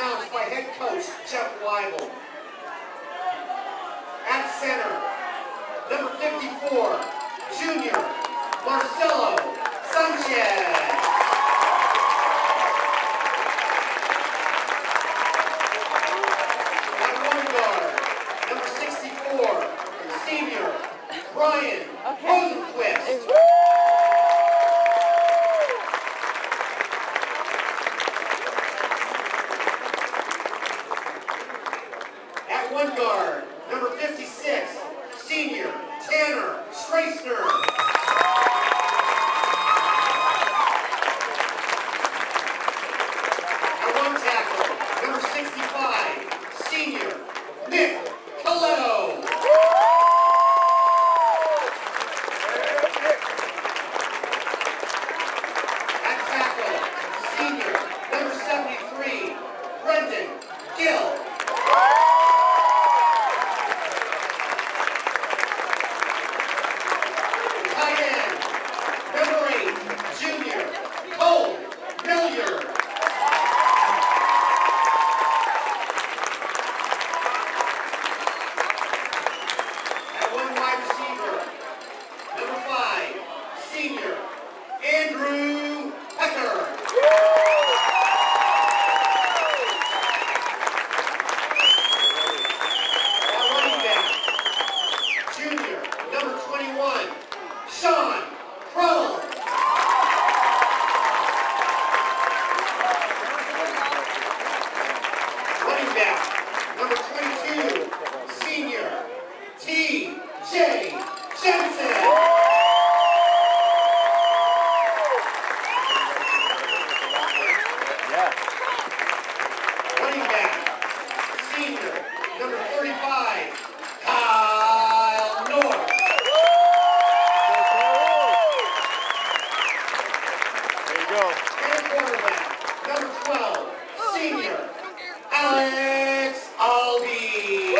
announced by head coach Jeff Weibel. At center, number 54, junior Marcelo Sanchez. At one guard, number 64, senior Brian Rosenquist. At one guard, number 56, senior Tanner Strassner. At one tackle, number 65, senior Nick Coletto. At tackle, senior number 73, Brendan Gill. Tight end, number 8, junior Cole Millier. At one wide receiver, number 5, senior Andrew Pecker. At running back, junior number 21, Sean Crone. Running back, number 22, senior T.J. Jensen. Running back, senior number 35, Kyle North. And quarterback, number 12, senior Alex Alby.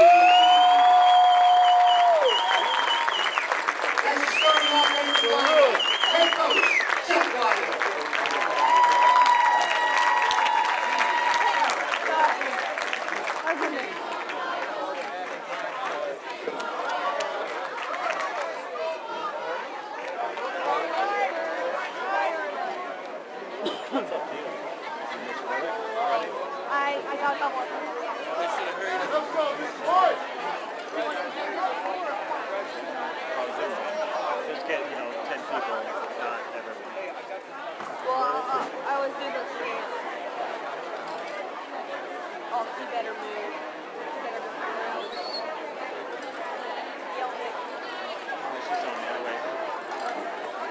That's your starting offensive line. Head coach, Jeff Weibel. I got a couple of them. Just get, 10 people, not everyone. Well, I always do those things. Oh, he better move. He better move. Yell it. She's on that way.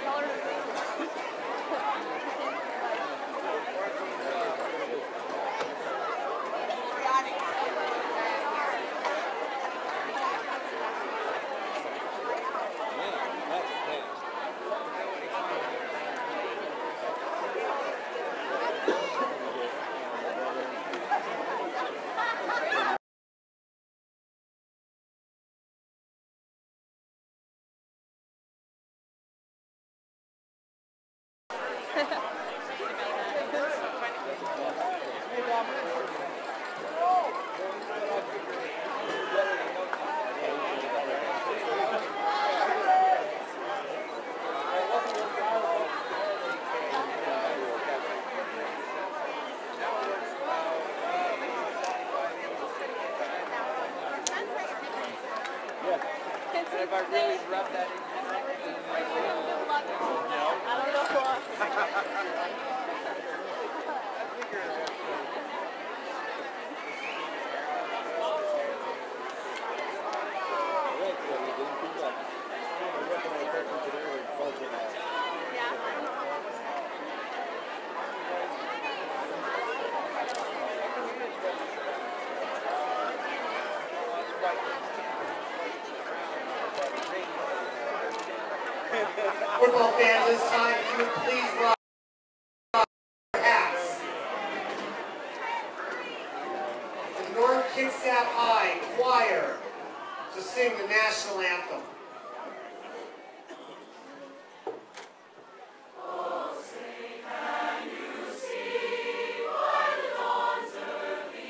Tell her to move. If I really rub that in, I don't know why. Football fans, this time, if you would please rock your hats. The North Kitsap High Choir to sing the national anthem. Oh, sing, can you see, why the dawns early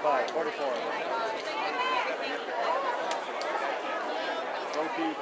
45, 44. Go Pete.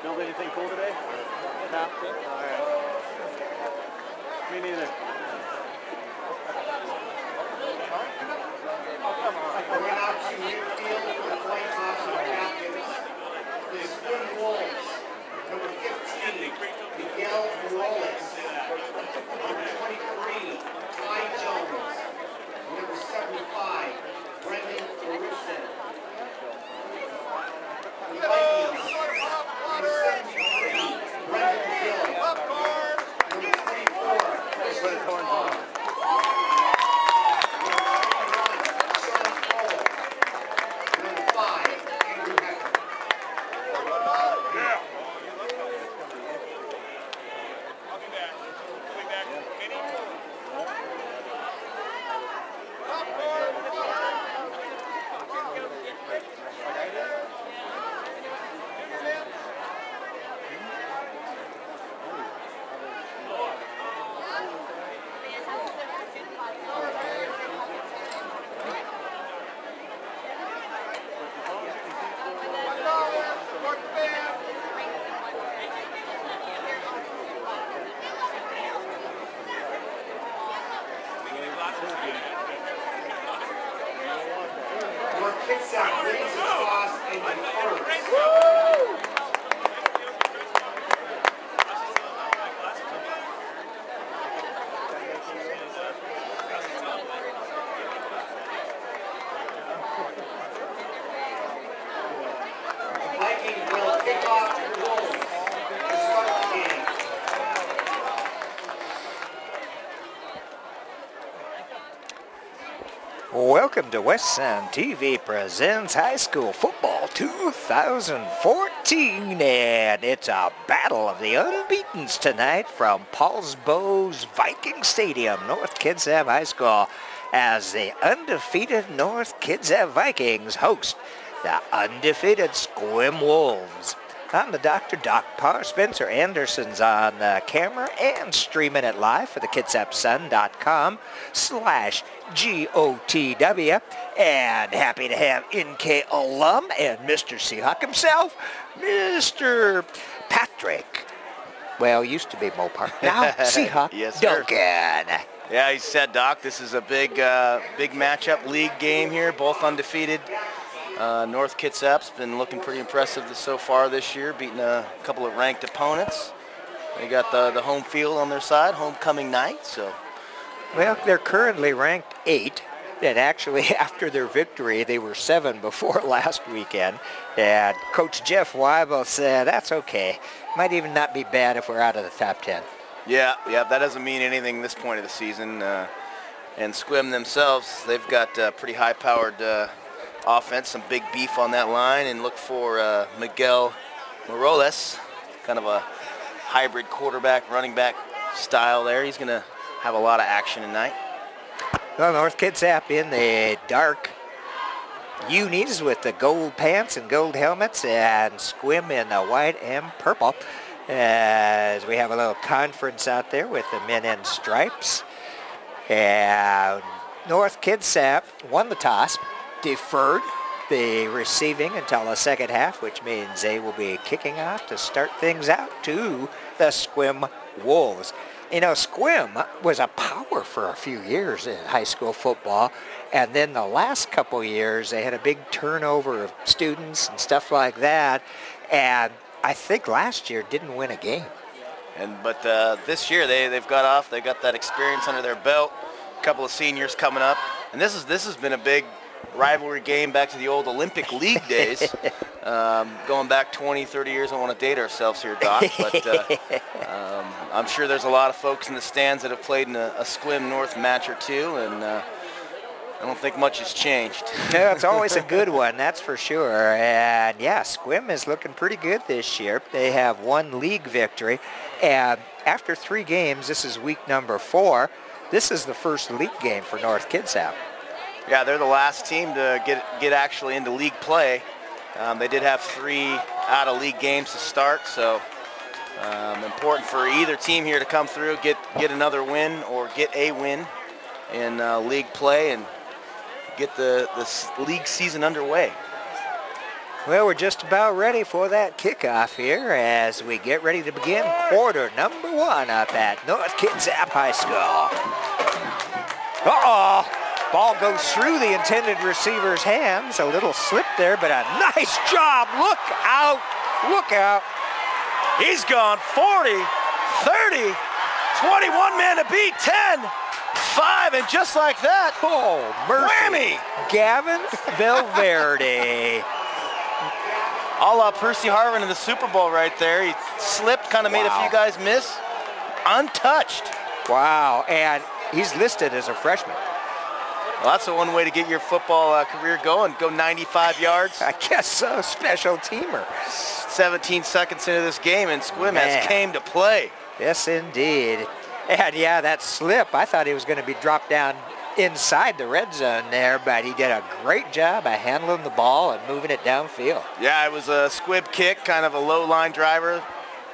Build anything cool today? No? All right. Me neither. Going out to midfield for the flight toss of the captains. The Sequim Wolves. Number 15, Miguel Morales. Number 23, Ty Jones. Number 75, Brendan Orison. The Vikings. Number 73, Brendan Hill. Number 24, Christian Paul. Kitsap wins the toss and defers. Vikings will kick off the Wolves to start the game. Welcome to West Sound TV presents High School Football 2014, and it's a battle of the unbeatens tonight from Paulsbo's Viking Stadium, North Kitsap High School, as the undefeated North Kitsap Vikings host the undefeated Sequim Wolves. I'm the Dr. Doc Parr. Spencer Anderson's on the camera and streaming it live for the kitsapsun.com/GOTW. And happy to have NK alum and Mr. Seahawk himself, Mr. Patrick. Well, used to be Mopar. Now Seahawk Yes, sir. Duncan. Yeah, he said, Doc, this is a big matchup league game here, both undefeated. North Kitsap's been looking pretty impressive so far this year, beating a couple of ranked opponents. They got the home field on their side, homecoming night. So, well, they're currently ranked 8. And actually, after their victory, they were 7 before last weekend. And Coach Jeff Weibel said, that's okay. Might even not be bad if we're out of the top 10. yeah, that doesn't mean anything this point of the season. And Sequim themselves, they've got pretty high-powered offense, some big beef on that line, and look for Miguel Morales, kind of a hybrid quarterback, running back style there. He's going to have a lot of action tonight. Well, North Kitsap in the dark unis with the gold pants and gold helmets, and Sequim in the white and purple, as we have a little conference out there with the men in stripes. And North Kitsap won the toss, deferred the receiving until the second half, which means they will be kicking off to start things out to the Sequim Wolves. You know, Sequim was a power for a few years in high school football, and then the last couple years they had a big turnover of students and stuff like that, and I think last year didn't win a game. But this year they've got that experience under their belt. A couple of seniors coming up, and this has been a big rivalry game back to the old Olympic League days, going back 20, 30 years. I don't want to date ourselves here, Doc, but I'm sure there's a lot of folks in the stands that have played in a Sequim North match or two, and I don't think much has changed. No, it's always a good one, that's for sure. And yeah, Sequim is looking pretty good this year. They have one league victory, and after 3 games, this is week number 4. This is the first league game for North Kitsap. Yeah, they're the last team to get actually into league play. They did have 3 out-of-league games to start, so important for either team here to come through, get another win or get a win in league play and get the league season underway. Well, we're just about ready for that kickoff here as we get ready to begin quarter number 1 up at North Kitsap High School. Uh-oh! Ball goes through the intended receiver's hands. A little slip there, but a nice job. Look out! Look out! He's gone 40, 30, 21 man to beat, 10, 5, and just like that, Oh, mercy. whammy! Gavin Valverde. A la Percy Harvin in the Super Bowl right there. He slipped, kind of made a few guys miss. Untouched. Wow, and he's listed as a freshman. Well, that's the one way to get your football career going. Go 95 yards. I guess so, special teamer. 17 seconds into this game, and Sequim has Man. came to play. Yes, indeed. And yeah, that slip, I thought he was going to be dropped down inside the red zone there, but he did a great job of handling the ball and moving it downfield. Yeah, it was a squib kick, kind of a low line driver.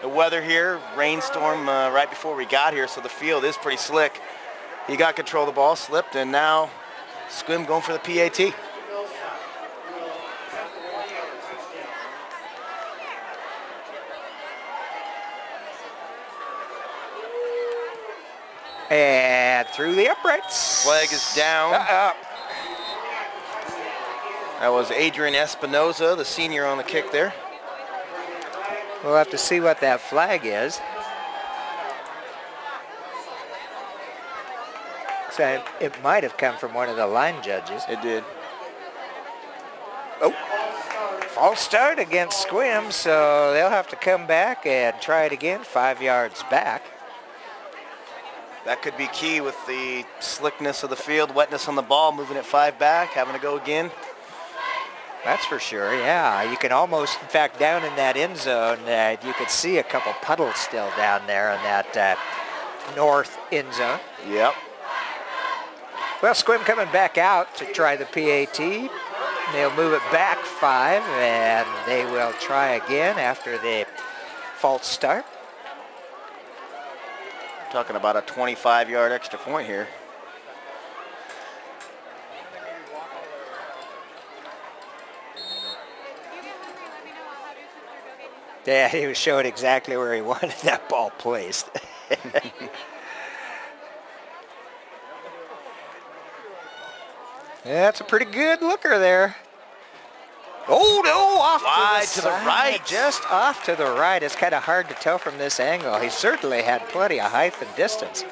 The weather here, rainstorm right before we got here, so the field is pretty slick. He got control of the ball, slipped, and now Sequim going for the PAT. And through the uprights. Flag is down. That was Adrian Espinoza, the senior on the kick there. We'll have to see what that flag is. So it might have come from one of the line judges. It did. Oh, false start against Sequim, so they'll have to come back and try it again, 5 yards back. That could be key with the slickness of the field, wetness on the ball, moving it 5 back, having to go again. That's for sure, yeah. You can almost, in fact, down in that end zone, you could see a couple puddles still down there in that north end zone. Yep. Well, Sequim coming back out to try the PAT. They'll move it back 5, and they will try again after the false start. Talking about a 25-yard extra point here. Yeah, he was showing exactly where he wanted that ball placed. That's a pretty good looker there. Oh, no, off Wide to to the the side, right. just off to the right. It's kind of hard to tell from this angle. He certainly had plenty of height and distance.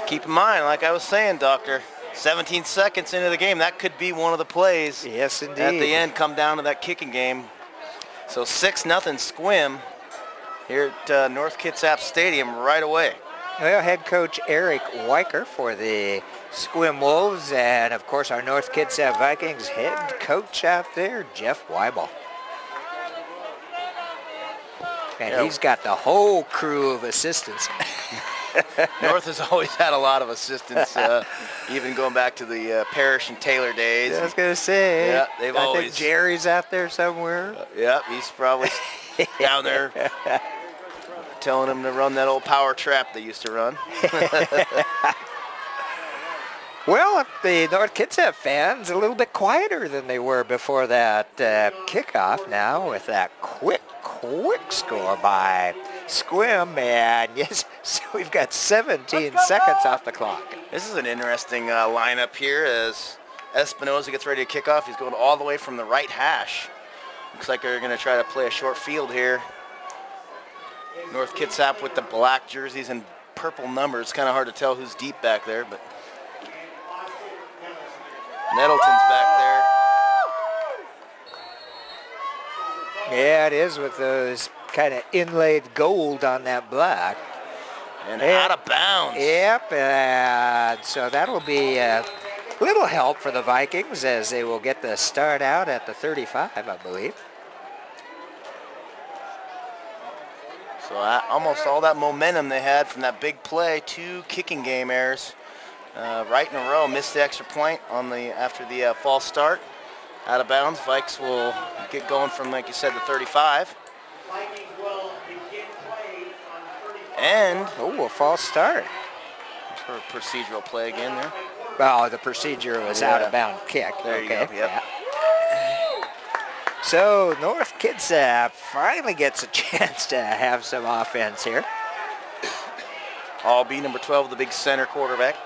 Keep in mind, like I was saying, Doctor, 17 seconds into the game, that could be one of the plays. Yes, indeed. At the end, come down to that kicking game. So 6-0 Sequim here at North Kitsap Stadium right away. Well, head coach Eric Weicker for the Sequim Wolves, and of course our North Kitsap Vikings head coach out there, Jeff Weibel. And he's got the whole crew of assistants. North has always had a lot of assistants, even going back to the Parrish and Taylor days. I was going to say, Yeah, they've I always. think Jerry's out there somewhere. Yep, he's probably down there telling him to run that old power trap they used to run. Well, the North Kitsap fans a little bit quieter than they were before that kickoff now with that quick score by Sequim. And yes, so we've got 17 seconds off the clock. This is an interesting lineup here as Espinoza gets ready to kick off. He's going all the way from the right hash. Looks like they're going to try to play a short field here. North Kitsap with the black jerseys and purple numbers. Kind of hard to tell who's deep back there, but Nettleton's back there. Yeah, it is with those kind of inlaid gold on that black. And out of bounds. Yep, and so that'll be a little help for the Vikings as they will get the start out at the 35, I believe. So almost all that momentum they had from that big play, 2 kicking game errors right in a row. Missed the extra point on after the false start. Out of bounds. Vikes will get going from, like you said, the 35. And a false start. For a procedural play again there. Well, the procedure was out of bound kick. There you go. Yep. Yeah. So North Kitsap finally gets a chance to have some offense here. Albee, number 12, the big center quarterback.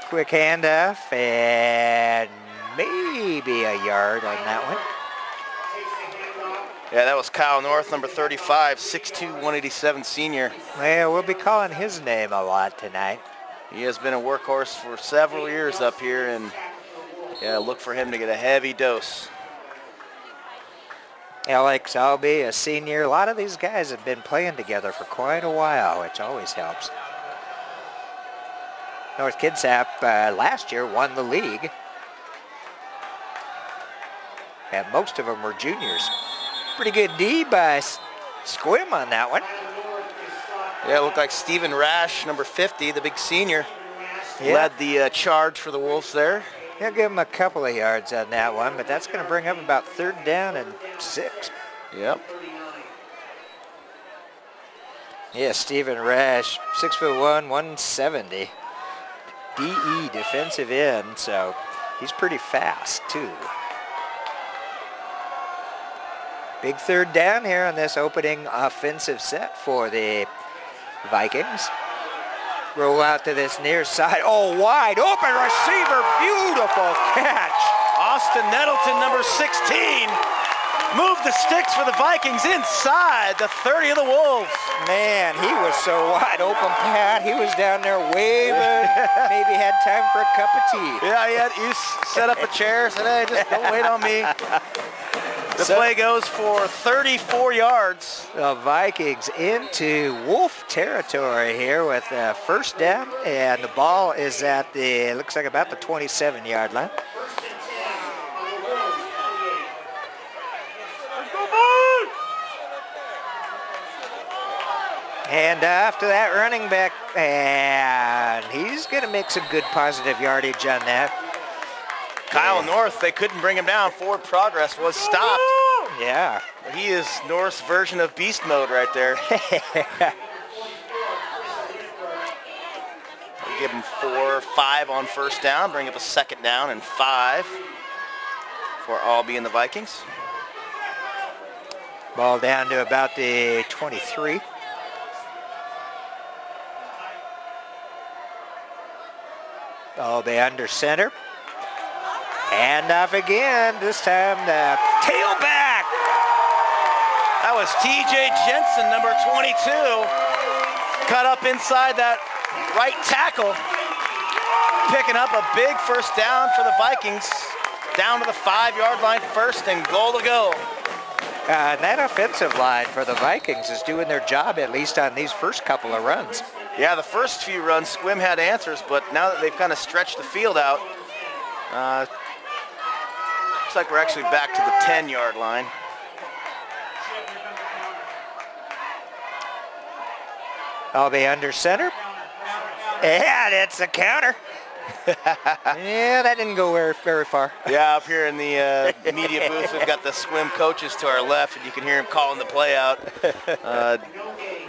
Quick handoff and maybe a yard on that one. Yeah, that was Kyle North, number 35, 6'2", 187 senior. Well, we'll be calling his name a lot tonight. He has been a workhorse for several years up here, and yeah, look for him to get a heavy dose. Alex Albee, a senior. A lot of these guys have been playing together for quite a while, which always helps. North Kitsap last year won the league, and most of them were juniors. Pretty good D by Sequim on that one. Yeah, it looked like Stephen Rash, number 50, the big senior, led the charge for the Wolves there. He'll give him a couple of yards on that one, but that's going to bring up about 3rd down and 6. Yep. Yeah, Stephen Rash, 6'1", 170. DE, defensive end, so he's pretty fast too. Big 3rd down here on this opening offensive set for the Vikings. Roll out to this near side. Oh, wide open receiver. Beautiful catch. Austin Nettleton, number 16, moved the sticks for the Vikings inside the 30 of the Wolves. Man, he was so wide open, Pat. He was down there waving. Maybe had time for a cup of tea. Yeah, he set up a chair, said, hey, just don't wait on me. The play goes for 34 yards. The Vikings into Wolf territory here with 1st down, and the ball is at the, looks like about the 27-yard line. And after that running back, and he's going to make some good positive yardage on that. Kyle North, they couldn't bring him down. Forward progress was stopped. Yeah. He is North's version of beast mode right there. We'll give him 4 or 5 on 1st down, bring up a 2nd down and 5 for Albee and the Vikings. Ball down to about the 23. Albee under center. And off again, this time the tailback. That was TJ Jensen, number 22. Cut up inside that right tackle. Picking up a big 1st down for the Vikings. Down to the 5-yard line, 1st and goal to go. That offensive line for the Vikings is doing their job, at least on these first couple of runs. Yeah, the first few runs, Sequim had answers, but now that they've kind of stretched the field out, looks like we're actually back to the 10-yard line. Albee under center. And it's a counter. Yeah, that didn't go very far. Yeah, up here in the media booth, we've got the Sequim coaches to our left, and you can hear him calling the play out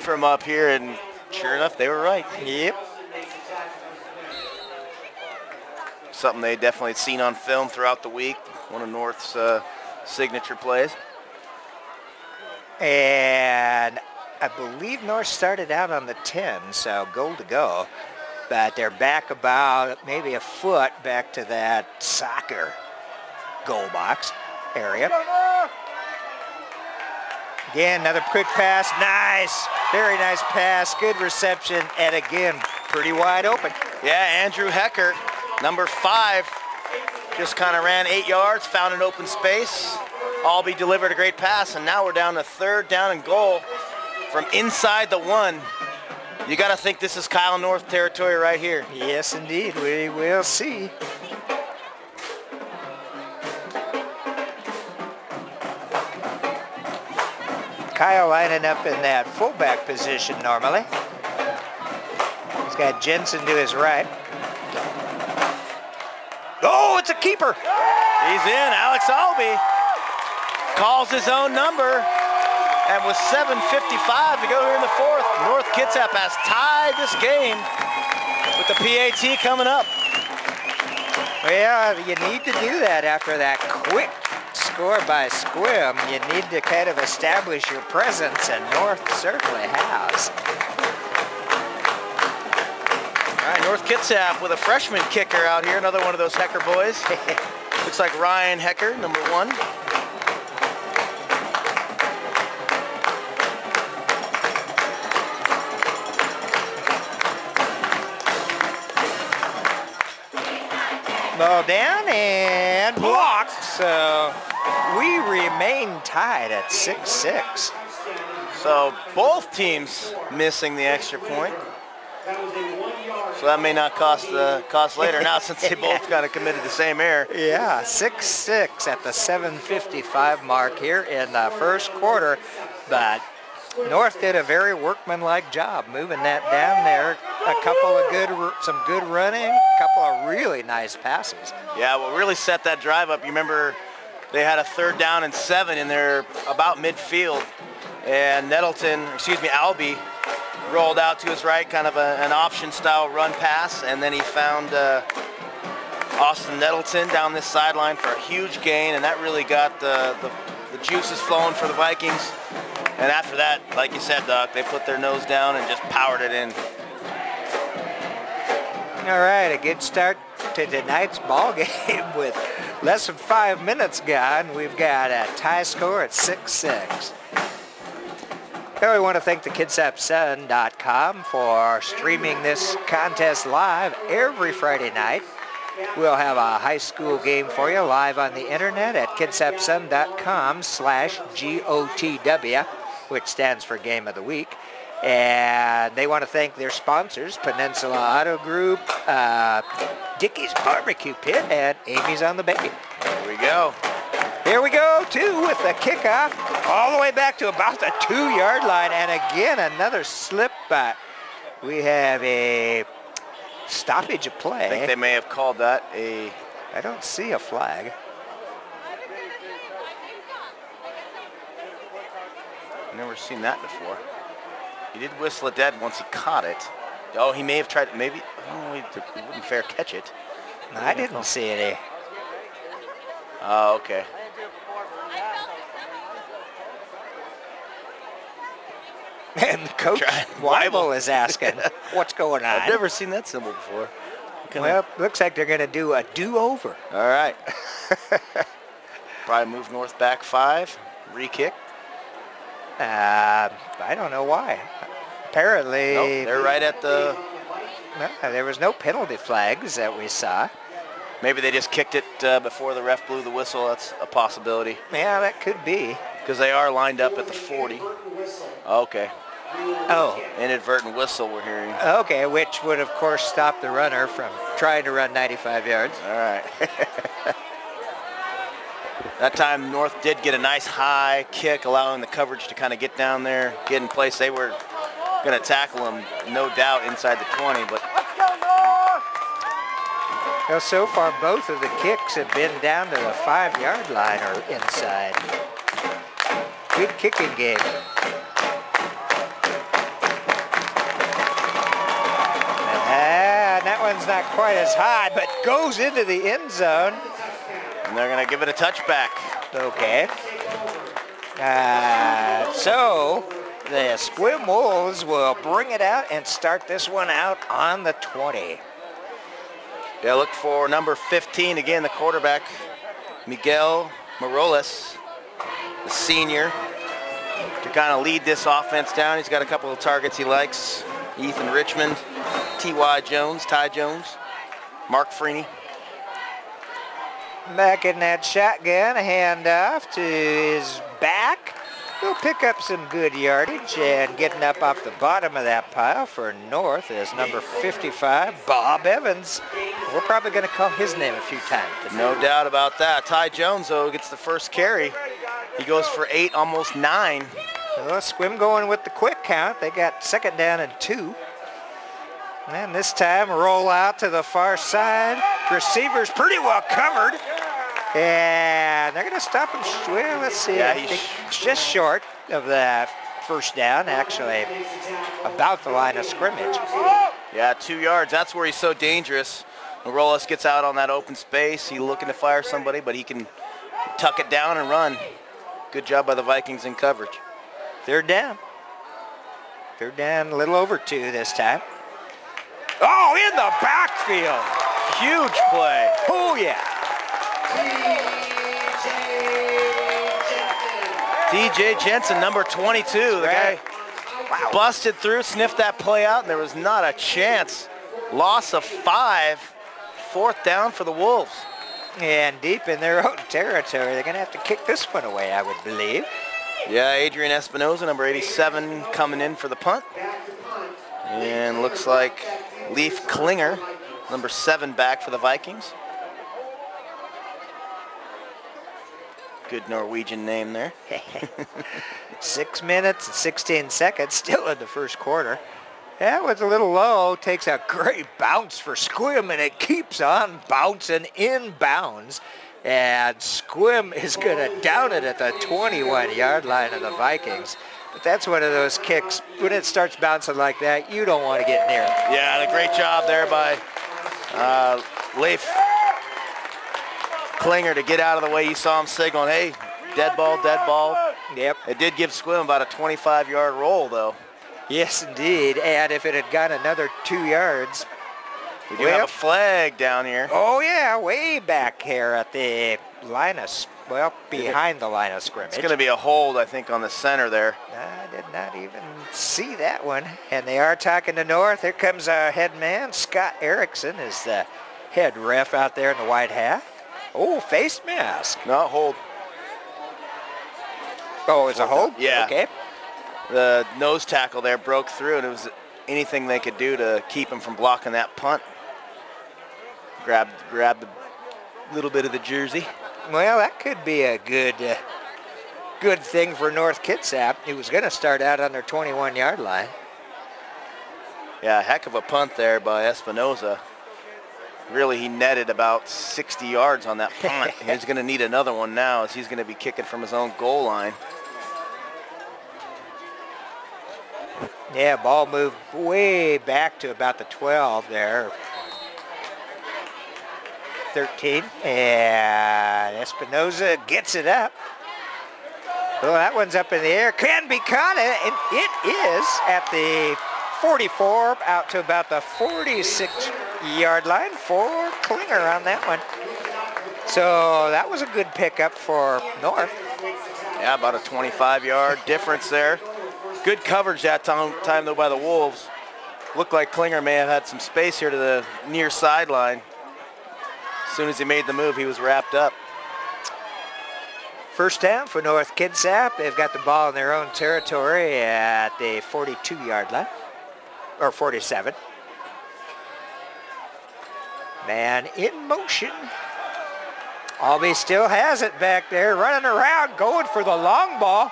from up here, and sure enough, they were right. Yep. Something they definitely had seen on film throughout the week. One of North's signature plays. And I believe North started out on the 10, so goal to go. But they're back about maybe a foot back to that soccer goal box area. Again, another quick pass. Nice. Very nice pass. Good reception. And again, pretty wide open. Yeah, Andrew Hecker, number 5, just kind of ran 8 yards, found an open space. Albee delivered a great pass, and now we're down to 3rd down and goal from inside the 1. You got to think this is Kyle North territory right here. Yes, indeed. We will see. Kyle lining up in that fullback position normally. He's got Jensen to his right. Oh, it's a keeper. He's in. Alex Albee calls his own number. And with 7:55 to go here in the 4th, North Kitsap has tied this game with the PAT coming up. Well, you need to do that after that quick score by Sequim. You need to kind of establish your presence, and North certainly has. All right, North Kitsap with a freshman kicker out here, another one of those Hecker boys. Looks like Ryan Hecker, number 1. Ball down and blocked, so we remain tied at 6-6. So both teams missing the extra point. So that may not cost later now since they both kind of committed the same error. Yeah, 6-6 at the 7:55 mark here in the first quarter, but North did a very workmanlike job moving that down there. A couple of some good running, a couple of really nice passes. Yeah, what really set that drive up, you remember they had a 3rd down and 7 in their about midfield, and Albee rolled out to his right, kind of an option style run pass, and then he found Austin Nettleton down this sideline for a huge gain, and that really got the juices flowing for the Vikings. And after that, like you said, Doc, they put their nose down and just powered it in. All right, a good start to tonight's ball game with less than 5 minutes gone. We've got a tie score at 6-6. We want to thank the KitsapSun.com for streaming this contest live every Friday night. We'll have a high school game for you live on the internet at KitsapSun.com/GOTW, which stands for Game of the Week. And they want to thank their sponsors, Peninsula Auto Group, Dickey's Barbecue Pit, and Amy's on the Bay. Here we go. Here we go, too, with the kickoff all the way back to about the 2-yard line. And again, another slip. We have a stoppage of play. I think they may have called that a... I don't see a flag. I've never seen that before. He did whistle it dead once he caught it. Oh, he may have tried, maybe, oh, he wouldn't fair catch it. I didn't see any. Oh, okay. And Coach Weibel is asking, what's going on? I've never seen that symbol before. Well, looks like they're going to do a do-over. All right. Probably move North back 5, re-kick. I don't know why. Apparently... Nope, they're right at the... No, there was no penalty flags that we saw. Maybe they just kicked it before the ref blew the whistle. That's a possibility. Yeah, that could be. Because they are lined up at the 40. Okay. Oh. Inadvertent whistle we're hearing. Okay, which would, of course, stop the runner from trying to run 95 yards. All right. That time, North did get a nice high kick, allowing the coverage to kind of get down there, get in place. They were going to tackle him, no doubt, inside the 20. But well, so far, both of the kicks have been down to the 5-yard line or inside. Good kicking game. And that one's not quite as high, but goes into the end zone. And they're going to give it a touchback. Okay. So the Sequim Wolves will bring it out and start this one out on the 20. Yeah, look for number 15, again, the quarterback, Miguel Morales, the senior. to kind of lead this offense down. He's got a couple of targets he likes. Ethan Richmond, T.Y. Jones, Ty Jones, Mark Freeney. Back in that shotgun, a handoff to his back. He'll pick up some good yardage, and getting up off the bottom of that pile for North is number 55, Bob Evans. We're probably going to call his name a few times. No doubt about that. Ty Jones, though, gets the first carry. He goes for 8, almost 9. Well, Sequim going with the quick count. They got 2nd down and 2. And this time, roll out to the far side. Receiver's pretty well covered. And they're going to stop him. Well, let's see. Yeah, I think it's just short of the first down, actually, about the line of scrimmage. Yeah, 2 yards. That's where he's so dangerous. When Rollis gets out on that open space, he's looking to fire somebody, but he can tuck it down and run. Good job by the Vikings in coverage. 3rd down. 3rd down, a little over 2 this time. Oh, in the backfield. Huge play. Oh, yeah. TJ Jensen, number 22. The guy busted through, sniffed that play out, and there was not a chance. Loss of 5. 4th down for the Wolves. And deep in their own territory. They're going to have to kick this one away, I would believe. Yeah, Adrian Espinoza, number 87, coming in for the punt. And looks like Leif Klinger, number 7, back for the Vikings. Good Norwegian name there. 6 minutes and 16 seconds still in the first quarter. That was a little low. Takes a great bounce for Sequim, and it keeps on bouncing inbounds. And Sequim is going to down it at the 21-yard line of the Vikings. But that's one of those kicks. When it starts bouncing like that, you don't want to get near it. Yeah, and a great job there by Leif Klinger to get out of the way. You saw him signaling, hey, dead ball, dead ball. Yep. It did give Sequim about a 25-yard roll, though. Yes, indeed. And if it had gone another 2 yards. We do have a flag down here. Oh, yeah, way back here at the line of, behind the line of scrimmage. It's going to be a hold, I think, on the center there. I did not even see that one. And they are talking to North. Here comes our head man. Scott Erickson is the head ref out there in the white hat. Oh, face mask. No, hold. Oh, it's a hold? Yeah. Okay. The nose tackle there broke through, and it was anything they could do to keep him from blocking that punt. Grabbed a little bit of the jersey. Well, that could be a good thing for North Kitsap. He was going to start out on their 21-yard line. Yeah, heck of a punt there by Espinoza. Really, he netted about 60 yards on that punt. He's going to need another one now, as he's going to be kicking from his own goal line. Yeah, ball moved way back to about the 12 there. 13, and Espinoza gets it up. Well, that one's up in the air, can be caught, and it is at the 44, out to about the 46-yard line for Klinger on that one. So that was a good pickup for North. Yeah, about a 25-yard difference there. Good coverage that time, though, by the Wolves. Looked like Klinger may have had some space here to the near sideline. As soon as he made the move, he was wrapped up. First down for North Kitsap. They've got the ball in their own territory at the 42-yard line, or 47. Man in motion. Albee still has it back there, running around, going for the long ball.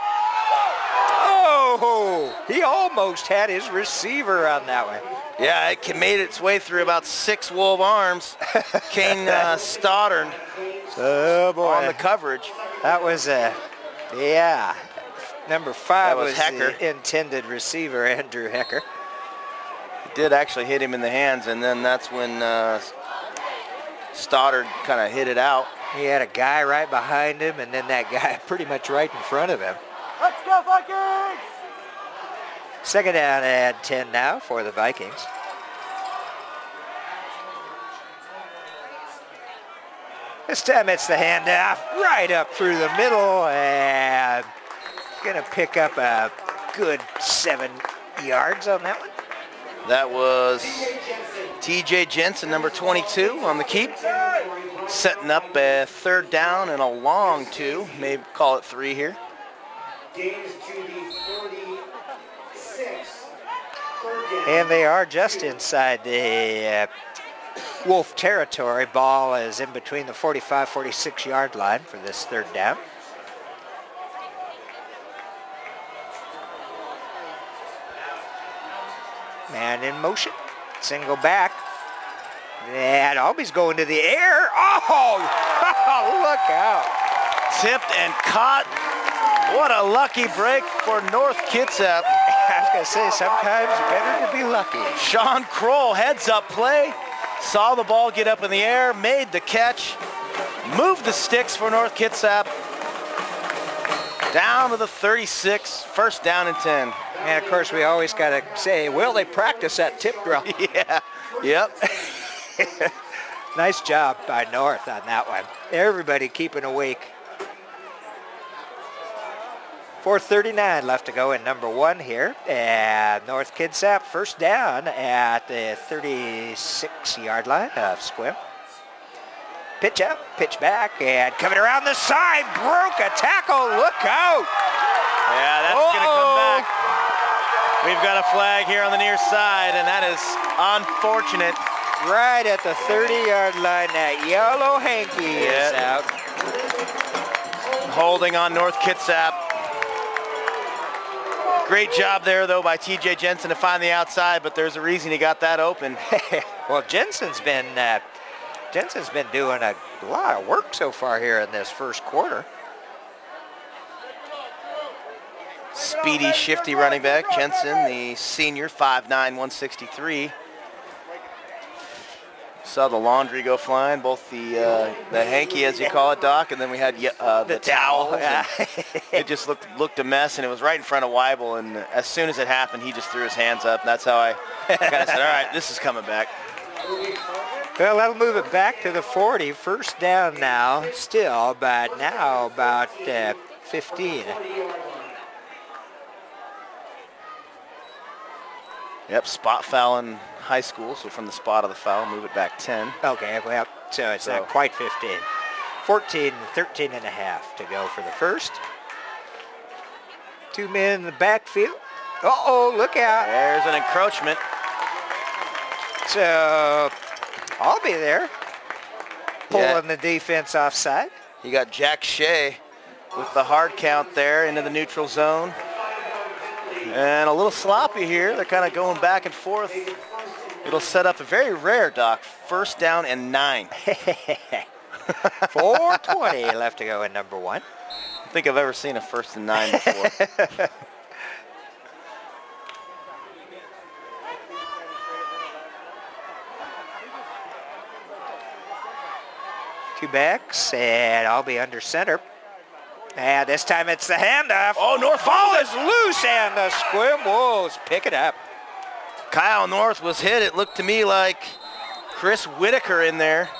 Oh, he almost had his receiver on that one. Yeah, it made its way through about 6 Wolf arms. Kane Stoddard on the coverage. That was yeah. Number 5 was Hecker. The intended receiver, Andrew Hecker. It did actually hit him in the hands, and then that's when Stoddard kind of hit it out. He had a guy right behind him, and then that guy pretty much right in front of him. Let's go, Vikings! Second down and 10 now for the Vikings. This time it's the handoff right up through the middle, and Gonna pick up a good 7 yards on that one. That was TJ Jensen, number 22, on the keep. Setting up a 3rd down and a long 2. Maybe call it 3 here. Gains to the 46. And they are just inside the Wolf territory. Ball is in between the 45, 46 yard line for this 3rd down. Man in motion, single back. And Albie's going to the air. Oh, look out. Tipped and caught. What a lucky break for North Kitsap. I was going to say, sometimes better to be lucky. Sean Kroll, heads up play. Saw the ball get up in the air, made the catch, moved the sticks for North Kitsap. Down to the 36, 1st down and 10. And of course, we always got to say, well, they practice that tip drill. Yeah, yep. Nice job by North on that one. Everybody keeping awake. 4:39 left to go in number 1 here. And North Kitsap 1st down at the 36 yard line of Sequim. Pitch up, pitch back, and coming around the side, broke a tackle, look out. Yeah, that's going to come back. We've got a flag here on the near side, and that is unfortunate. Right at the 30-yard line, that yellow hanky is out. Holding on North Kitsap. Great job there, though, by TJ Jensen to find the outside, but there's a reason he got that open. Well, Jensen's been doing a lot of work so far here in this 1st quarter. Speedy, shifty running back. Jensen, the senior, 5'9", 163. Saw the laundry go flying, both the hanky, as you call it, Doc, and then we had the towel. Yeah. It just looked a mess, and it was right in front of Weibel, and as soon as it happened, he just threw his hands up, and that's how I kind of said, all right, this is coming back. Well, that'll move it back to the 40. 1st down now, still, but now about 15. Yep, spot foul in high school, so from the spot of the foul, move it back 10. Okay, well, so it's not quite 15. 14, 13 and a half to go for the 1st. 2 men in the backfield. Uh-oh, look out. There's an encroachment. So, I'll be there, pulling the defense offside. You got Jack Shea with the hard count there into the neutral zone. And a little sloppy here. They're kind of going back and forth. It'll set up a very rare, Doc, 1st down and 9. 4:20 left to go in number 1. I don't think I've ever seen a 1st and 9 before. Two backs, and I'll be under center. And this time it's the handoff. Oh, North ball is loose, and the Sequim Wolves pick it up. Kyle North was hit. It looked to me like Chris Whitaker in there.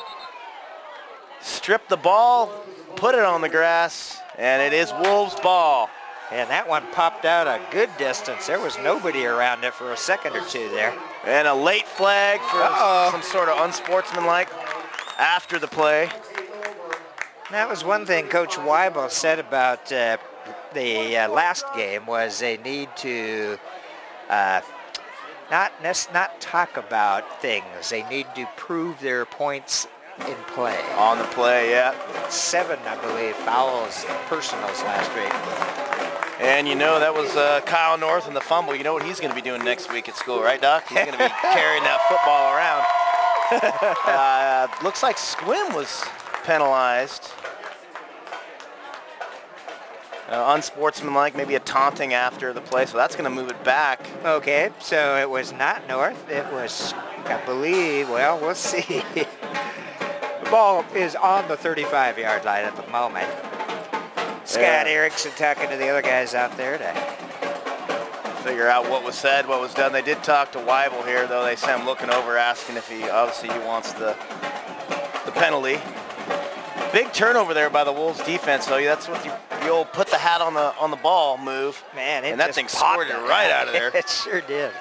Stripped the ball, put it on the grass, and it is Wolves' ball. And that one popped out a good distance. There was nobody around it for a second or two there. And a late flag for some sort of unsportsmanlike after the play. That was one thing Coach Weibel said about the last game was they need to not talk about things. They need to prove their points in play. On the play, yeah. 7, I believe, fouls, personals last week. And you know that was Kyle North and the fumble. You know what he's going to be doing next week at school, right, Doc? He's going to be carrying that football around. Looks like Sequim was penalized. Unsportsmanlike, maybe a taunting after the play, so that's going to move it back. Okay, so it was not North. It was, I believe, well, we'll see. The ball is on the 35-yard line at the moment. Scott Erickson talking to the other guys out there to figure out what was said, what was done. They did talk to Weibel here, though. They sent him looking over, asking if he wants the penalty. Big turnover there by the Wolves defense, though. That's what The old put the hat on the ball move. Man, and that thing squirted right out of there. It sure did.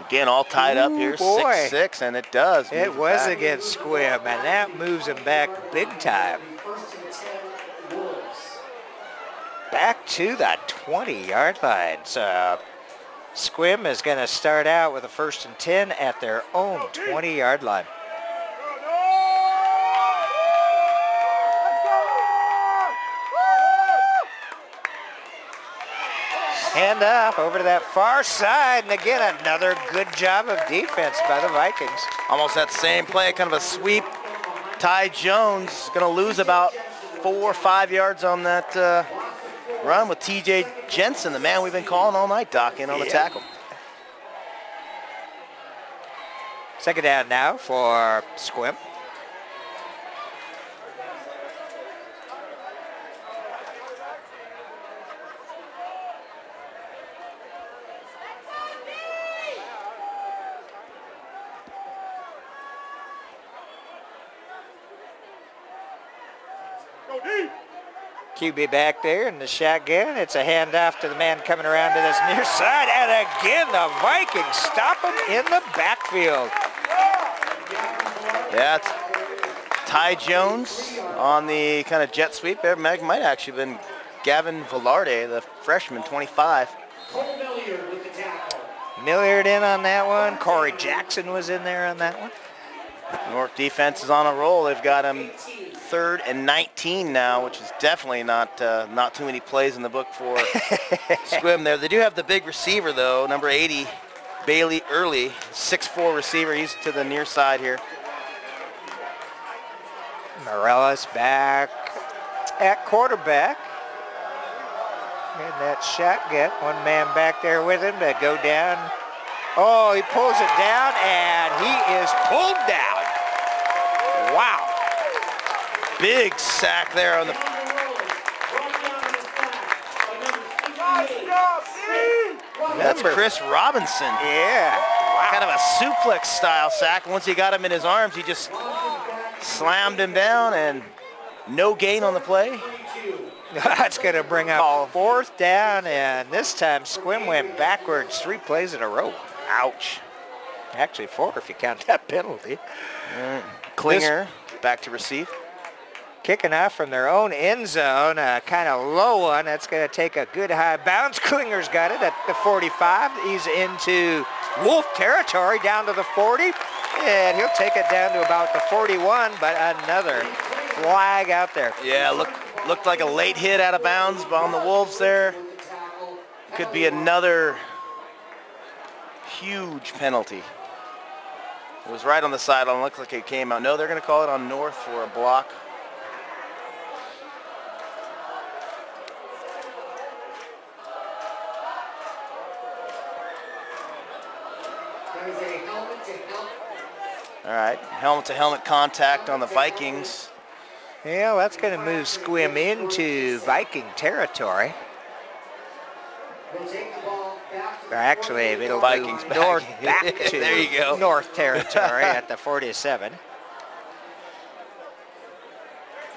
Again, all tied up here, boy. 6-6, and it does. It move was back. against Sequim, and that moves him back big time. First and 10 Wolves. Back to the 20-yard line. So Sequim is going to start out with a 1st and 10 at their own 20-yard line. Hand off over to that far side, and again, another good job of defense by the Vikings. Almost that same play, kind of a sweep. Ty Jones going to lose about 4 or 5 yards on that run with TJ Jensen, the man we've been calling all night, Doc, in on the tackle. Second down now for Sequim. QB back there in the shotgun. It's a handoff to the man coming around to this near side. And again, the Vikings stop him in the backfield. Yeah, it's Ty Jones on the kind of jet sweep. There might actually have been Gavin Velarde, the freshman, 25. Cole Milliard with the tackle. Milliard in on that one. Corey Jackson was in there on that one. North defense is on a roll. They've got him 3rd and 19 now, which is definitely not too many plays in the book for Sequim there. They do have the big receiver, though, number 80, Bailey Early, 6'4" receiver. He's to the near side here. Morales back at quarterback. And that shotgun, one man back there with him to go down. Oh, he pulls it down, and he is pulled down. Wow. Big sack there on the... That's Chris Robinson. Yeah. Wow. Kind of a suplex style sack. Once he got him in his arms, he just slammed him down, and no gain on the play. That's going to bring up 4th down, and this time Sequim went backwards 3 plays in a row. Ouch. Actually 4 if you count that penalty. Klinger back to receive. Kicking off from their own end zone, a kind of low one. That's going to take a good high bounce. Klinger's got it at the 45. He's into Wolf territory down to the 40, and he'll take it down to about the 41, but another flag out there. Yeah, looked like a late hit out of bounds on the Wolves there. Could be another huge penalty. It was right on the sideline. Looked like it came out. No, they're going to call it on North for a block. All right, helmet-to-helmet contact on the Vikings. Yeah, that's going to move Sequim into Viking territory. Or actually, it'll Vikings move North back to there you go. North territory at the 47.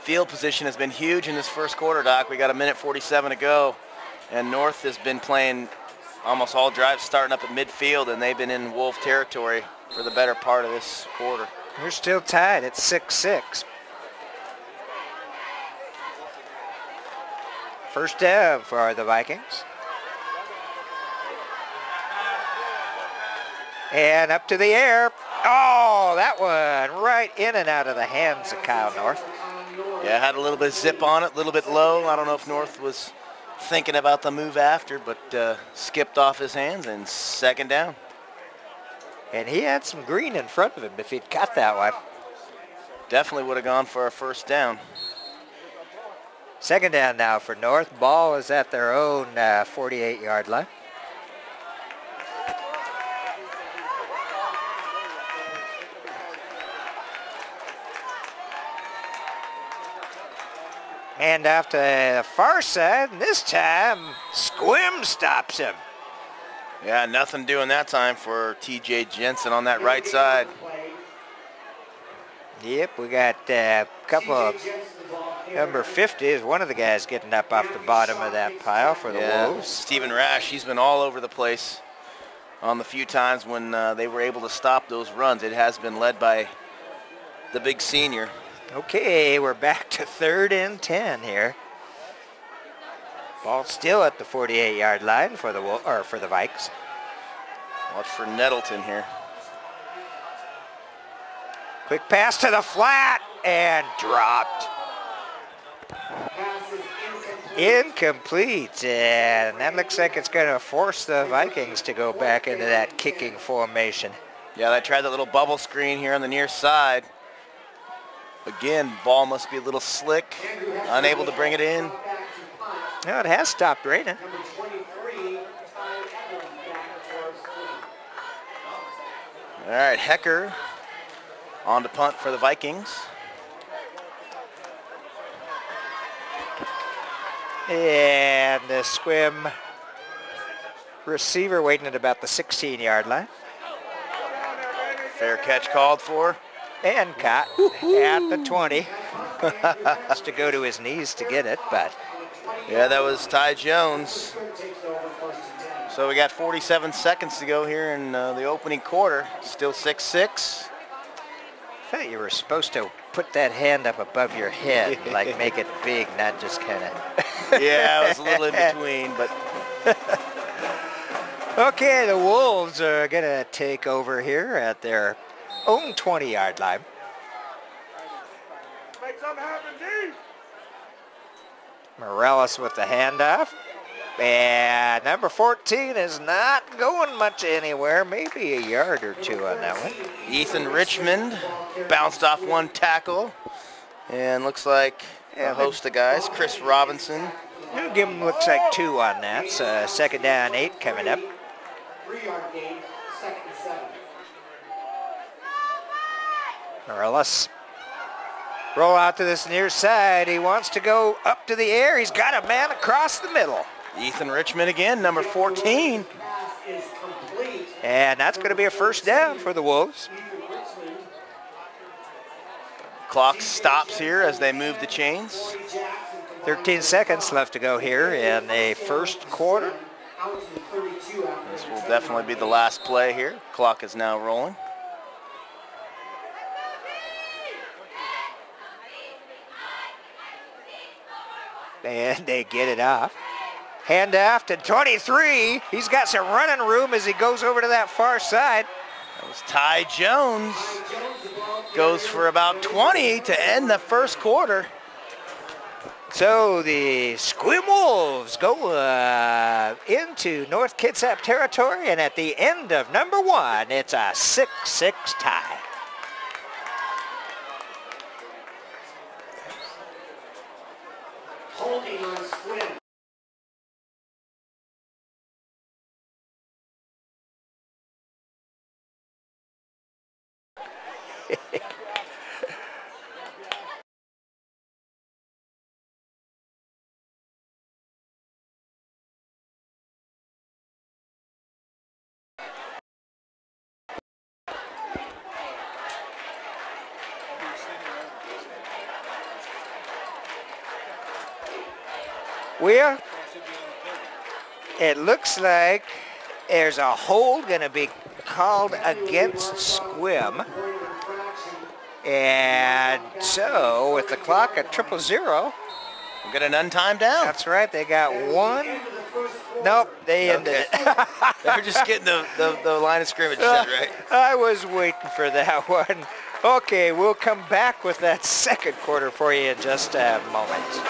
Field position has been huge in this first quarter, Doc. We got 1:47 to go, and North has been playing almost all drives starting up at midfield, and they've been in Wolf territory for the better part of this quarter. We're still tied at 6-6. First down for the Vikings. And up to the air. Oh, that one right in and out of the hands of Kyle North. Yeah, had a little bit of zip on it, a little bit low. I don't know if North was thinking about the move after, but skipped off his hands, and 2nd down. And he had some green in front of him if he'd got that one. Definitely would have gone for a 1st down. 2nd down now for North. Ball is at their own 48-yard line. Hand off to the far side, and this time Sequim stops him. Yeah, nothing doing that time for TJ Jensen on that right side. Yep, we got a couple of, number 50 is one of the guys getting up off the bottom of that pile for the Wolves. Stephen Rash, he's been all over the place on the few times when they were able to stop those runs. It has been led by the big senior. Okay, we're back to 3rd and 10 here. Ball still at the 48-yard line for the Vikes. Watch for Nettleton here. Quick pass to the flat and dropped. Incomplete, and that looks like it's going to force the Vikings to go back into that kicking formation. Yeah, they tried the little bubble screen here on the near side. Again, ball must be a little slick, unable to bring it in. No, it has stopped raining. All right, Hecker on to punt for the Vikings. And the Sequim receiver waiting at about the 16-yard line. Fair catch called for. And caught at the 20. Has to go to his knees to get it, but. Yeah, that was Ty Jones. So we got 47 seconds to go here in the opening quarter. Still 6-6. I thought you were supposed to put that hand up above your head, like make it big, not just kind of. Yeah, it was a little in between, but. Okay, the Wolves are going to take over here at their own 20-yard line. Make something happen, G. Morales with the handoff. And number 14 is not going much anywhere, maybe a yard or two on that one. Ethan Richmond bounced off one tackle. And looks like a host of guys. Chris Robinson. We'll give him, looks like 2 on that. So 2nd down 8 coming up. 3-yard gain, 2nd and 7. Morales. Roll out to this near side. He wants to go up to the air. He's got a man across the middle. Ethan Richmond again, number 14. Pass is complete. And that's going to be a 1st down for the Wolves. Clock stops here as they move the chains. 13 seconds left to go here in the 1st quarter. This will definitely be the last play here. Clock is now rolling. And they get it off. Handoff to 23. He's got some running room as he goes over to that far side. That was Ty Jones. Goes for about 20 to end the 1st quarter. So the Sequim Wolves go into North Kitsap territory, and at the end of number 1, it's a 6-6 tie. Holding on Sequim. Well, it looks like there's a hold going to be called against Sequim. And so, with the clock at 0:00, we got an untimed down. That's right, they got 1. Nope, they ended it. They're just getting the line of scrimmage set, right? I was waiting for that one. Okay, we'll come back with that 2nd quarter for you in just a moment.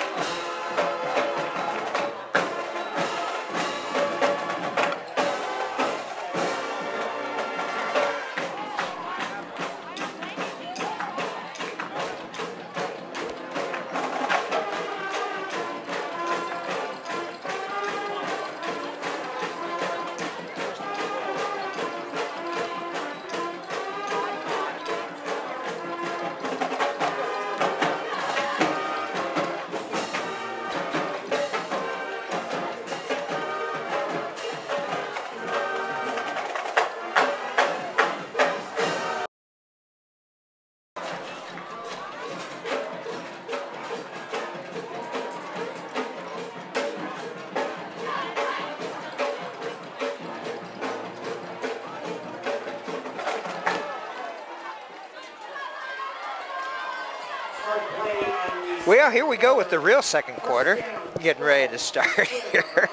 Well, here we go with the real second quarter. Getting ready to start here.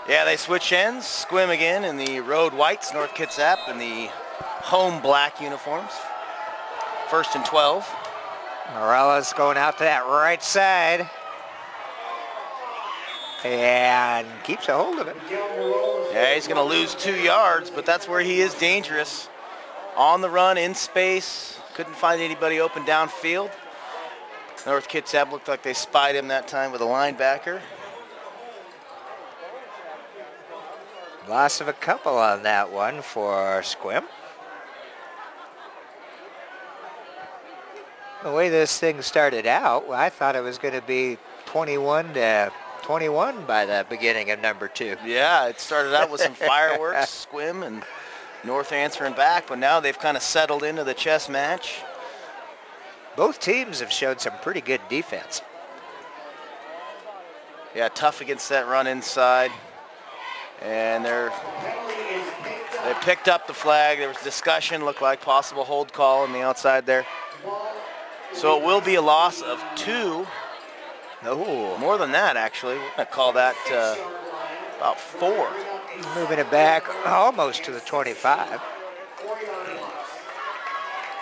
Yeah, they switch ends. Sequim again in the road whites, North Kitsap in the home black uniforms. 1st and 12. Morales going out to that right side. And keeps a hold of it. Yeah, he's going to lose 2 yards, but that's where he is dangerous. On the run, in space. Couldn't find anybody open downfield. North Kitsap looked like they spied him that time with a linebacker. Loss of a couple on that one for Sequim. The way this thing started out, I thought it was going to be 21-21 by the beginning of number 2. Yeah, it started out with some fireworks, Sequim and North answering back, but now they've kind of settled into the chess match. Both teams have showed some pretty good defense. Yeah, tough against that run inside. And they picked up the flag. There was discussion, looked like possible hold call on the outside there. So it will be a loss of 2. Oh, More than that, actually. We're going to call that about 4. moving it back almost to the 25.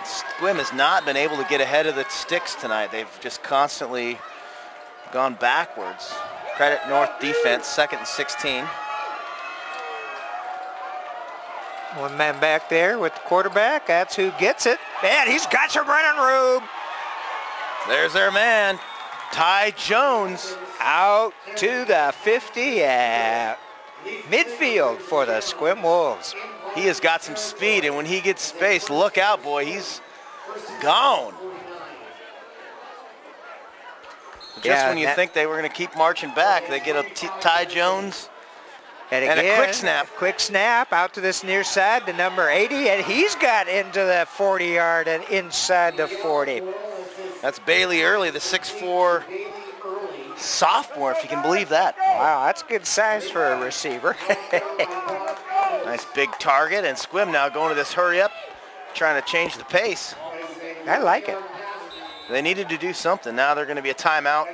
Sequim has not been able to get ahead of the sticks tonight. They've just constantly gone backwards. Credit North defense, 2nd and 16. One man back there with the quarterback. That's who gets it. And he's got some running room. There's their man, Ty Jones. Out to the 50 at midfield for the Sequim Wolves. He has got some speed, and when he gets space, look out, boy, he's gone. Just when you think they were going to keep marching back, they get a Ty Jones and a quick snap. Quick snap out to this near side to number 80, and he's got into the 40-yard and inside the 40. That's Bailey Early, the 6'4" sophomore, if you can believe that. Wow, that's good size for a receiver. Nice big target, and Sequim now going to this hurry up, trying to change the pace. I like it. They needed to do something. Now they're going to be a timeout.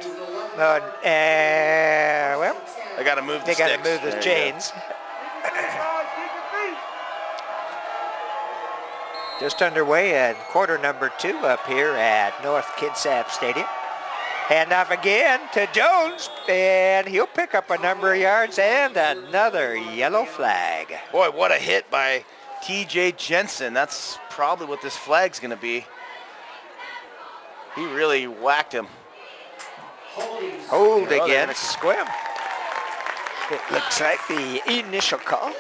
Well, They got to move the they got to sticks. move the There you chains. Just underway at quarter number 2 up here at North Kitsap Stadium. Handoff again to Jones, and he'll pick up a number of yards and another yellow flag. Boy, what a hit by TJ Jensen. That's probably what this flag's going to be. He really whacked him. Hold Oh, against Sequim. It looks like the initial call.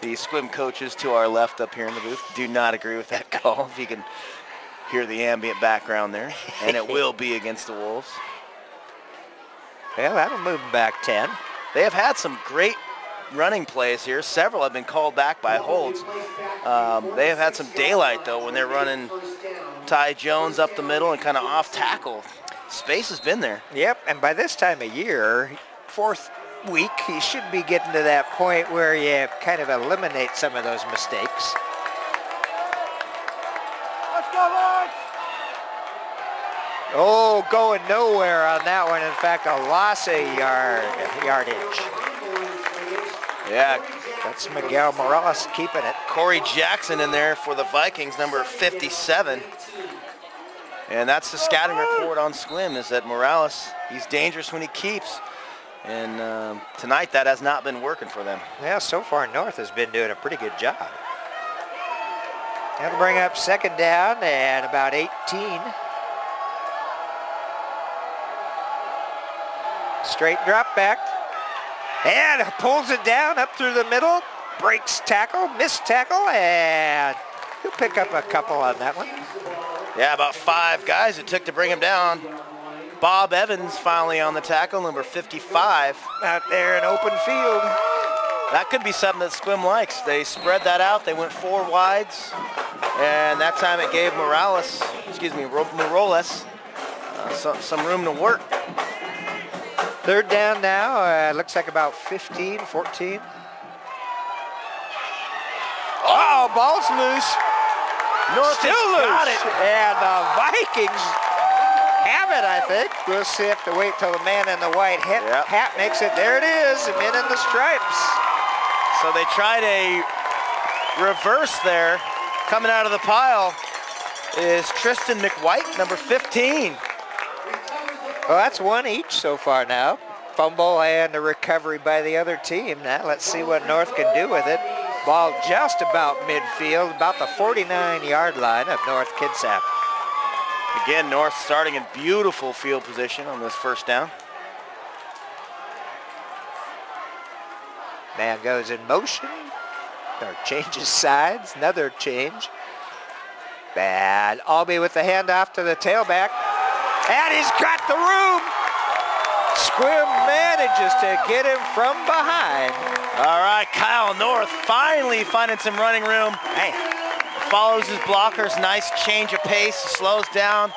The Sequim coaches to our left up here in the booth do not agree with that call, if you can hear the ambient background there. And it will be against the Wolves. Well, that'll move them back 10. They have had some great running plays here. Several have been called back by holds. They have had some daylight, though, when they're running Ty Jones up the middle and kind of off tackle. Space has been there. Yep, and by this time of year, 4th week, he should be getting to that point where you kind of eliminate some of those mistakes. Let's go, Lawrence! Oh, going nowhere on that one. In fact, a loss of yardage. Yeah, That's Miguel Morales keeping it. Corey Jackson in there for the Vikings, number 57. And that's the scouting report on Sequim, is that Morales, he's dangerous when he keeps. And tonight that has not been working for them. Yeah, so far North has been doing a pretty good job. That'll bring up 2nd down and about 18. Straight drop back. And pulls it down up through the middle. Breaks tackle, missed tackle, and he'll pick up a couple on that one. Yeah, about 5 guys it took to bring him down. Bob Evans finally on the tackle, number 55. Out there in open field. That could be something that Sequim likes. They spread that out. They went 4 wides. And that time it gave Morales some room to work. 3rd down now. Looks like about 15, 14. Oh, ball's loose. North Still has loose. got it. And the Vikings have it, I think. We'll see if to wait till the man in the white hat makes it. There it is, the men in the stripes. So they tried a reverse there. Coming out of the pile is Tristan McWhite, number 15. Well, that's one each so far now. Fumble and a recovery by the other team. Now let's see what North can do with it. Ball just about midfield, about the 49-yard line of North Kitsap. Again, North starting in beautiful field position on this first down. Man goes in motion, or changes sides, another change. Bad. Albee with the handoff to the tailback. And he's got the room. Sequim manages to get him from behind. All right, Kyle North finally finding some running room. Man. Follows his blockers, nice change of pace, slows down.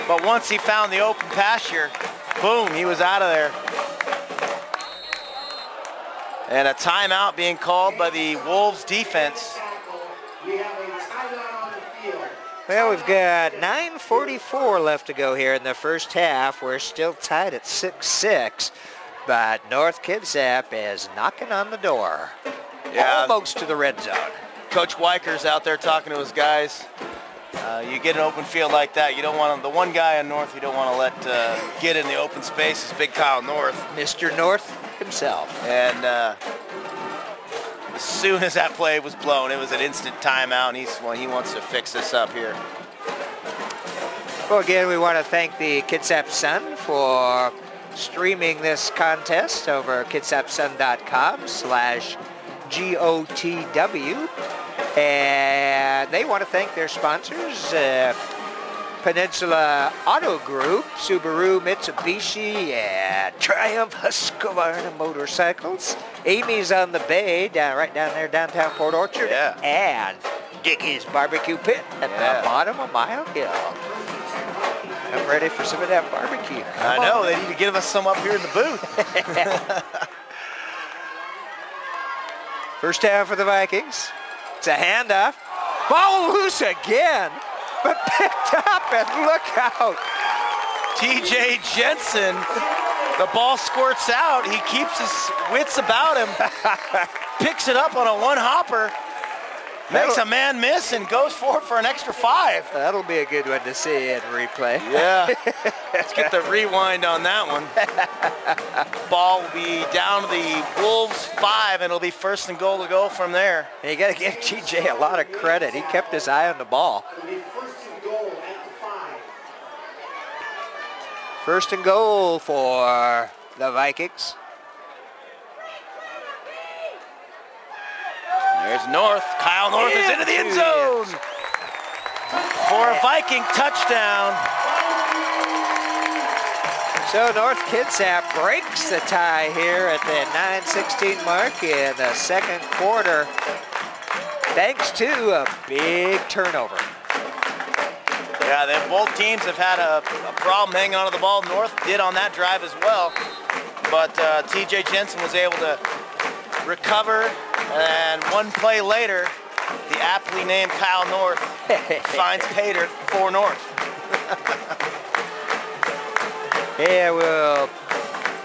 But once he found the open pasture, boom, he was out of there. And a timeout being called by the Wolves defense. We have a timeout on the field. Well, we've got 9:44 left to go here in the first half. We're still tied at 6-6, but North Kitsap is knocking on the door. Almost to the red zone. Coach Weiker's out there talking to his guys. You get an open field like that, you don't want to, the one guy in North you don't want to let get in the open space is big Kyle North. Mr. North himself. And as soon as that play was blown, it was an instant timeout, and he wants to fix this up here. Well, again, we want to thank the Kitsap Sun for streaming this contest over kitsapsun.com/GOTW. And they want to thank their sponsors, Peninsula Auto Group, Subaru, Mitsubishi, and Triumph Husqvarna Motorcycles. Amy's on the Bay, right down there, downtown Port Orchard. Yeah. And Dickie's Barbecue Pit at the bottom of Mile Hill. I'm ready for some of that barbecue. I know, they need to give us some up here in the booth. First down for the Vikings. It's a handoff. Ball loose again, but picked up, and look out. TJ Jensen, the ball squirts out. He keeps his wits about him, picks it up on a one-hopper, makes a man miss, and goes for it for an extra 5. That'll be a good one to see in replay. Yeah, let's get the rewind on that one. Ball will be down to the Wolves 5, and it'll be first and goal to go from there. And you got to give TJ a lot of credit. He kept his eye on the ball. It'll be first and goal at the 5. First and goal for the Vikings. There's North. Kyle North is into the end zone for a Viking touchdown. So North Kitsap breaks the tie here at the 9:16 mark in the second quarter, thanks to a big turnover. Yeah, both teams have had a problem hanging onto the ball. North did on that drive as well, but TJ Jensen was able to recover, and one play later, the aptly named Kyle North finds Pater for North. Yeah,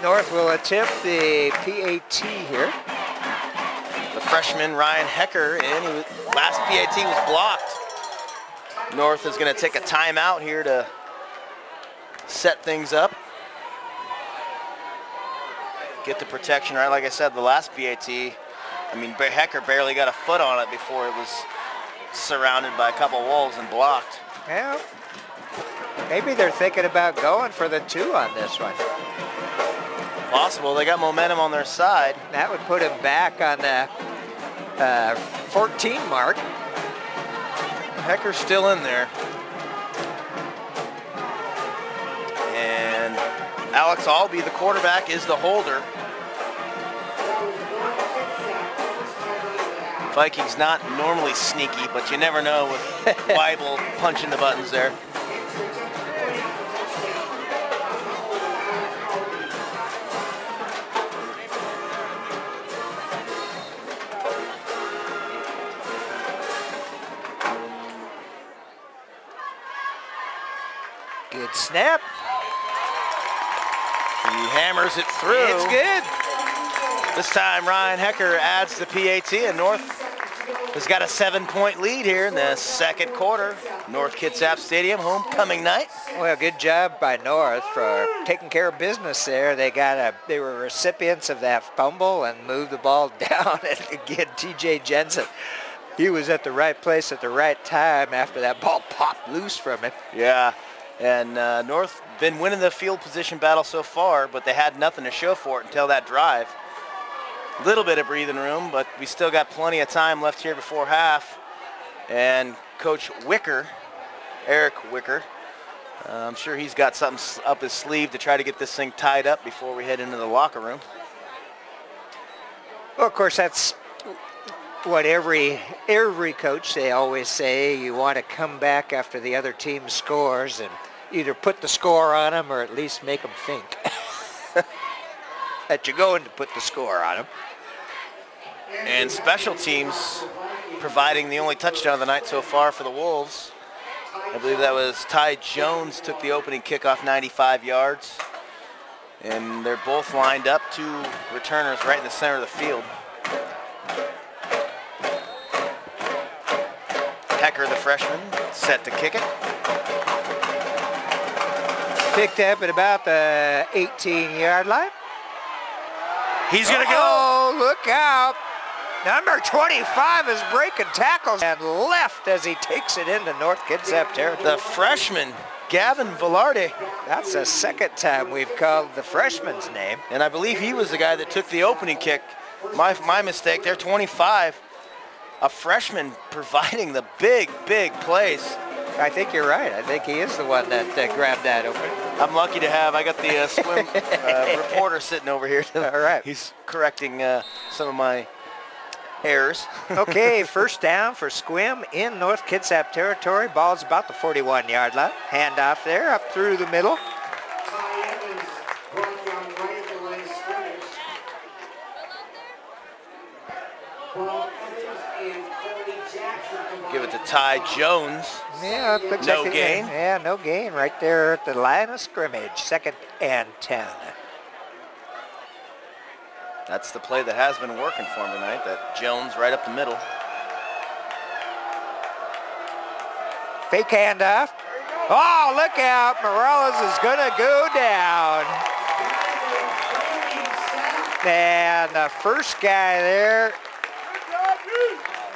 North will attempt the PAT here. The freshman Ryan Hecker in. Last PAT was blocked. North is going to take a timeout here to set things up. Get the protection right. Like I said, the last PAT, I mean, Hecker barely got a foot on it before it was surrounded by a couple wolves and blocked. Well, maybe they're thinking about going for the 2 on this one. Possible. They got momentum on their side. That would put him back on the 14 mark. Hecker's still in there. And Alex Albee, the quarterback, is the holder. Vikings not normally sneaky, but you never know with Weibel punching the buttons there. snap. He hammers it through. It's good. This time Ryan Hecker adds the PAT, and North has got a 7-point lead here in the second quarter. North Kitsap Stadium, homecoming night. Well, good job by North for taking care of business there. They were recipients of that fumble and moved the ball down. And again, TJ Jensen, he was at the right place at the right time after that ball popped loose from him. Yeah, and North been winning the field position battle so far, but they had nothing to show for it until that drive. Little bit of breathing room, but we still got plenty of time left here before half. And Coach Wicker, Eric Wicker, I'm sure he's got something up his sleeve to try to get this thing tied up before we head into the locker room. Well, of course, that's what every coach, they always say, you want to come back after the other team scores and either put the score on them or at least make them think that you're going to put the score on them. And special teams providing the only touchdown of the night so far for the Wolves. I believe that was Ty Jones took the opening kickoff 95 yards. And they're both lined up, two returners right in the center of the field. Hecker, the freshman, set to kick it. Picked up at about the 18-yard line. He's going to go. Oh, look out. Number 25 is breaking tackles and left as he takes it into North Kitsap territory. The freshman, Gavin Velarde. That's the second time we've called the freshman's name. And I believe he was the guy that took the opening kick. My mistake there, 25. A freshman providing the big plays. I think you're right. I think he is the one that grabbed that open. I'm lucky to have, I got the Sequim reporter sitting over here. All right. He's correcting some of my errors. Okay, first down for Sequim in North Kitsap territory. Ball's about the 41-yard line. Handoff there up through the middle. Give it to Ty Jones. Yeah, it looks No like gain. Yeah, no gain right there at the line of scrimmage. 2nd and 10. That's the play that has been working for him tonight, that Jones right up the middle. Fake handoff. Oh, look out. Morales is going to go down. And the first guy there,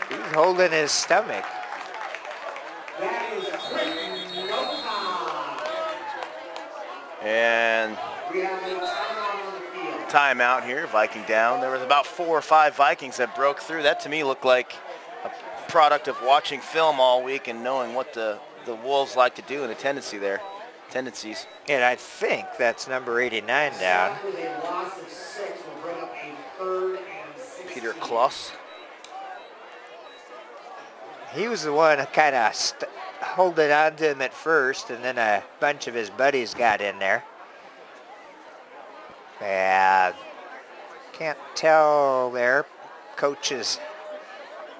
he's holding his stomach. And timeout here, Viking down. There was about 4 or 5 Vikings that broke through. That to me looked like a product of watching film all week and knowing what the Wolves like to do and the tendencies. And I think that's number 89 down. Peter Kloss. He was the one kind of holding on to him at first, and then a bunch of his buddies got in there. Can't tell there. Coach is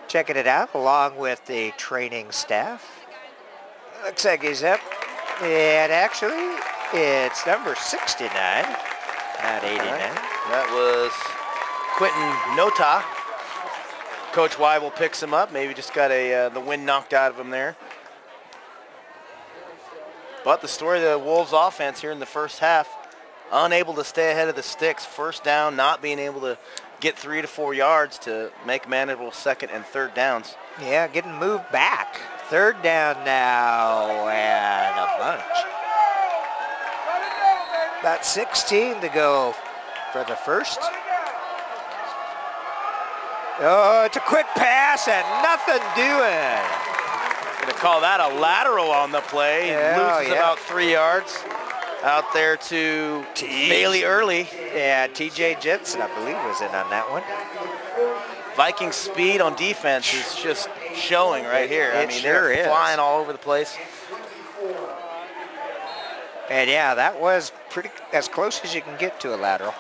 checking it out along with the training staff. Looks like he's up. And actually, it's number 69, not 89. That was Quentin Nota. Coach Weibel picks him up. Maybe just got the wind knocked out of him there. But the story of the Wolves offense here in the first half, unable to stay ahead of the sticks. First down, not being able to get 3 to 4 yards to make manageable 2nd and 3rd downs. Yeah, getting moved back. 3rd down now and a bunch. About 16 to go for the first. Oh, it's a quick pass and nothing doing. Going to call that a lateral on the play. Loses about 3 yards. Out there to Bailey Early. Yeah, TJ Jensen, I believe, was in on that one. Viking speed on defense is just showing right here. I mean, they're flying all over the place. And yeah, that was pretty as close as you can get to a lateral.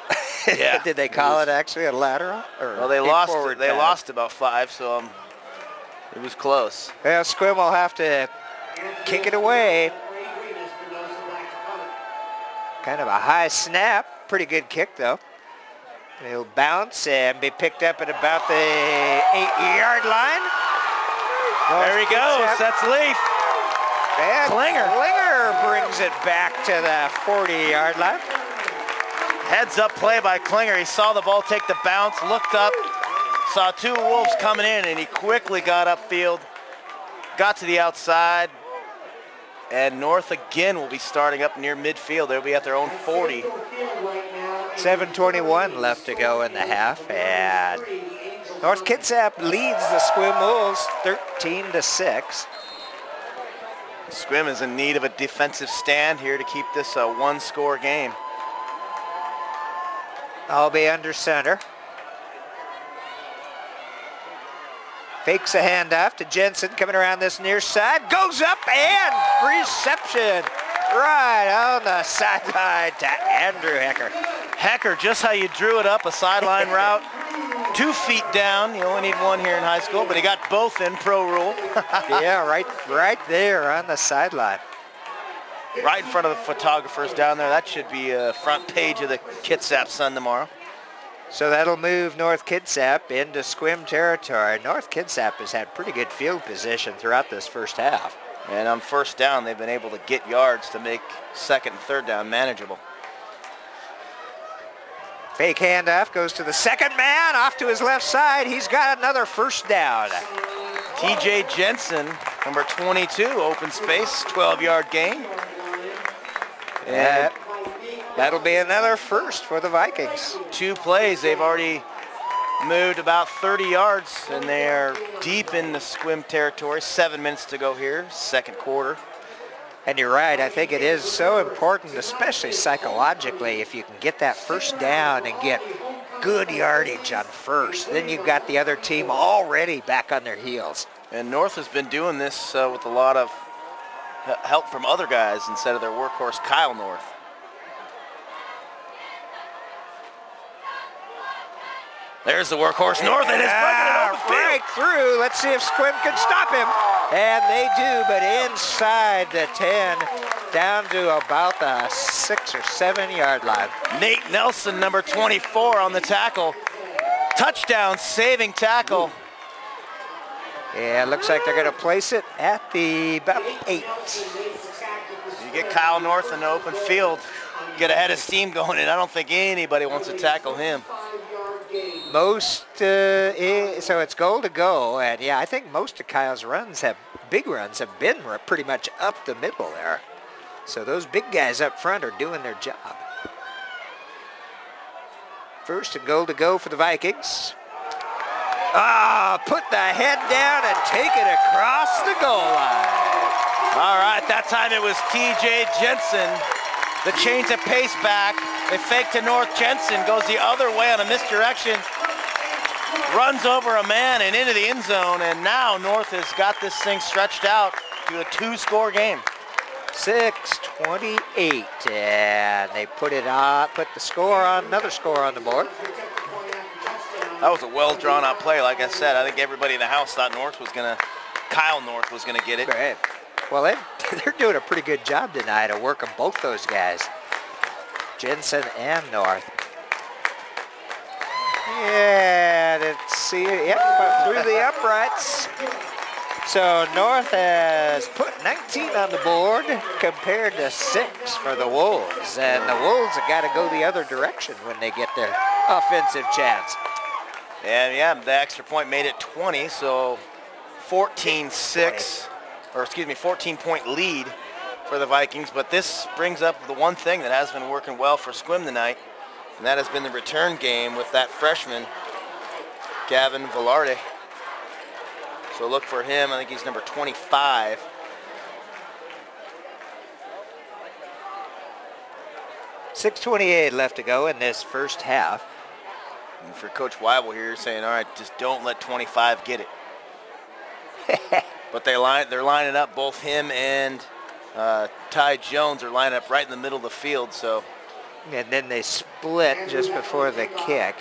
Yeah. Did they call it actually a lateral? Or well, they lost about 5, so it was close. Well, Sequim will have to kick it away. Kind of a high snap. Pretty good kick, though. It'll bounce and be picked up at about the 8-yard line. There he goes. That's Leaf. And Klinger. Klinger brings it back to the 40-yard line. Heads up play by Klinger. He saw the ball take the bounce, looked up, saw two Wolves coming in, and he quickly got upfield, got to the outside, and North again will be starting up near midfield. They'll be at their own 40. 7:21 left to go in the half, and North Kitsap leads the Sequim Wolves 13-6. Sequim is in need of a defensive stand here to keep this a one-score game. I'll be under center. Fakes a handoff to Jensen, coming around this near side. Goes up and reception right on the sideline to Andrew Hecker. Hecker, just how you drew it up, a sideline route. 2 feet down. You only need one here in high school, but he got both in pro rule. Yeah, right there on the sideline. Right in front of the photographers down there. That should be a front page of the Kitsap Sun tomorrow. So that'll move North Kitsap into Sequim territory. North Kitsap has had pretty good field position throughout this first half. And on first down, they've been able to get yards to make second and third down manageable. Fake handoff goes to the second man off to his left side. He's got another first down. TJ Jensen, number 22, open space, 12-yard gain. And that'll be another first for the Vikings. 2 plays, they've already moved about 30 yards, and they're deep in the Sequim territory. 7 minutes to go here, second quarter. And you're right, I think it is so important, especially psychologically, if you can get that first down and get good yardage on first. Then you've got the other team already back on their heels. And North has been doing this with a lot of help from other guys instead of their workhorse, Kyle North. There's the workhorse, North, and it's breaking it over the field. Right through. Let's see if Sequim can stop him. And they do, but inside the 10, down to about the 6 or 7 yard line. Nate Nelson, number 24, on the tackle. Touchdown, saving tackle. Yeah, it looks like they're going to place it at the about 8. You get Kyle North in the open field, get a head of steam going, and I don't think anybody wants to tackle him. So it's goal to go, and yeah, I think most of Kyle's big runs have been pretty much up the middle there. So those big guys up front are doing their job. First and goal to go for the Vikings. Put the head down and take it across the goal line. All right, that time it was TJ Jensen. The change of pace back. They fake to North. Jensen goes the other way on a misdirection. Runs over a man and into the end zone, and now North has got this thing stretched out to a 2-score game. 6:28, and they put another score on the board. That was a well drawn out play. Like I said, I think everybody in the house thought Kyle North was gonna get it. Right. Well, they're doing a pretty good job tonight of working both those guys, Jensen and North. Yeah, let's see. Yep, through the uprights. So North has put 19 on the board compared to 6 for the Wolves. And the Wolves have got to go the other direction when they get their offensive chance. And yeah, the extra point made it 20, so 14-point lead for the Vikings. But this brings up the one thing that has been working well for Sequim tonight, and that has been the return game with that freshman, Gavin Velarde. So look for him. I think he's number 25. .628 left to go in this first half. And for Coach Weibel here, saying, all right, just don't let 25 get it. But they're lining up. Both him and Ty Jones are lining up right in the middle of the field. So. And then they split just before the kick.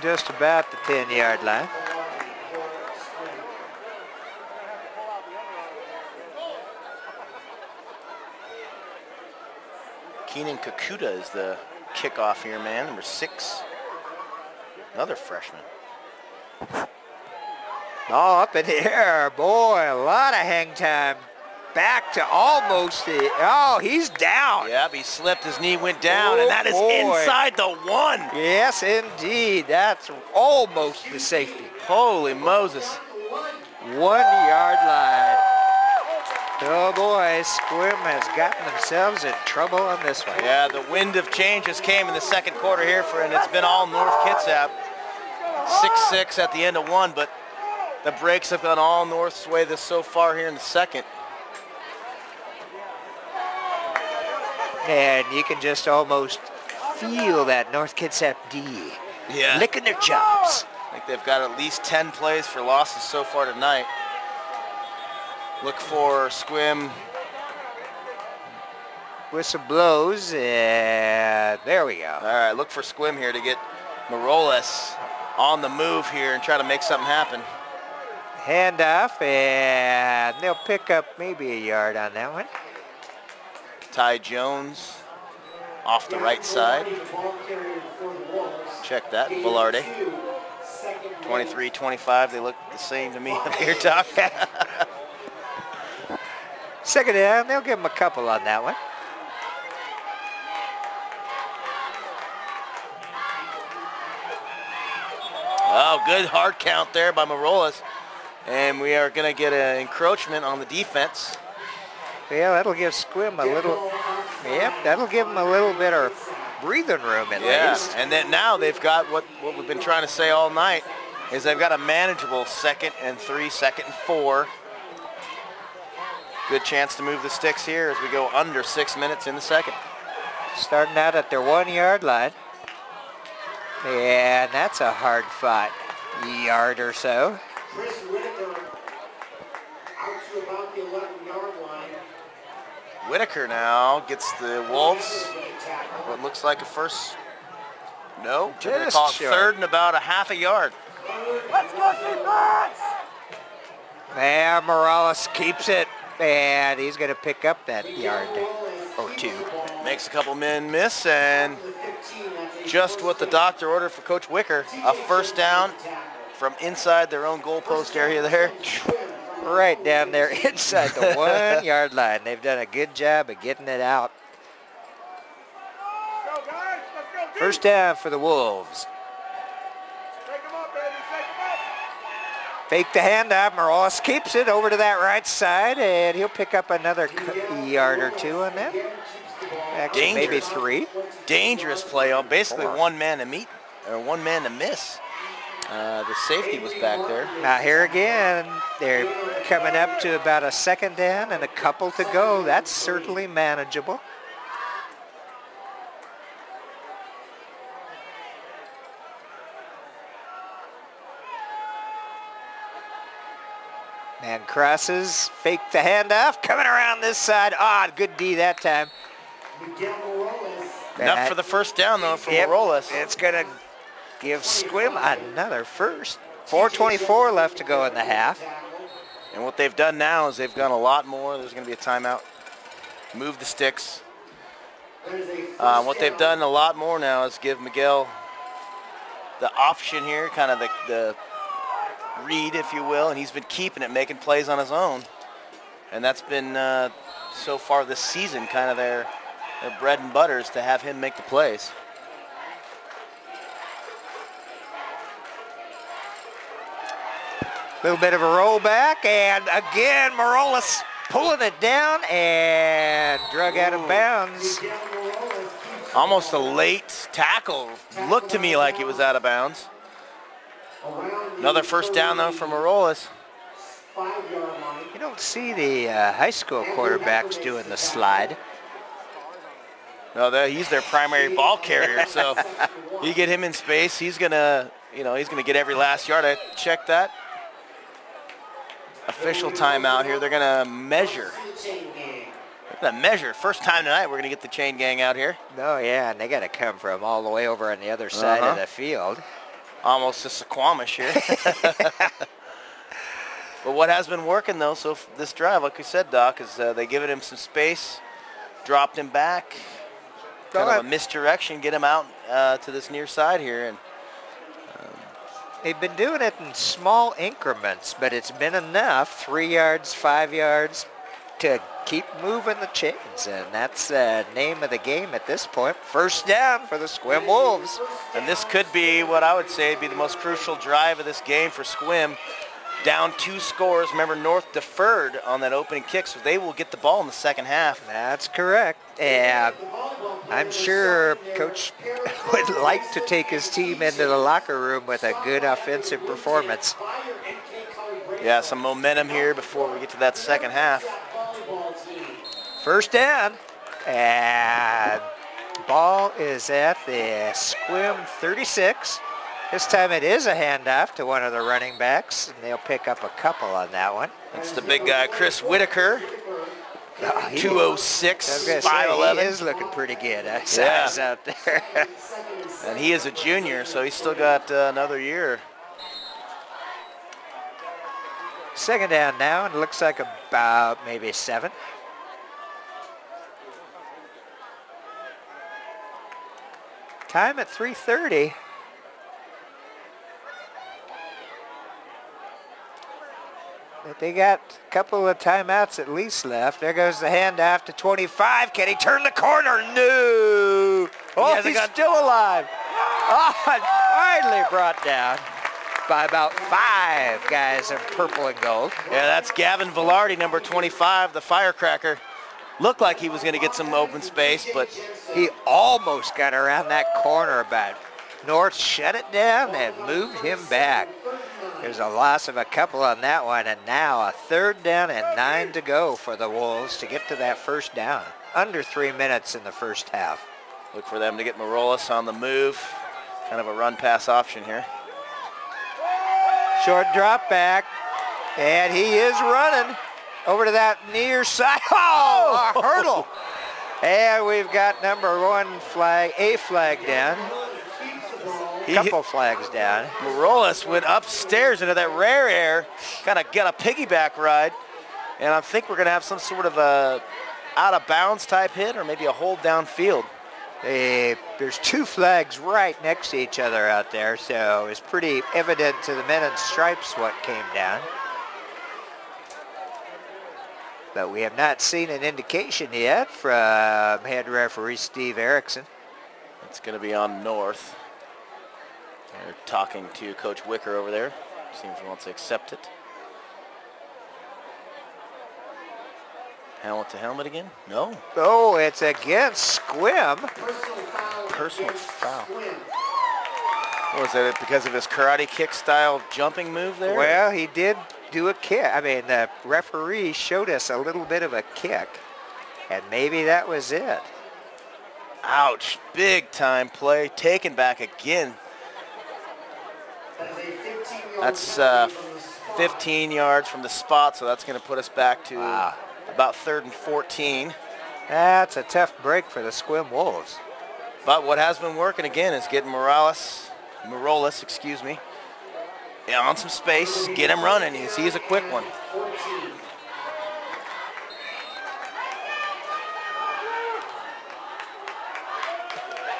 Just about the 10-yard line. Keenan Kakuta is the kickoff here, man. Number 6. Another freshman. Oh, up in the air, boy, a lot of hang time. Back to almost the, oh, he's down. Yep, he slipped, his knee went down, Oh, and that is boy. inside the 1. Yes, indeed. That's almost the safety. Holy Moses. 1 yard line. Oh boy, Sequim has gotten themselves in trouble on this one. Yeah, the wind of change just came in the second quarter here, and it's been all North Kitsap. 6-6 at the end of 1, but the breaks have gone all North's way this so far here in the second. And you can just almost feel that North Kitsap D licking their chops. I think they've got at least 10 plays for losses so far tonight. Look for Sequim. Whistle blows, and there we go. All right, look for Sequim here to get Morales on the move here and try to make something happen. Handoff, and they'll pick up maybe a yard on that one. Ty Jones off the right side. Check that, Velarde. 23-25, they look the same to me up here, Doc. Second down, they'll give him a couple on that one. Oh, good hard count there by Morales. And we are going to get an encroachment on the defense. Yeah, that'll give Sequim a little, yep, that'll give him a little bit of breathing room at least. And then now they've got what we've been trying to say all night, is they've got a manageable 2nd and 3, 2nd and 4. Good chance to move the sticks here as we go under 6 minutes in the second. Starting out at their 1 yard line. And that's a hard fought yard or so. Chris Whitaker out to about the 11-yard line. Whitaker now gets the Wolves what looks like a first, no, they're going to call it short. 3rd and about a half a yard. Let's go, defense! And Morales keeps it, and he's going to pick up that yard or 2. Makes a couple men miss, and just what the doctor ordered for Coach Wicker, a first down from inside their own goalpost area there. Right down there inside the 1 yard line. They've done a good job of getting it out. Let's go, guys. Let's go, defense. First down for the Wolves. Take them up, baby. Take them up. Fake the handoff. Morales keeps it over to that right side, and he'll pick up another yard or 2 on that. Actually, maybe 3. Dangerous play on basically 1 man to meet, or 1 man to miss. The safety was back there. Now here again, they're coming up to about a 2nd down and a couple to go. That's certainly manageable. Man crosses, fake the handoff, coming around this side. Ah, good D that time. Enough for the first down, though, from Yep, Morales. it's going to give Sequim another first. 4:24 left to go in the half. And what they've done now is they've gone a lot more. There's going to be a timeout. Move the sticks. What they've done a lot more now is give Miguel the option here, kind of the read, if you will, and he's been keeping it, making plays on his own. And that's been, so far this season, kind of their bread and butter is to have him make the plays. Little bit of a rollback, and again, Morales pulling it down and drug out of bounds. Almost a late tackle. Looked to me like he was out of bounds. Another first down, though, for Morales. You don't see the high school quarterbacks doing the slide. No, he's their primary ball carrier, so you get him in space, he's gonna get every last yard. I checked that. Official timeout here. They're gonna measure. First time tonight we're gonna get the chain gang out here. Oh yeah, and they got to come from all the way over on the other side of the field. Almost a Sequamish here. But what has been working though, so this drive, like we said, Doc, is they given him some space, dropped him back, kind of a misdirection, get him out to this near side here. And they've been doing it in small increments, but it's been enough, 3 yards, 5 yards, to keep moving the chains. And that's the name of the game at this point. First down for the Sequim Wolves. And this could be what I would say be the most crucial drive of this game for Sequim. Down 2 scores. Remember, North deferred on that opening kick, so they will get the ball in the second half. That's correct. And I'm sure Coach would like to take his team into the locker room with a good offensive performance. Yeah, some momentum here before we get to that second half. First down. And ball is at the Sequim 36. This time it is a handoff to one of the running backs, and they'll pick up a couple on that one. That's the big guy, Chris Whitaker, 206, 5'11". He is looking pretty good. Size out there. And he is a junior, so he's still got another year. Second down now, and it looks like about maybe 7. Time at 3:30. But they got a couple of timeouts at least left. There goes the handoff to 25. Can he turn the corner? No. Oh, he's still alive. Oh, and finally brought down by about 5 guys in purple and gold. Yeah, that's Gavin Velarde, number 25, the firecracker. Looked like he was going to get some open space, but he almost got around that corner, but North shut it down and moved him back. There's a loss of a couple on that one, and now a 3rd down and 9 to go for the Wolves to get to that first down. Under 3 minutes in the first half. Look for them to get Morales on the move. Kind of a run-pass option here. Short drop back, and he is running over to that near side. Oh, a hurdle. And we've got number 1 flag, a flag down. Couple flags down. Morales went upstairs into that rare air, kind of got a piggyback ride, and I think we're going to have some sort of a out-of-bounds type hit or maybe a hold downfield. There's 2 flags right next to each other out there, so it's pretty evident to the men in stripes what came down. But we have not seen an indication yet from head referee Steve Erickson. It's going to be on North. They're talking to Coach Wicker over there. Seems he wants to accept it. Helmet to helmet again? No. Oh, it's against Sequim. Personal foul. Was that because of his karate kick style jumping move there? Well, he did do a kick. I mean, the referee showed us a little bit of a kick, and maybe that was it. Ouch. Big time play. Taken back again. That's 15 yards from the spot, so that's going to put us back to about 3rd and 14. That's a tough break for the Sequim Wolves. But what has been working again is getting Morales, on some space, get him running. He's a quick one.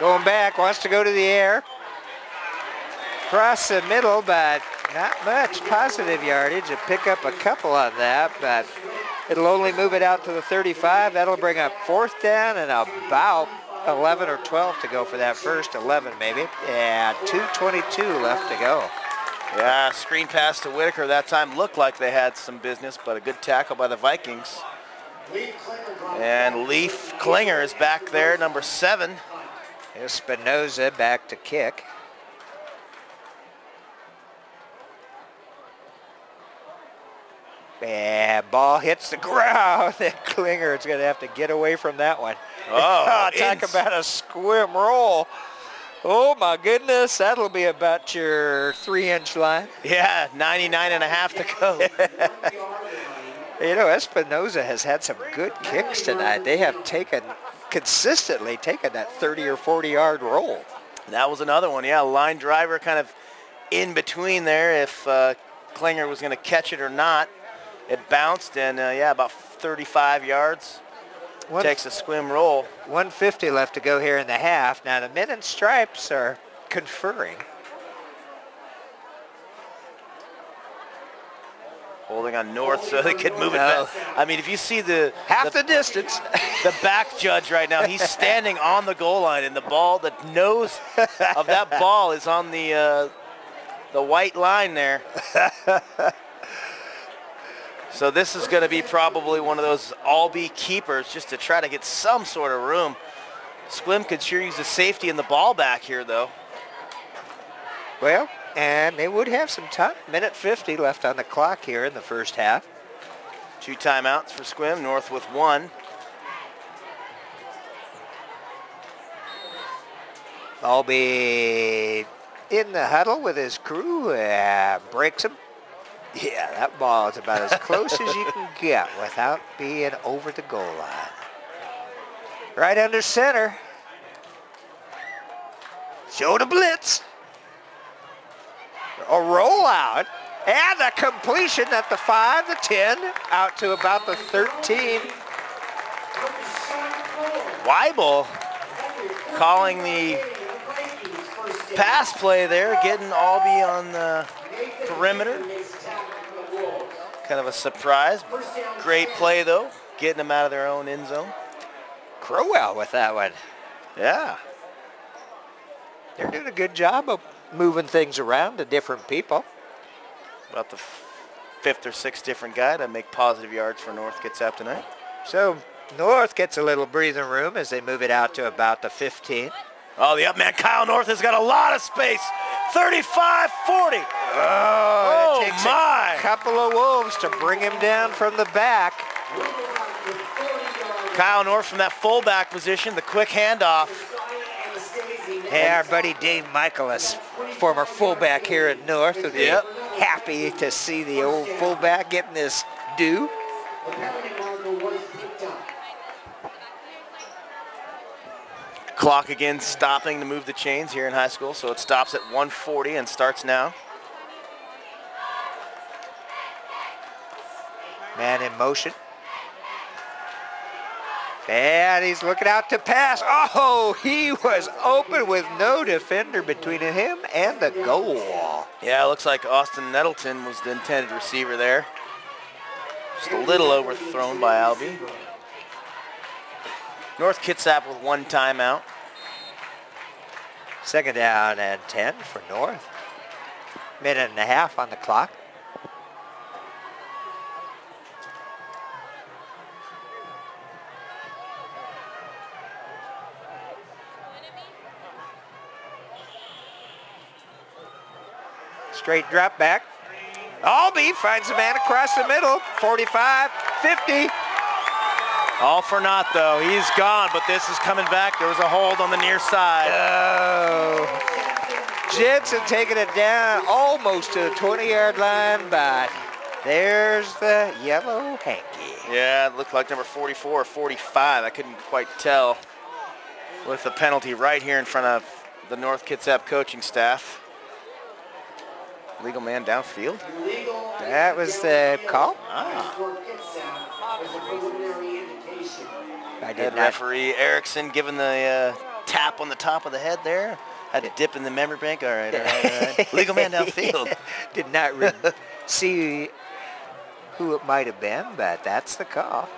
Going back, wants to go to the air. Across the middle, but not much positive yardage. To pick up a couple on that, but it'll only move it out to the 35. That'll bring up 4th down and about 11 or 12 to go for that first, 11 maybe, and 2:22 left to go. Yeah, screen pass to Whitaker that time. Looked like they had some business, but a good tackle by the Vikings. And Leaf Klinger is back there, number 7. Espinoza back to kick. And ball hits the ground. And Klinger is going to have to get away from that one. Oh, talk about a Sequim roll. Oh, my goodness. That'll be about your 3-inch line. Yeah, 99.5 to go. You know, Espinoza has had some good kicks tonight. They have consistently taken that 30 or 40-yard roll. That was another one, yeah. Line driver kind of in between there if Klinger was going to catch it or not. It bounced and, about 35 yards. takes a Sequim roll. 1:50 left to go here in the half. Now the men in stripes are conferring. Holding on North so they could move it back. I mean, if you see the distance. the back judge right now, he's standing on the goal line, and the ball, the nose of that ball is on the white line there. So this is going to be probably one of those all-be keepers just to try to get some sort of room. Sequim could sure use the safety in the ball back here, though. Well, and they would have some time. 1:50 left on the clock here in the first half. 2 timeouts for Sequim, North with 1. I'll be in the huddle with his crew. Breaks him. Yeah, that ball is about as close as you can get without being over the goal line. Right under center. Show the blitz. A rollout. And a completion at the 5, the 10, out to about the 13. Weibel calling the pass play there, getting Albee on the perimeter. Kind of a surprise. Great play, though, getting them out of their own end zone. Crowell with that one. Yeah. They're doing a good job of moving things around to different people. About the 5th or 6th different guy to make positive yards for North Kitsap tonight. So North gets a little breathing room as they move it out to about the 15. Oh, the up man, Kyle North, has got a lot of space. 35-40. Oh, it takes my. a couple of wolves to bring him down from the back. Kyle North from that fullback position, the quick handoff. Hey, our buddy Dave Michaelis, former fullback here at North, would be happy to see the old fullback getting this due. Clock again stopping to move the chains here in high school, so it stops at 1:40 and starts now. Man in motion. And he's looking out to pass. Oh, he was open with no defender between him and the goal. Yeah, it looks like Austin Nettleton was the intended receiver there. Just a little overthrown by Albee. North Kitsap with 1 timeout. 2nd down and 10 for North. 1.5 on the clock. Straight drop back. Albee finds a man across the middle. 45, 50. All for naught, though. He's gone, but this is coming back. There was a hold on the near side. Oh. Jensen taking it down almost to the 20-yard line, but there's the yellow hanky. Yeah, it looked like number 44 or 45. I couldn't quite tell with the penalty right here in front of the North Kitsap coaching staff. Legal man downfield. That was the call. I did not. Referee Erickson giving the tap on the top of the head there. Had to dip in the memory bank. All right, all right, all right. Legal man downfield. Did not see who it might have been, but that's the call.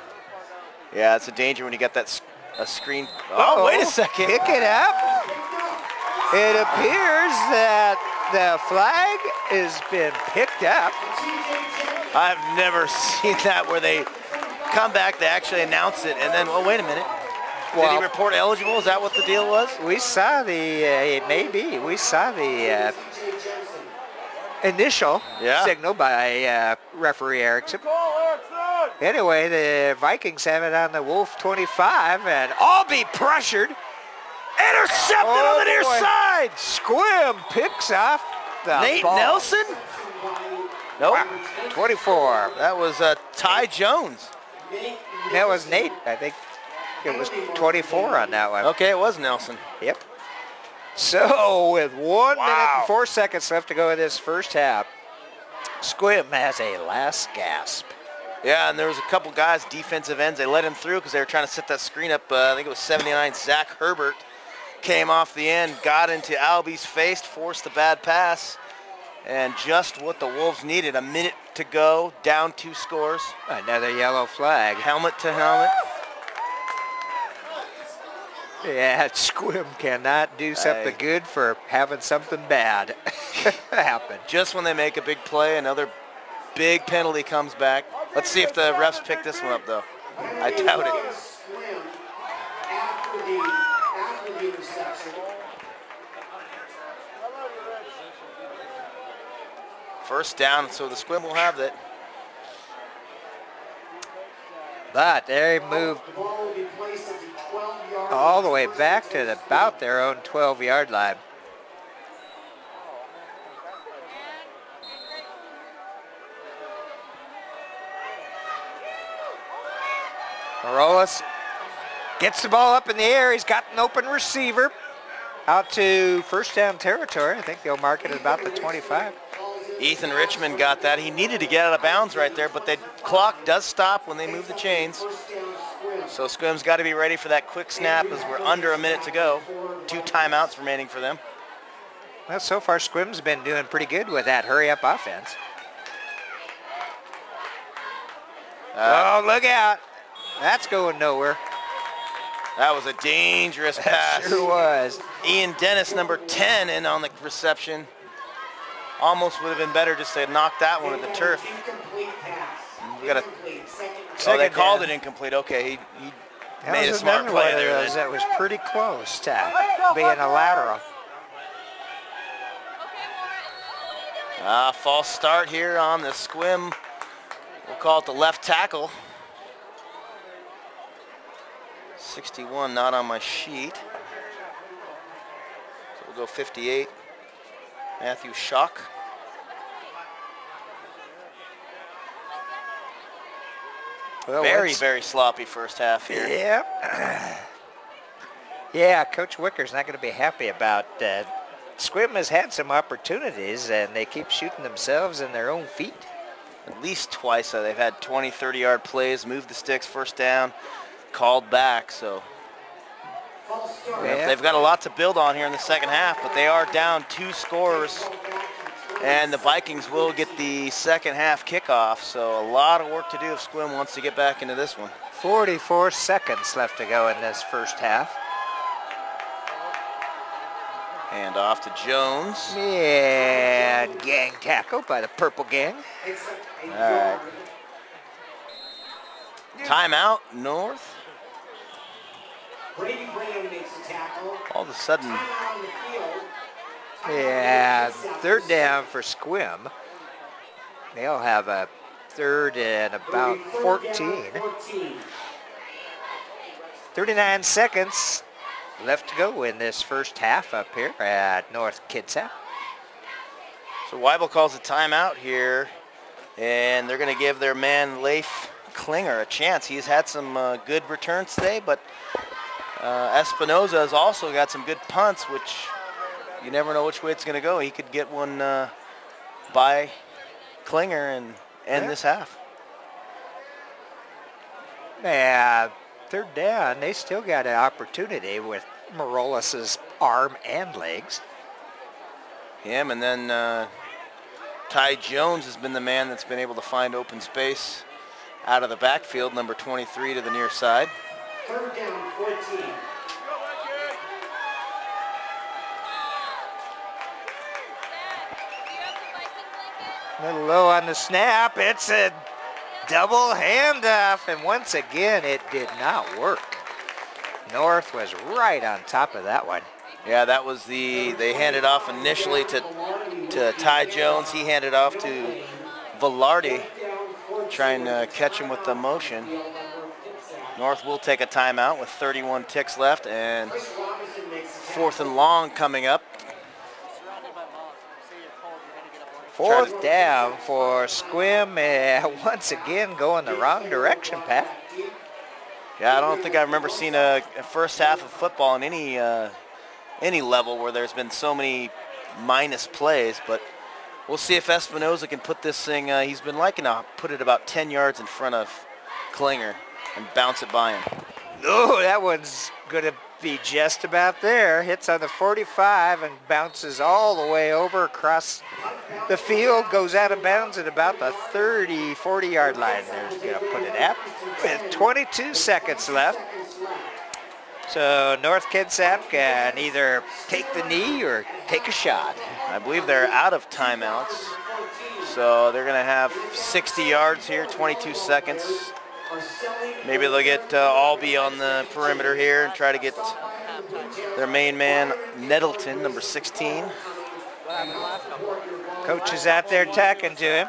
Yeah, it's a danger when you got that screen. Oh, wait a second. Pick it up. It appears that the flag has been picked up. I've never seen that where they come back, they actually announce it, and then, well, wait a minute. Did he report eligible? Is that what the deal was? We saw the, it may be, we saw the initial signal by referee Erickson. Anyway, the Vikings have it on the Wolf 25, and Albee pressured. Intercepted on the near side. Sequim picks off the Nate ball. Nelson? Nope. Wow. 24. That was Ty Jones. That was Nate. I think it was 24 on that one. Okay, it was Nelson. Yep. So with 1 minute and 4 seconds left to go in this first half, Sequim has a last gasp. Yeah, and there was a couple guys, defensive ends, they let him through because they were trying to set that screen up. I think it was 79, Zach Herbert came off the end, got into Albie's face, forced the bad pass, and just what the Wolves needed. A minute to go, down 2 scores. Another yellow flag. Helmet to helmet. Yeah, Sequim cannot do something good for having something bad happen. Just when they make a big play, another big penalty comes back. Let's see if the refs pick this one up, though. I doubt it. After the interception. First down, so the Sequim will have that. But they moved The ball will be placed at the 12-yard all the way back to about their own 12-yard line. Morales gets the ball up in the air. He's got an open receiver out to first down territory. I think they'll mark it at about the 25. Ethan Richmond got that. He needed to get out of bounds right there, but the clock does stop when they move the chains. So Sequim's got to be ready for that quick snap as we're under a minute to go. 2 timeouts remaining for them. Well, so far Sequim's been doing pretty good with that hurry-up offense. Oh, look out. That's going nowhere. That was a dangerous pass. That sure was. Ian Dennis, number 10, in on the reception. Almost would have been better just to knock that one at the turf. incomplete pass. We got Second they called down. it incomplete. Okay, he That made a was smart another play one of there. those that was pretty close to being a lateral. False start here on the Sequim. We'll call it the left tackle. 61 not on my sheet. So we'll go 58. Matthew Schock. Well, Very sloppy first half here. Yep. Yeah, Coach Wicker's not going to be happy about that. Sequim has had some opportunities, and they keep shooting themselves in their own feet. At least twice they've had 20, 30-yard plays, moved the sticks, first down, called back. So Yeah. they've got a lot to build on here in the second half, but they are down 2 scores, and the Vikings will get the second half kickoff. So a lot of work to do if Sequim wants to get back into this one. 44 seconds left to go in this first half. And off to Jones. And gang tackle by the purple gang. All right. Timeout, North. Brady Brown makes the tackle. All of a sudden, Timeout on the field. Yeah, third down for Sequim. They'll have a third and about 14. 39 seconds left to go in this first half up here at North Kitsap. so Weibel calls a timeout here, and they're going to give their man Leif Klinger a chance. He's had some good returns today, but Espinoza has also got some good punts, which you never know which way it's going to go. He could get one by Klinger and end this half. Yeah, third down, they still got an opportunity with Morales' arm and legs. Him, and then Ty Jones has been the man that's been able to find open space out of the backfield, number 23 to the near side. Third down, 14. A little low on the snap. It's a double handoff, and once again, it did not work. North was right on top of that one. Yeah, that was they handed off initially to Ty Jones. He handed off to Velarde, trying to catch him with the motion. North will take a timeout with 31 ticks left, and 4th and long coming up. Fourth down for Sequim, once again going the wrong direction, Pat. Yeah, I don't think I remember seeing a first half of football in any level where there's been so many minus plays, but We'll see if Espinoza can put this thing. He's been liking to put it about 10 yards in front of Klinger and bounce it by him. Oh, that one's going to be just about there. Hits on the 45 and bounces all the way over across the field. Goes out of bounds at about the 30, 40-yard line. There's going to put it up with 22 seconds left. So North Kitsap can either take the knee or take a shot. I believe they're out of timeouts. So they're going to have 60 yards here, 22 seconds. Maybe they'll get Albee on the perimeter here and try to get their main man, Nettleton, number 16. Coach is out there talking to him.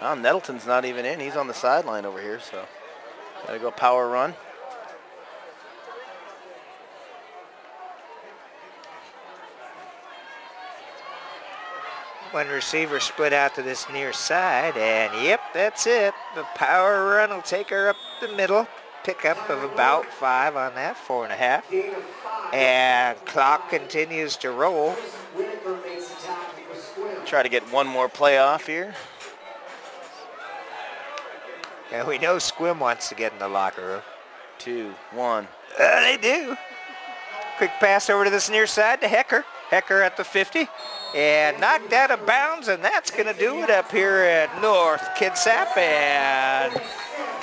Oh, Nettleton's not even in. He's on the sideline over here, so gotta go power run. One receiver split out to this near side, and yep, that's it. The power run will take her up the middle. Pickup of about 5 on that, 4.5. And clock continues to roll. Try to get one more play off here. And we know Sequim wants to get in the locker room. 2, 1. They do. Quick pass over to this near side to Hecker. Hecker at the 50. And knocked out of bounds, and that's going to do it up here at North Kitsap. And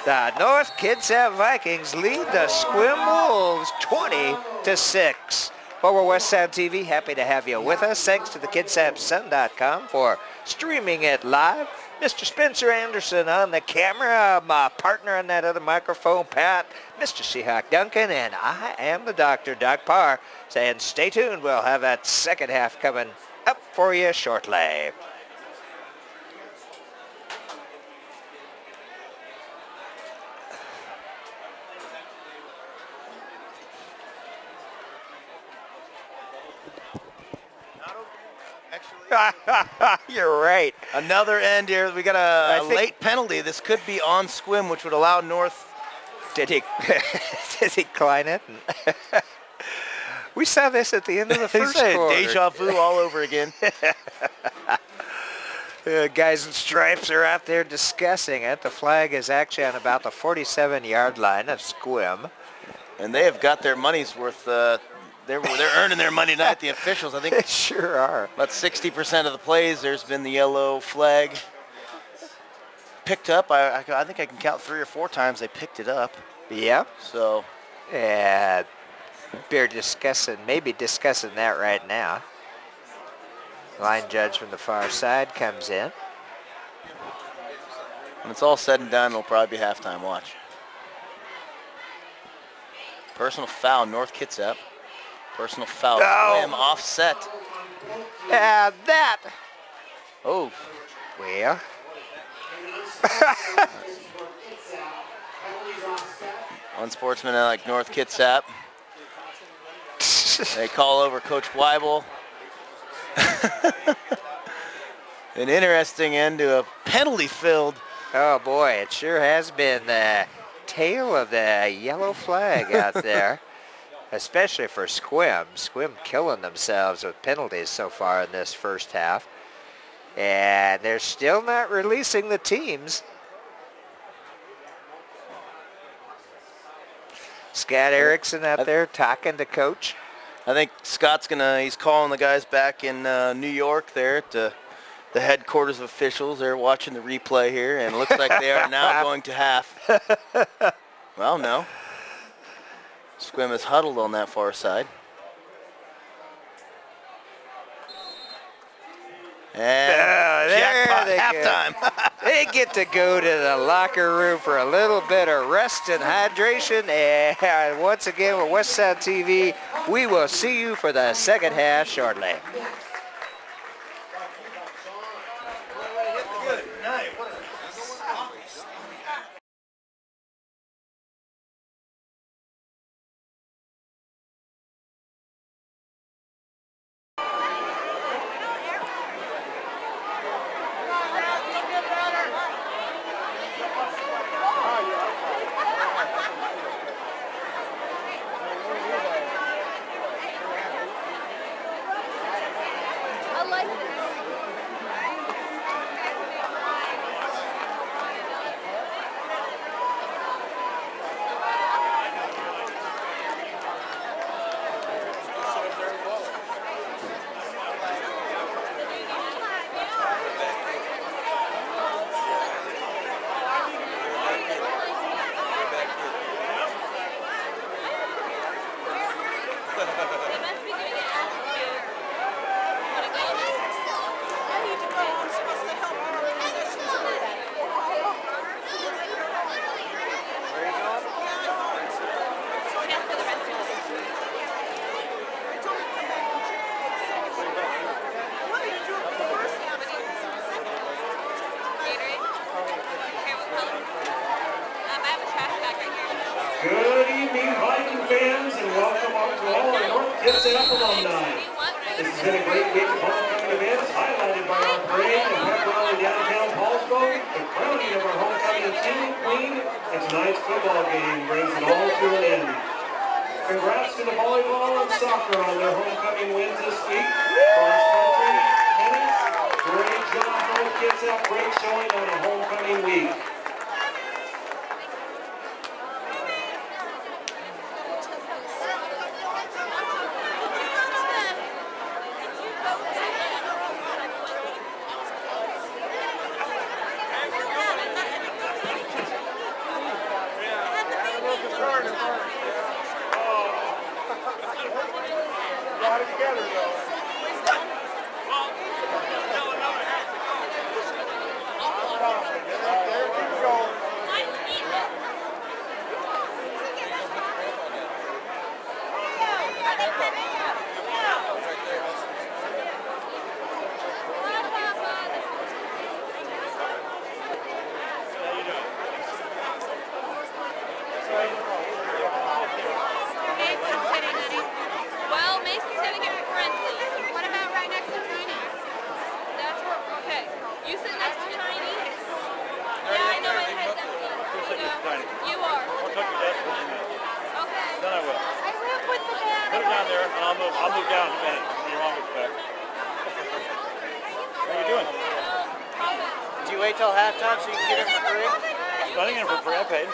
the North Kitsap Vikings lead the Sequim Wolves 20-6. Forward West Sound TV, happy to have you with us. Thanks to the KitsapSun.com for streaming it live. Mr. Spencer Anderson on the camera, my partner on that other microphone, Pat, Mr. Seahawk Duncan, and I am the doctor, Doc Parr, saying stay tuned. We'll have that second half coming up for you shortly. You're right. Another end here. We got a late penalty. This could be on Sequim, which would allow North. Did he decline it? We saw this at the end of the first quarter. Deja vu all over again. Guys in stripes are out there discussing it. The flag is actually on about the 47-yard line of Sequim. And they have got their money's worth. They're earning their money tonight, the officials. I think they sure are. About 60% of the plays, there's been the yellow flag picked up. I think I can count 3 or 4 times they picked it up. Yeah. So. And they're maybe discussing that right now. Line judge from the far side comes in. When it's all said and done, it'll probably be halftime. Watch. Personal foul, North Kitsap. Personal foul, Sequim offset. And that. Oh. Well. Unsportsmanlike North Kitsap. They call over Coach Weibel. An interesting end to a penalty-filled. Oh boy, it sure has been the tail of the yellow flag out there. Especially for Sequim. Sequim killing themselves with penalties so far in this first half. And they're still not releasing the teams. Scott Erickson out there talking to Coach. I think Scott's he's calling the guys back in New York there at the headquarters of officials. They're watching the replay here, and it looks like they are now going to half. Well, no. Sequim is huddled on that far side. And jackpot halftime. They get to go to the locker room for a little bit of rest and hydration. And once again with West Sound TV, we will see you for the second half shortly. fans, and welcome to all our North Kitsap alumni. This has been a great week of homecoming events, highlighted by our parade and pep rally downtown Paulsboro, the crowning of our homecoming king and queen, and tonight's football game brings it all to an end. Congrats to the volleyball and soccer on their homecoming wins this week. Cross country, tennis, great job, North Kitsap, great showing on a homecoming week. Got it together though. There we go. Well, Mason's gonna get friendly. What about right next to Tiny? That's where, okay. You sit next to Tiny? Yeah, I know my head's empty. You are. Okay. Then I will. I will put the bag. Put it down there, and I'll move down in a minute. Your mom gets back. How you doing? Did you wait till halftime so you can get him for free? Stunning him for free. I paid. $4.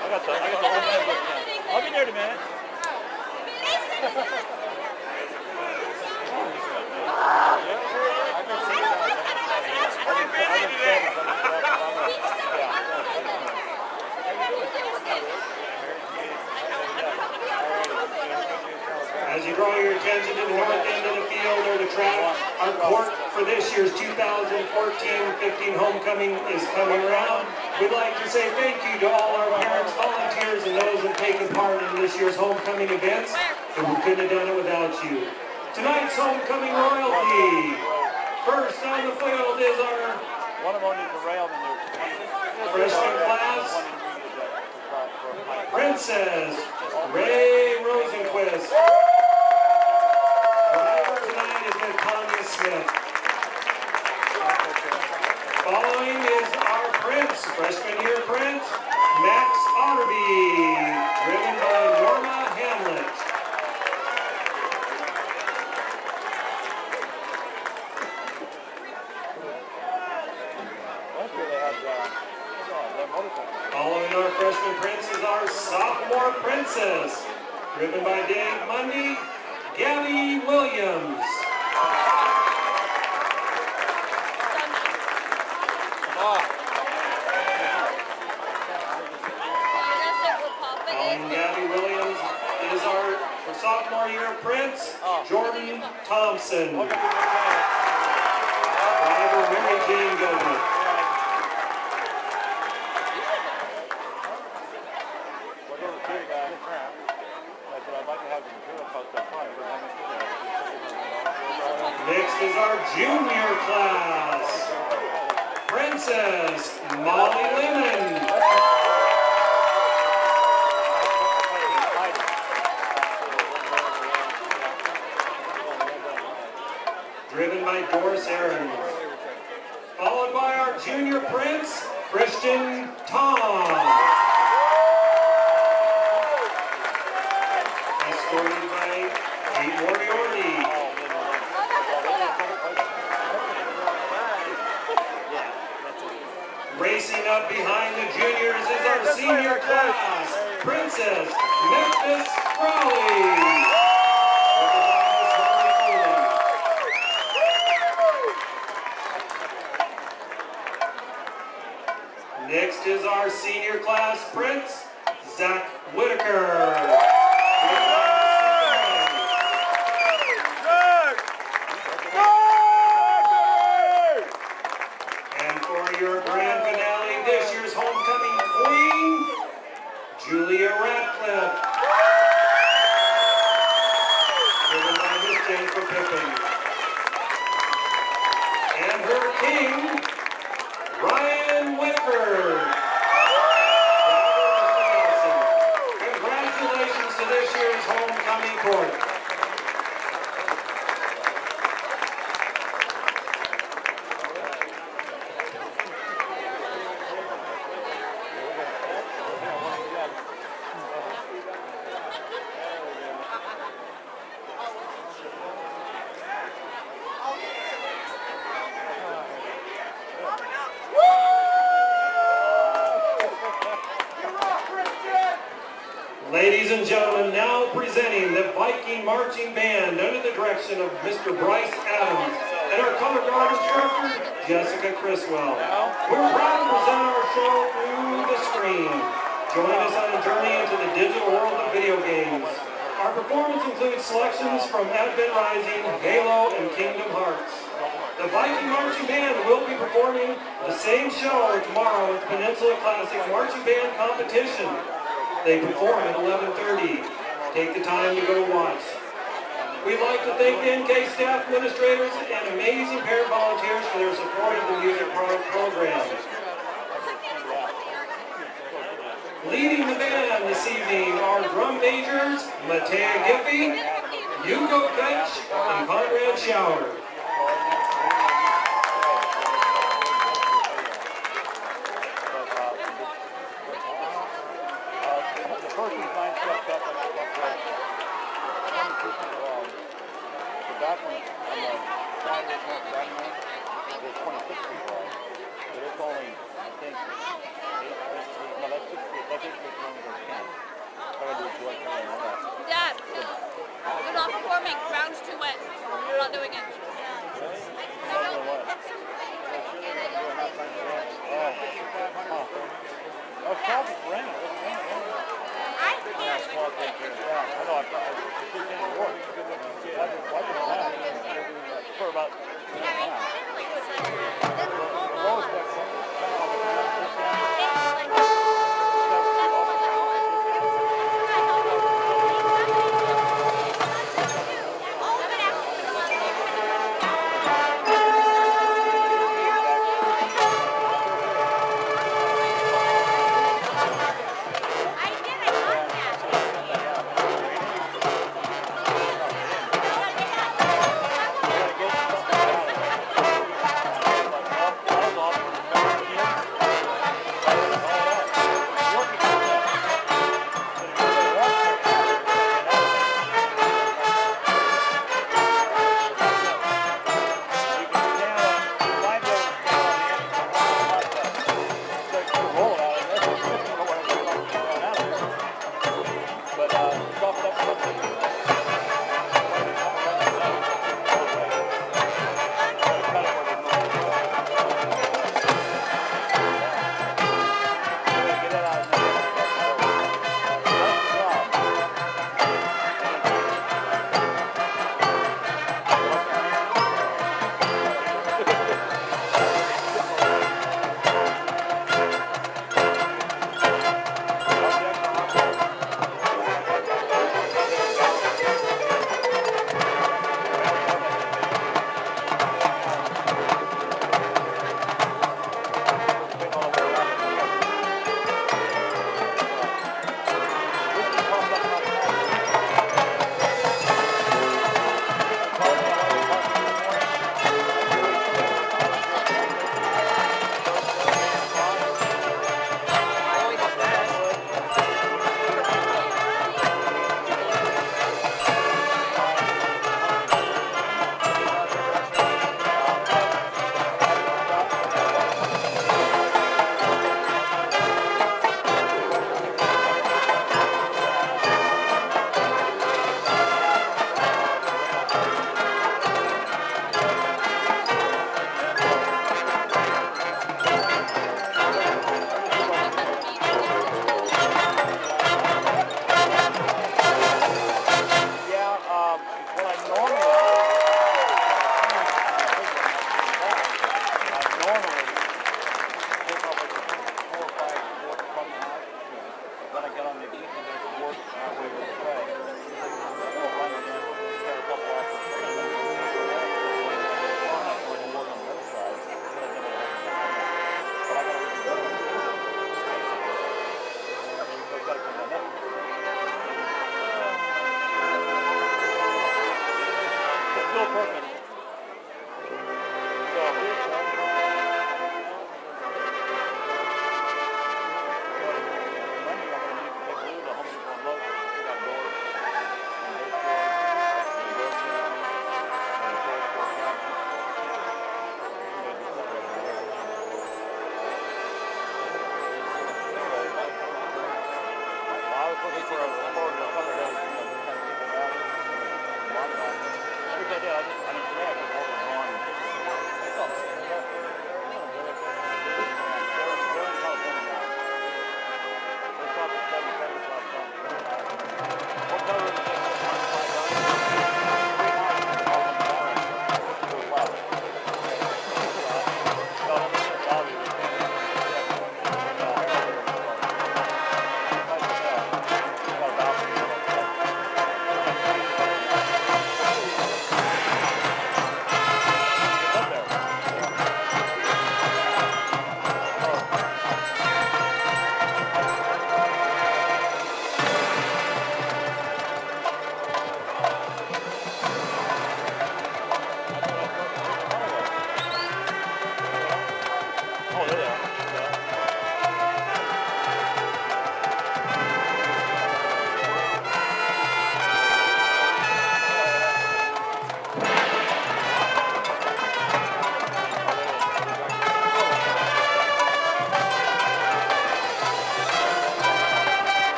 I got the whole bag booked now. I'll be there in a minute. As you draw your attention to the north end of the field or the track, our court for this year's 2014-15 homecoming is coming around. We'd like to say thank you to all our parents, volunteers, and those who have taken part in this year's homecoming events, and we couldn't have done it without you. Tonight's homecoming royalty. First on the field is our One of them needs a rail and there's freshman class, Princess Ray Rosenquist. Driver tonight is Miss Tanya Smith. Following is our Prince, freshman year Prince, Max Otterby, driven by Norma Hamlet. Following our freshman Prince is our sophomore Princess, driven by Dave Mundy, Gabby Williams. Gabby Williams is our sophomore year Prince, Jordan Thompson. Driver Mary Jane Gilbert. Next is our junior class, Princess Molly Lemon. Driven by Doris Aaron. Followed by our junior Prince, Christian Tom. Escorted by Kate Moriarty. Racing up behind the juniors is our senior class, Princess Memphis Crowley. Next is our senior class Prince, Zach Whitaker. And for your grand finale, this year's homecoming queen, Julia Ratcliffe. Driven by Miss Jennifer Pippin. And her king, Ryan Whitaker. Ladies and gentlemen, now presenting the Viking Marching Band under the direction of Mr. Bryce Adams and our color guard instructor, Jessica Criswell. We're proud to present our show through the screen. Join us on a journey into the digital world of video games. Our performance includes selections from Advent Rising, Halo, and Kingdom Hearts. The Viking Marching Band will be performing the same show tomorrow at the Peninsula Classic Marching Band Competition. They perform at 11:30. Take the time to go watch. We'd like to thank the NK staff, administrators, and amazing parent volunteers for their support of the music program. Leading the band this evening are drum majors Matea Giffey, Hugo Ketch, and Conrad Schauer. Dad, you're not performing. Round's too wet. You're not doing it. For about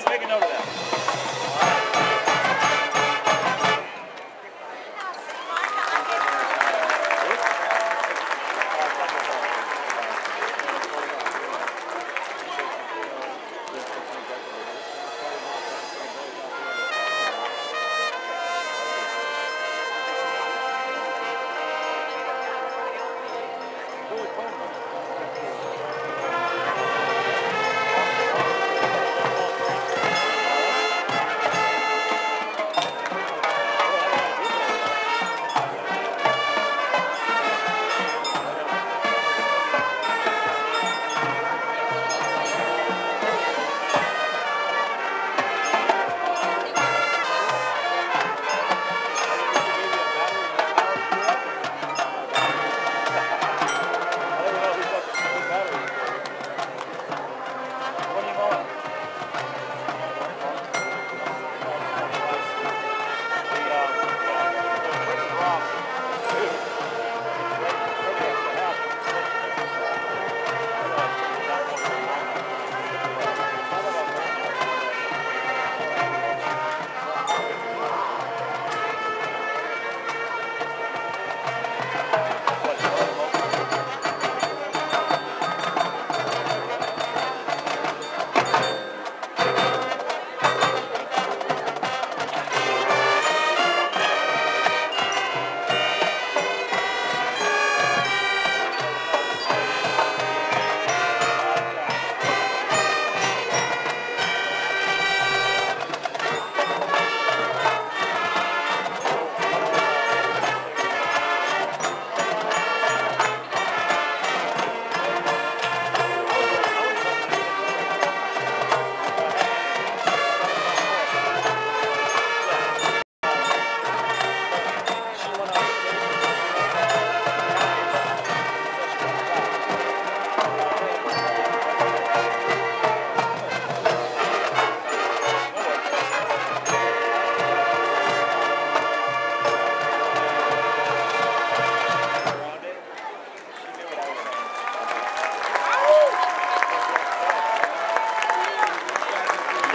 Make a note of that.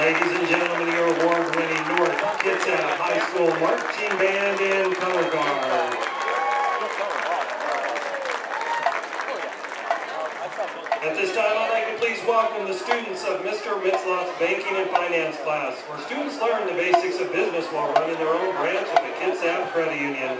Ladies and gentlemen, your award-winning North Kitsap High School Marching Band and Color Guard. At this time, I'd like to please welcome the students of Mr. Mitzloff's Banking and Finance class, where students learn the basics of business while running their own branch of the Kitsap Credit Union.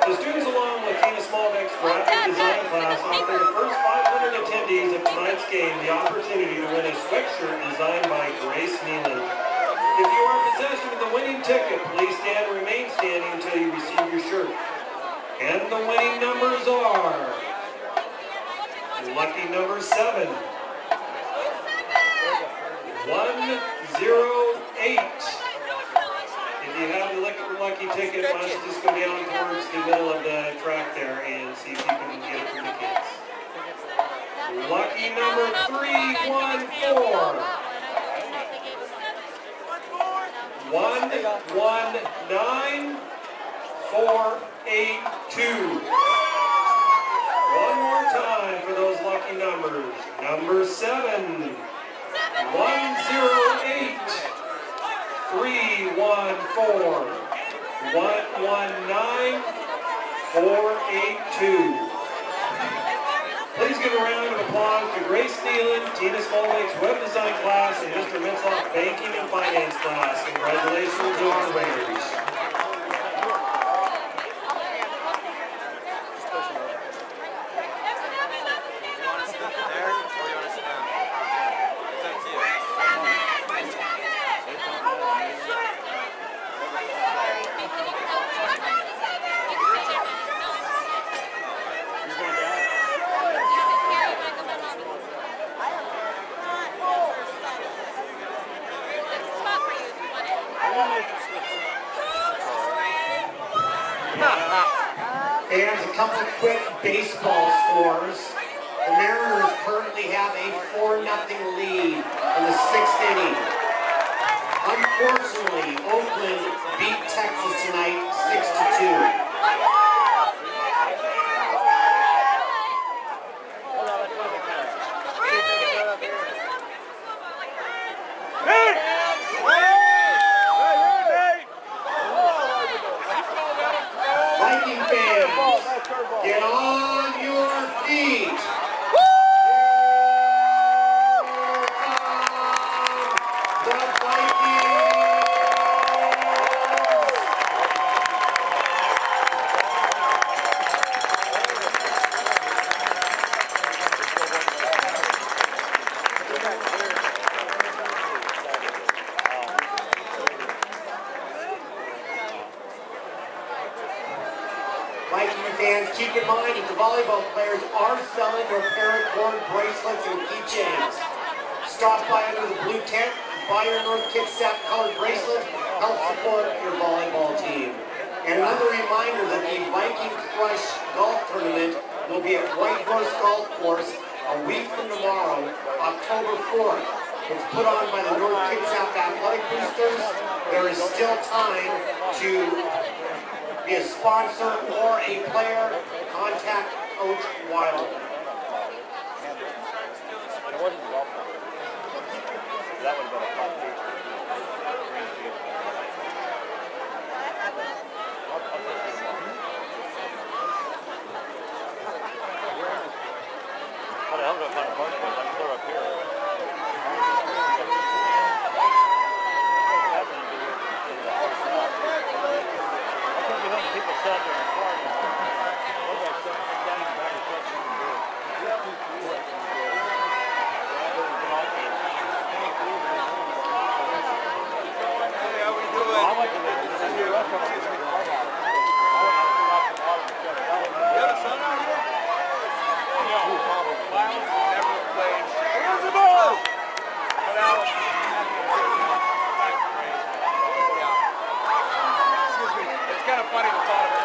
The students, along with Tina Smallbeck's graphic design class, offer the first 500 attendees of tonight's game the opportunity to win a sweatshirt designed by Grace Nealon. If you are in possession of the winning ticket, please stand and remain standing until you receive your shirt. And the winning numbers are lucky number 7, 108. If you have the lucky ticket, why don't you just go down towards the middle of the track there and see if you can get it for the kids. Lucky number 314. 119482. One more time for those lucky numbers. Number 7, 108 314 119 482. Please give a round of applause to Grace Nealon, Tina Smallbeck's web design class, and Mr. Mitzloff's banking and finance class. Congratulations to our winners. There's a couple quick baseball scores. The Mariners currently have a 4-0 lead in the 6th inning. Unfortunately, Oakland beat Texas tonight 6-2. Get on your feet. Here come the Vikings. Viking fans, keep in mind that the volleyball players are selling their paracord bracelets and keychains. Stop by under the blue tent, buy your North Kitsap colored bracelet, help support your volleyball team. And another reminder that the Viking Crush Golf Tournament will be at White Horse Golf Course a week from tomorrow, October 4th. It's put on by the North Kitsap Athletic Boosters. There is still time to be a sponsor or a player. Contact Coach Wild. That would have been a fun feature. How the hell do I find a park place? I can throw up here. I can't be helping people sell their car. What about down in the back of the truck? How we doing? I like to live in the city. You have a son out here? No. Miles never played. Here's the ball! But Alex excuse me. It's kind of funny to thought of it.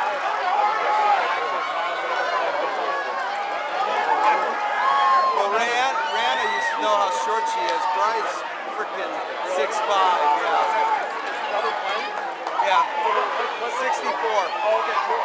Well, Rihanna used to know how short she is. Bryce, freaking 6'5", yeah. Yeah, 64. Oh, okay, cool.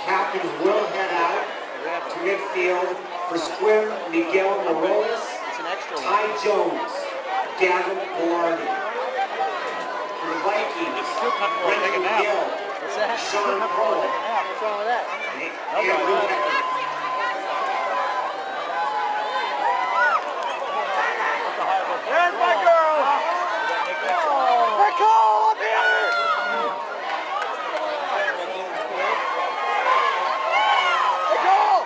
Captains will head out to midfield for Sequim, Miguel Morales, Ty Jones, Gavin Velarde. For the Vikings, Brendan Gill, Sean Cole, What's wrong with that? Andrew Hecker. There's my girl! Nicole, up here! Nicole!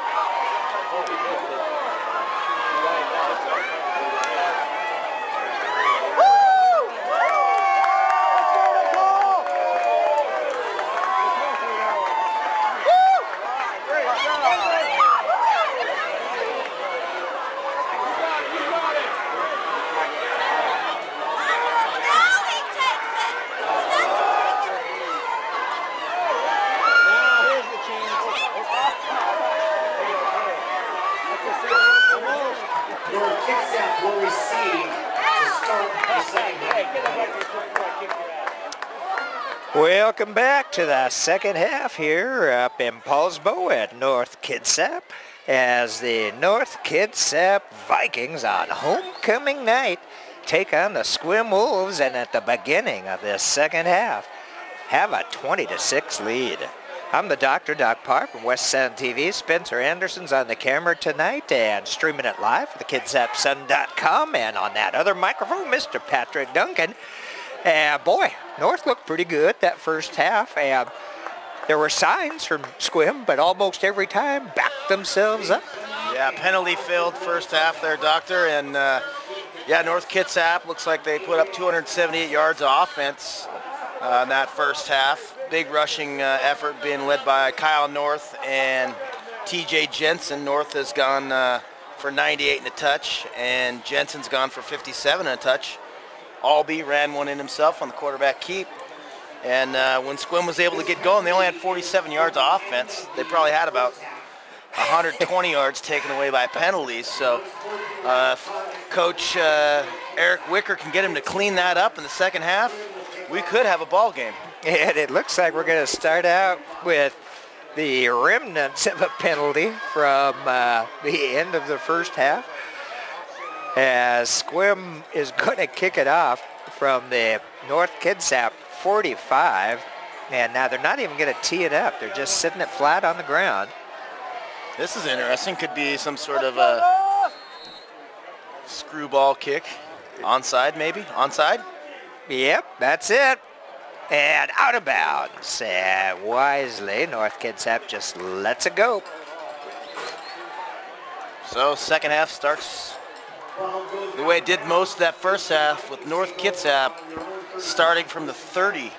Welcome back to the second half here up in Paulsbo at North Kitsap as the North Kitsap Vikings on homecoming night take on the Sequim Wolves, and at the beginning of this second half have a 20-6 lead. I'm the Dr. Doc Park from West Sound TV. Spencer Anderson's on the camera tonight and streaming it live for the KitsapSun.com, and on that other microphone, Mr. Patrick Duncan. And boy, North looked pretty good that first half, and there were signs from Sequim, but almost every time backed themselves up. Yeah, penalty filled first half there, Doctor, and yeah, North Kitsap looks like they put up 278 yards of offense in that first half. Big rushing effort being led by Kyle North and TJ Jensen. North has gone for 98 and a touch, and Jensen's gone for 57 and a touch. Albee ran one in himself on the quarterback keep. And when Sequim was able to get going, they only had 47 yards of offense. They probably had about 120 yards taken away by penalties. So Coach Eric Wicker can get him to clean that up in the second half. We could have a ball game. And it looks like we're going to start out with the remnants of a penalty from the end of the first half, as Sequim is going to kick it off from the North Kitsap 45, and now they're not even going to tee it up. They're just sitting it flat on the ground. This is interesting. Could be some sort of a screwball kick. Onside, maybe? Onside? Yep, that's it. And out of bounds. And wisely, North Kitsap just lets it go. So second half starts the way it did most of that first half, with North Kitsap starting from the 30.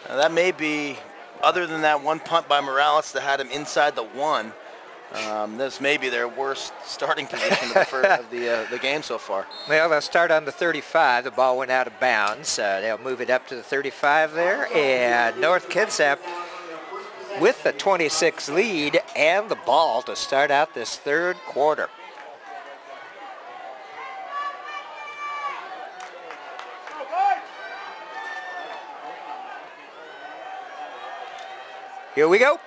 Now that may be, other than that one punt by Morales that had him inside the 1, this may be their worst starting position of the game so far. Well, they'll start on the 35. The ball went out of bounds. They'll move it up to the 35 there. And North Kitsap with the 26 lead and the ball to start out this third quarter. Here we go.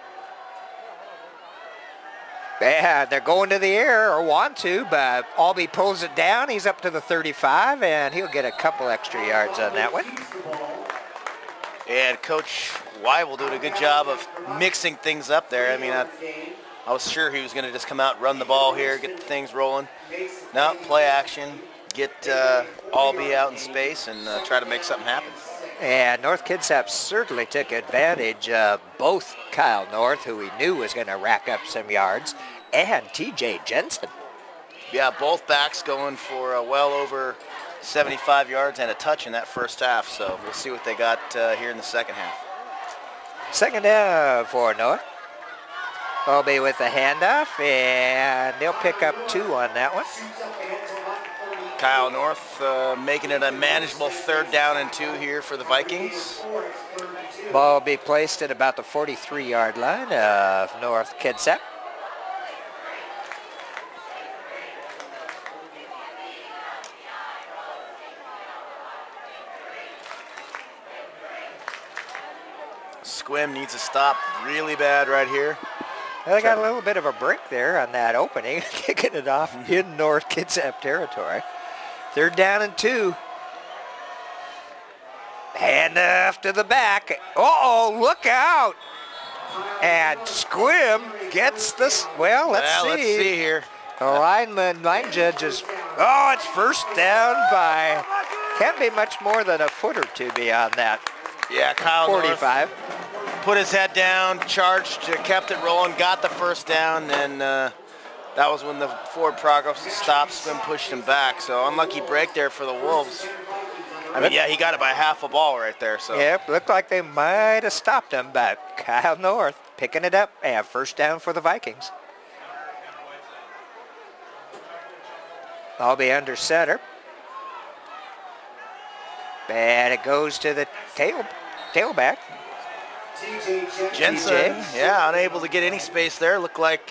And they're going to the air, or want to, but Albee pulls it down. He's up to the 35, and he'll get a couple extra yards on that one. And Coach Weibel doing a good job of mixing things up there. I mean, I was sure he was going to just come out, run the ball here, get things rolling. No, play action, get Albee out in space, and try to make something happen. And North Kitsap certainly took advantage of both Kyle North, who we knew was going to rack up some yards, and TJ Jensen. Yeah, both backs going for well over 75 yards and a touch in that first half, so we'll see what they got here in the second half. Second down for North. Albee with the handoff, and they'll pick up 2 on that one. Kyle North making it a manageable 3rd down and 2 here for the Vikings. Ball will be placed at about the 43-yard line of North Kitsap. Sequim needs to stop really bad right here. Well, they got a little bit of a break there on that opening, kicking it off in North Kitsap territory. 3rd down and 2. Hand off to the back. Uh-oh, look out. And Sequim gets this. Well, let's see here. The line judges. Oh, it's first down by, can't be much more than a foot or 2 beyond that. Yeah, Kyle 45. North put his head down, charged, kept it rolling, got the first down, and that was when the forward progress stopped. Sequim pushed him back, so unlucky break there for the Wolves. I mean, yeah, he got it by half a ball right there. So. Yep, looked like they might have stopped him, but Kyle North picking it up, and first down for the Vikings. Albee under center. And it goes to the tailback. Jensen, yeah, unable to get any space there. Looked like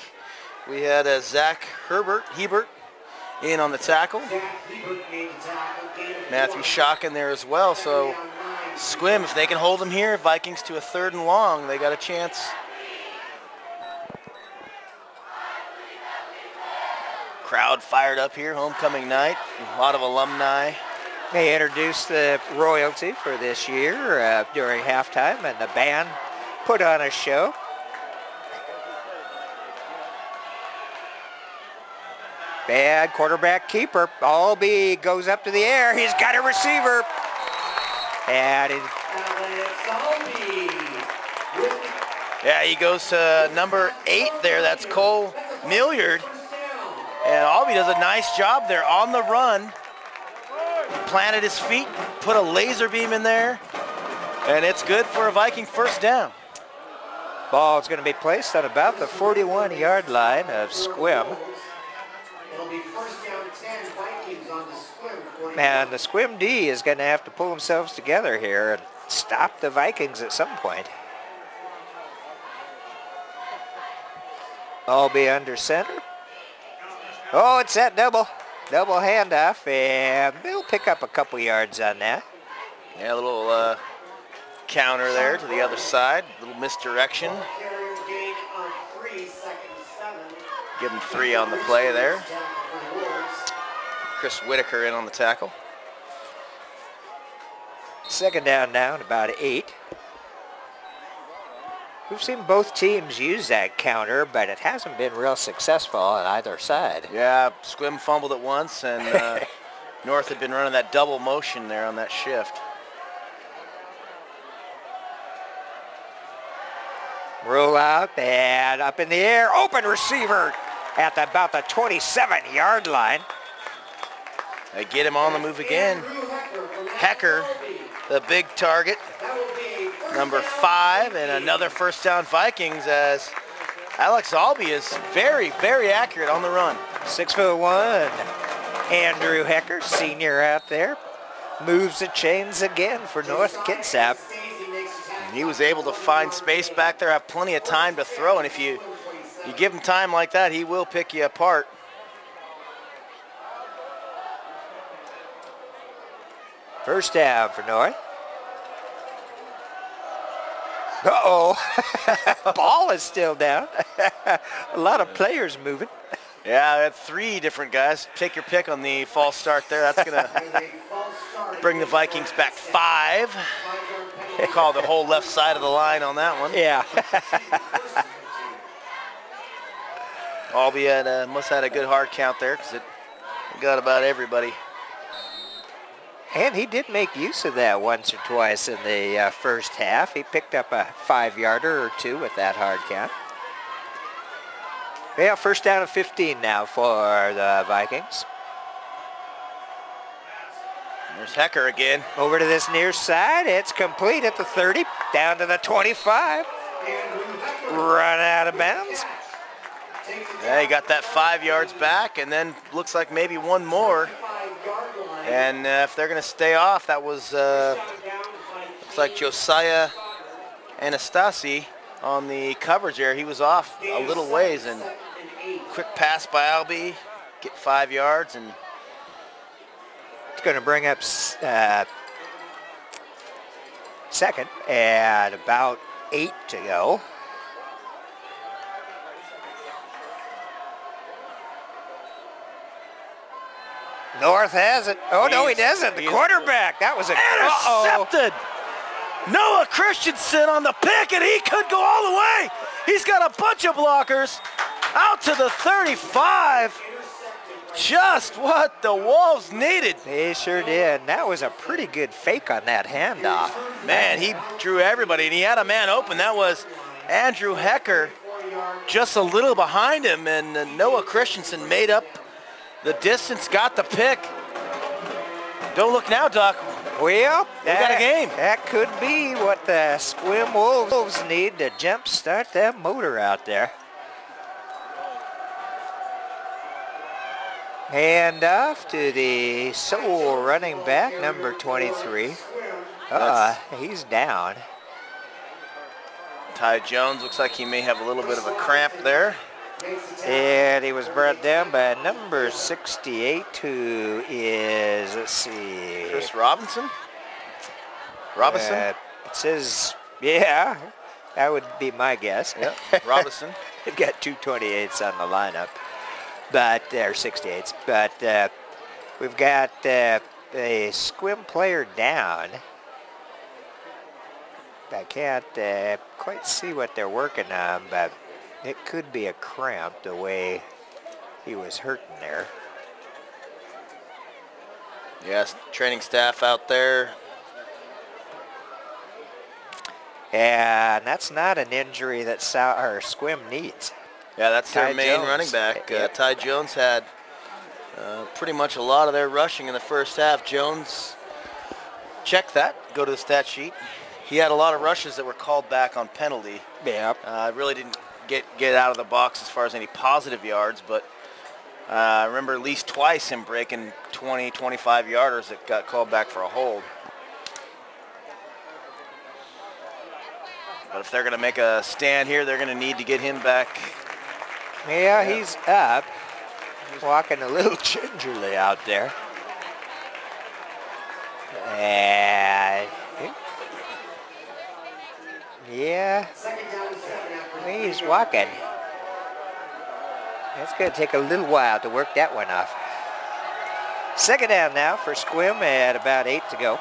we had Zach Hebert in on the tackle. Matthew Schock in there as well. So Sequim, if they can hold them here, Vikings to a 3rd and long, they got a chance. Crowd fired up here, homecoming night, a lot of alumni. They introduced the royalty for this year during halftime, and the band put on a show. Bad quarterback keeper. Albee goes up to the air. He's got a receiver. And yeah, he goes to number 8 there. That's Cole Milliard. And Albee does a nice job there on the run. Planted his feet, put a laser beam in there, and it's good for a Viking 1st down. Ball is going to be placed on about the 41-yard line of Sequim. It'll be 1st down 10, Vikings on the Sequim. And the Sequim D is going to have to pull themselves together here and stop the Vikings at some point. Albee under center. Oh, it's that double handoff, and they'll pick up a couple yards on that. Yeah, a little counter there to the other side, a little misdirection. Give him 3 on the play there. Chris Whitaker in on the tackle. 2nd down now, and about 8. We've seen both teams use that counter, but it hasn't been real successful on either side. Yeah, Sequim fumbled it once, and North had been running that double motion there on that shift. Roll out, and up in the air, open receiver at about the 27-yard line. They get him on the move again. Hecker, the big target. Number 5, and another 1st down Vikings as Alex Albee is very, very accurate on the run. 6'1", Andrew Hecker, senior out there, moves the chains again for North Kitsap. He was able to find space back there, have plenty of time to throw, and if you give him time like that, he will pick you apart. First down for North. Uh-oh. Ball is still down. A lot of players moving. Yeah, we had 3 different guys. Take your pick on the false start there. That's going to bring the Vikings back 5. Call the whole left side of the line on that one. Yeah. Albee must have had a good hard count there because it got about everybody. And he did make use of that once or twice in the first half. He picked up a 5-yarder or 2 with that hard count. Yeah, 1st down and 15 now for the Vikings. There's Hecker again. Over to this near side. It's complete at the 30, down to the 25. Run out of bounds. Yeah, he got that 5 yards back, and then looks like maybe 1 more. And if they're going to stay off, that was, looks like Josiah Anastasi on the coverage there. He was off a little ways, and quick pass by Albee, get 5 yards, and it's going to bring up 2nd and about 8 to go. North has it. Oh, no, he doesn't. The quarterback. That was a... intercepted. Noah Christensen on the pick, and he could go all the way. He's got a bunch of blockers out to the 35. Just what the Wolves needed. They sure did. That was a pretty good fake on that handoff. Man, he drew everybody, and he had a man open. That was Andrew Hecker just a little behind him, and Noah Christensen made up the distance, got the pick. Don't look now, Doc. Well, we got a game. That could be what the Sequim Wolves need to jump start that motor out there. Hand off to the sole running back, number 23. He's down. Ty Jones looks like he may have a little bit of a cramp there. And he was brought down by number 68, who is, let's see. Chris Robinson? Robinson? It says, yeah, that would be my guess. Yeah, Robinson. They've got 228s on the lineup, but they're 68s. But we've got a Sequim player down. I can't quite see what they're working on, but it could be a cramp the way he was hurting there. Yes, training staff out there. And that's not an injury that Sequim needs. Yeah, that's their Ty main Jones. running back. Yep. Ty Jones had pretty much a lot of their rushing in the first half. Jones, check that, go to the stat sheet. He had a lot of rushes that were called back on penalty. Yep. Really didn't get out of the box as far as any positive yards, but I remember at least twice him breaking 20, 25 yarders that got called back for a hold. But if they're going to make a stand here, they're going to need to get him back. Yeah, he's up. He's walking a little gingerly out there. And yeah, he's walking. It's going to take a little while to work that one off. Second down now for Sequim at about 8 to go.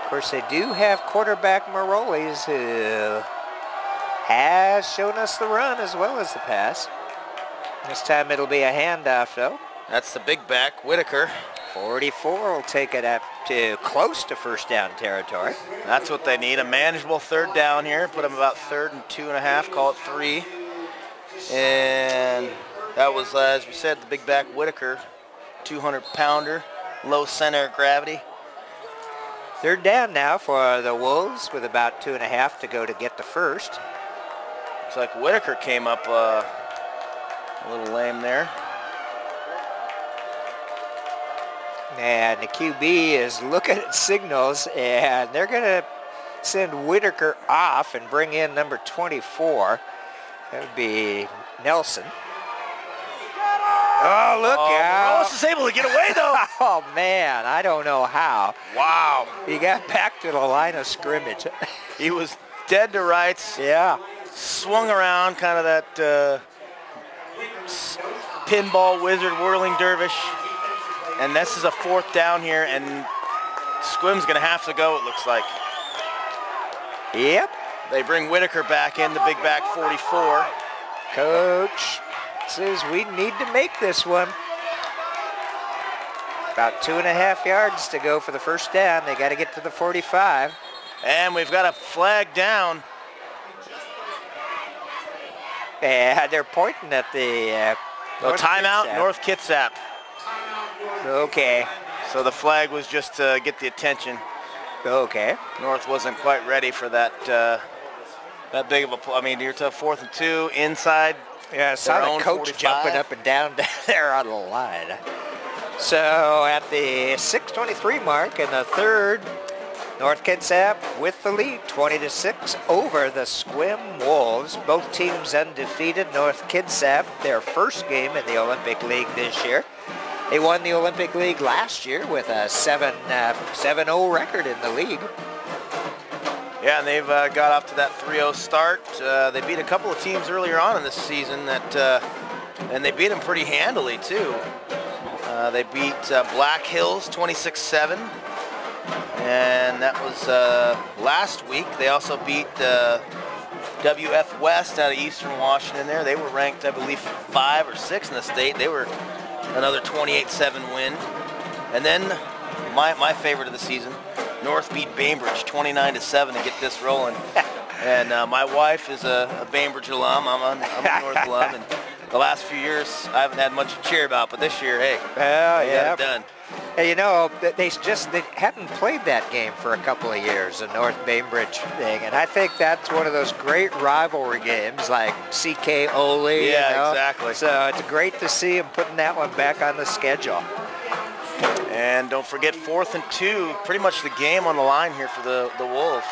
Of course, they do have quarterback Marolis, who has shown us the run as well as the pass. This time it'll be a handoff, though. That's the big back, Whitaker. 44 will take it up to close to first down territory. That's what they need, a manageable third down here. Put them about 3rd and 2.5, call it 3. And that was, as we said, the big back Whitaker, 200-pounder, low center of gravity. Third down now for the Wolves with about 2.5 to go to get the first. Looks like Whitaker came up a little lame there. And the QB is looking at signals, and they're going to send Whitaker off and bring in number 24. That would be Nelson. Oh, look out. Morales is able to get away, though. Oh, man, I don't know how. Wow. He got back to the line of scrimmage. He was dead to rights. Yeah. Swung around, kind of that pinball wizard whirling dervish. And this is a 4th down here, and Sequim's going to have to go, it looks like. Yep. They bring Whitaker back in, the big back 44. Coach says we need to make this one. About 2.5 yards to go for the first down. They got to get to the 45. And we've got a flag down. Yeah, they're pointing at the Timeout, Kitsap. North Kitsap. Okay. So the flag was just to get the attention. Okay. North wasn't quite ready for that that big of a play. I mean, you're to 4th and 2 inside. Yeah, I saw their the own coach 45. jumping up and down there on the line. So at the 6:23 mark in the third, North Kitsap with the lead, 20-6 over the Sequim Wolves. Both teams undefeated. North Kitsap, their first game in the Olympic League this year. They won the Olympic League last year with a 7-0 record in the league. Yeah, and they've got off to that 3-0 start. They beat a couple of teams earlier on in this season and they beat them pretty handily too. They beat Black Hills 26-7, and that was last week. They also beat WF West out of Eastern Washington there. They were ranked, I believe, 5 or 6 in the state. They were another 28-7 win. And then my favorite of the season, North beat Bainbridge 29-7 to get this rolling. And my wife is a Bainbridge alum. I'm a North alum. And the last few years, I haven't had much to cheer about. But this year, hey, Well, we got it done. Hey, you know, they hadn't played that game for a couple of years, the North Bainbridge thing, and I think that's one of those great rivalry games like CK Ole. Yeah, you know? exactly. So it's great to see them putting that one back on the schedule. And don't forget 4th and 2, pretty much the game on the line here for the Wolves.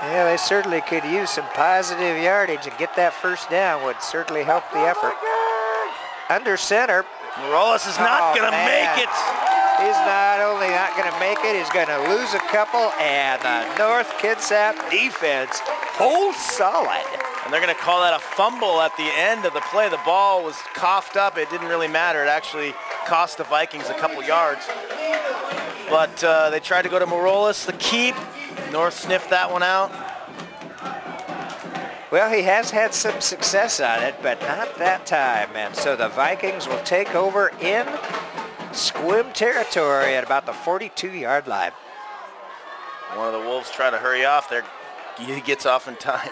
Yeah, they certainly could use some positive yardage, and get that first down would certainly help the effort. Under center. Morales is not going to man. make it. He's not only not going to make it, he's going to lose a couple, and the North Kitsap defense holds solid. And they're going to call that a fumble at the end of the play. The ball was coughed up. It didn't really matter. It actually cost the Vikings a couple yards. But they tried to go to Morales, the keep. North sniffed that one out. Well, he has had some success on it, but not that time. And so the Vikings will take over in Sequim territory at about the 42-yard line. One of the Wolves trying to hurry off there. He gets off in time.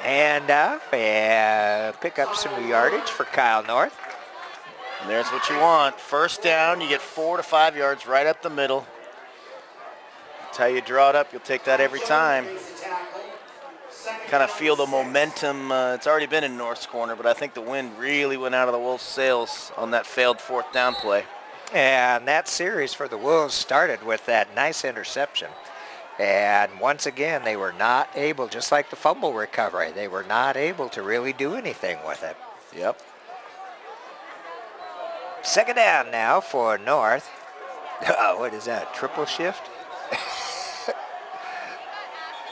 And pick up some yardage for Kyle North. And there's what you want. First down, you get 4 to 5 yards right up the middle. That's how you draw it up. You'll take that every time. Kind of feel the momentum. It's already been in North's corner, but I think the wind really went out of the Wolves' sails on that failed 4th down play. And that series for the Wolves started with that nice interception. And once again, they were not able, just like the fumble recovery, they were not able to really do anything with it. Yep. Second down now for North. Oh, what is that, triple shift?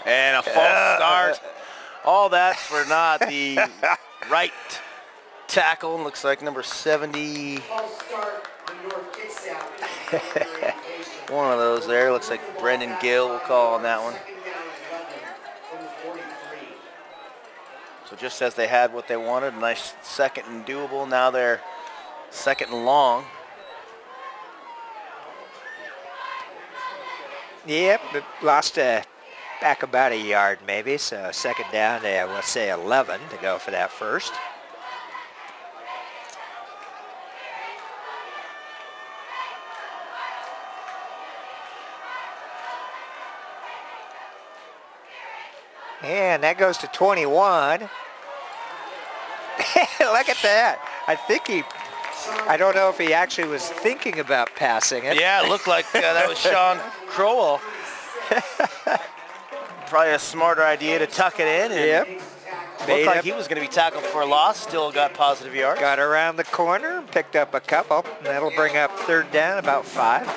And a false start. All that for not the right tackle. Looks like number 70. One of those there. Looks like Brendan Gill will call on that one. So just as they had what they wanted, a nice second and doable. Now they're second and long. Yep, but lost back about a yard maybe, so second down to, let's say 11 to go for that first. And that goes to 21. Look at that. I don't know if he actually was thinking about passing it. Yeah, it looked like that was Sean Crowell. Probably a smarter idea to tuck it in. And yep. Looked like he was going to be tackled for a loss. Still got positive yards. Got around the corner, picked up a couple. And that'll bring up third down, about 5.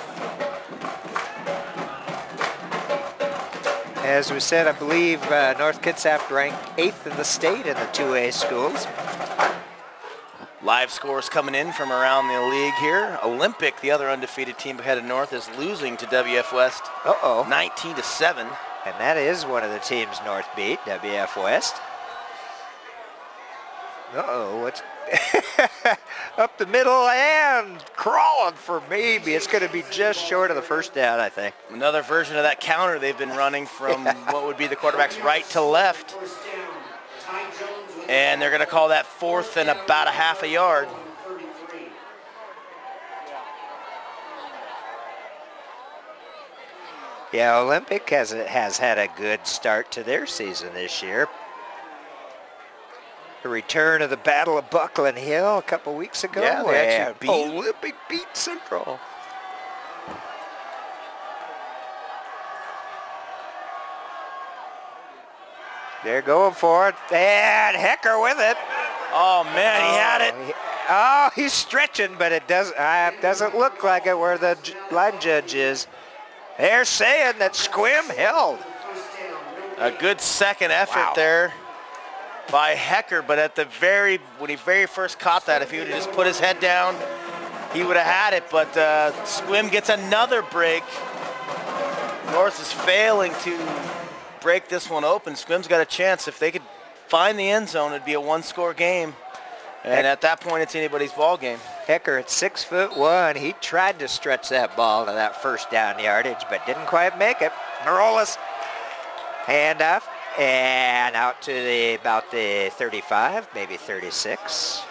As we said, I believe North Kitsap ranked 8th in the state in the 2A schools. Live scores coming in from around the league here. Olympic, the other undefeated team ahead of North, is losing to WF West 19-7. And that is one of the teams North beat, WF West. What's up the middle and crawling for maybe. It's going to be just short of the first down, I think. Another version of that counter they've been running from what would be the quarterback's right to left. And they're going to call that 4th and about a half a yard. Yeah, Olympic has had a good start to their season this year. The return of the Battle of Buckland Hill a couple weeks ago. Yeah, they actually beat Olympic beat Central. They're going for it, and Hecker with it. Oh man, he had it. He's stretching, but it doesn't look like it where the line judge is. They're saying that Sequim held. A good second effort there by Hecker, but at when he very first caught that, if he would have just put his head down, he would have had it. But Sequim gets another break. North is failing to break this one open. Sequim's got a chance. If they could find the end zone, it'd be a 1-score game. And at that point, it's anybody's ball game. Hecker at 6'1", he tried to stretch that ball to that first down yardage, but didn't quite make it. Morales, handoff, and out to about the 35, maybe 36.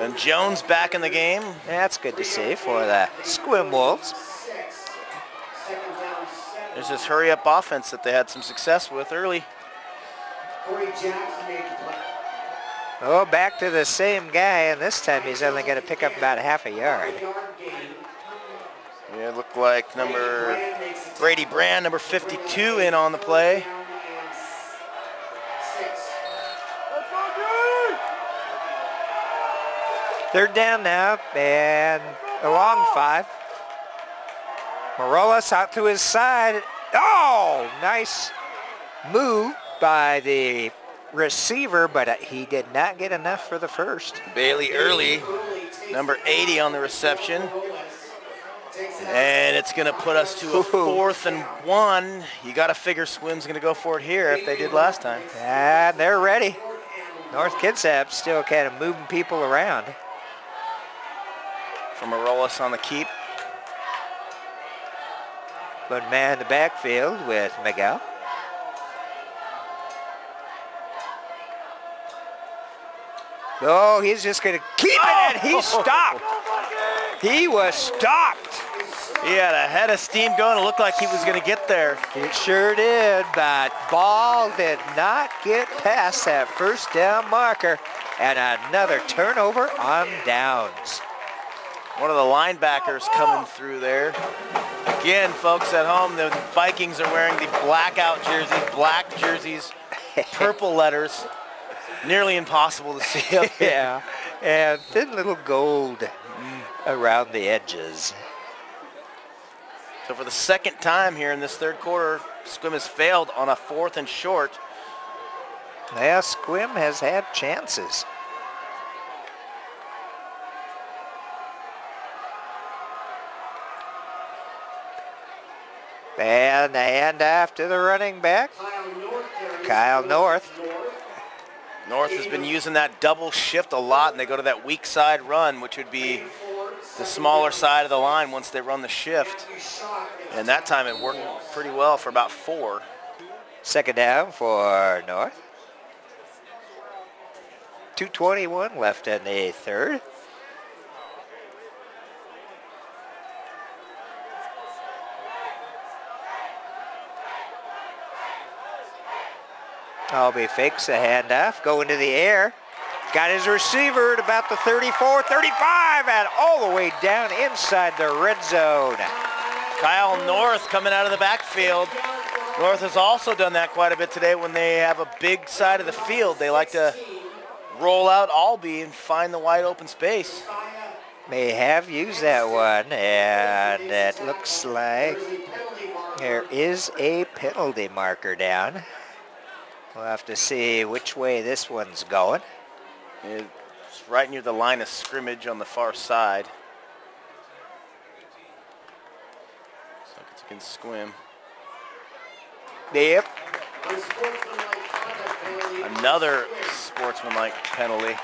And Jones back in the game. That's good to see for the Sequim Wolves. There's this hurry-up offense that they had some success with early. Oh, back to the same guy, and this time he's only going to pick up about a half a yard. Yeah, it looked like Brady Brand, number 52, in on the play. Third down now, and a long 5. Morales out to his side. Oh, nice move by the receiver, but he did not get enough for the first. Bailey Early, number 80 on the reception. And it's going to put us to a 4th and 1. You got to figure Sequim's going to go for it here if they did last time. And they're ready. North Kitsap still kind of moving people around. From Morales on the keep. One man in the backfield with Miguel. Oh, he's just going to keep it, and he stopped. He was stopped. He had a head of steam going. It looked like he was going to get there. It sure did, but ball did not get past that first down marker, and another turnover on downs. One of the linebackers coming through there. Again, folks at home, the Vikings are wearing the blackout jerseys, black jerseys, purple letters. Nearly impossible to see up here. Yeah, and thin little gold around the edges. So for the second time here in this third quarter, Sequim has failed on a 4th and short. Yeah, Sequim has had chances. And the handoff to the running back, Kyle North. North has been using that double shift a lot, and they go to that weak side run, which would be the smaller side of the line once they run the shift. And that time it worked pretty well for about 4. Second down for North. 2:21 left in the third. Albee fakes a handoff, go into the air. Got his receiver at about the 34, 35, and all the way down inside the red zone. Kyle North coming out of the backfield. North has also done that quite a bit today when they have a big side of the field. They like to roll out Albee and find the wide open space. They have used that one, and it looks like there is a penalty marker down. We'll have to see which way this one's going. It's right near the line of scrimmage on the far side. Looks like it's against Sequim. Yep. Another sportsmanlike penalty.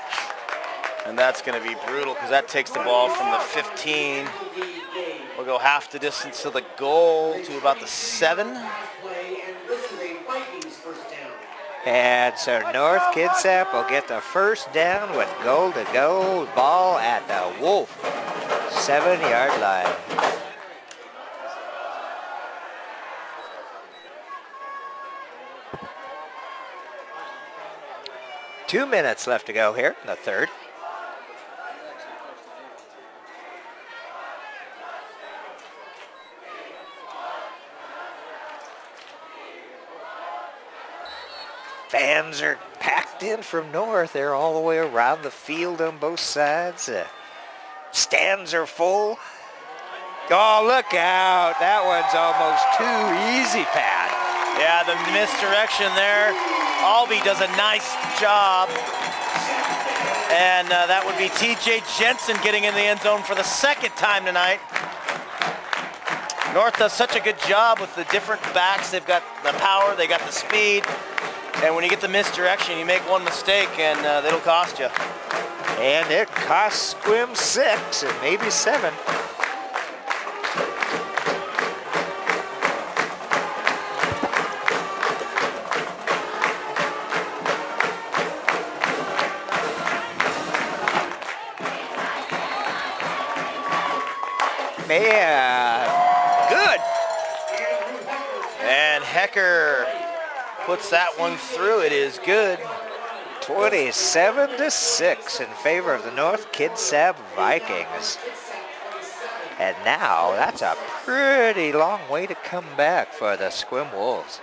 And that's going to be brutal because that takes the ball from the 15. We'll go half the distance to the goal to about the 7. And so North Kitsap will get the first down with goal-to-goal ball at the Wolf 7-yard line. Two minutes left to go here in the third. Fans are packed in from North. They're all the way around the field on both sides. Stands are full. Oh, look out. That one's almost too easy, Pat. Yeah, the misdirection there. Albee does a nice job. And that would be TJ Jensen getting in the end zone for the second time tonight. North does such a good job with the different backs. They've got the power, they got the speed. And when you get the misdirection, you make one mistake and it'll cost you. And it costs Sequim 6 and maybe 7. Man, good. And Hecker puts that one through. It is good. 27-6 in favor of the North Kitsap Vikings. And now that's a pretty long way to come back for the Sequim Wolves.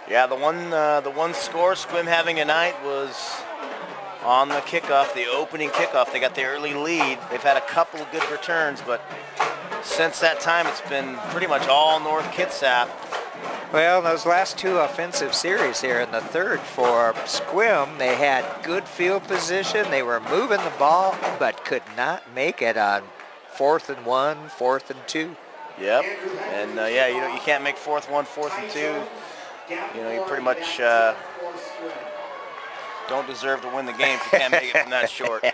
Yeah, the one score Sequim having tonight was on the kickoff, the opening kickoff. They got the early lead. They've had a couple of good returns, but since that time, it's been pretty much all North Kitsap. Well, those last two offensive series here in the third for Sequim, they had good field position. They were moving the ball, but could not make it on 4th and 1, 4th and 2. Yep, and yeah, you can't make 4th 1, 4th and 2. You pretty much don't deserve to win the game if you can't make it from that short.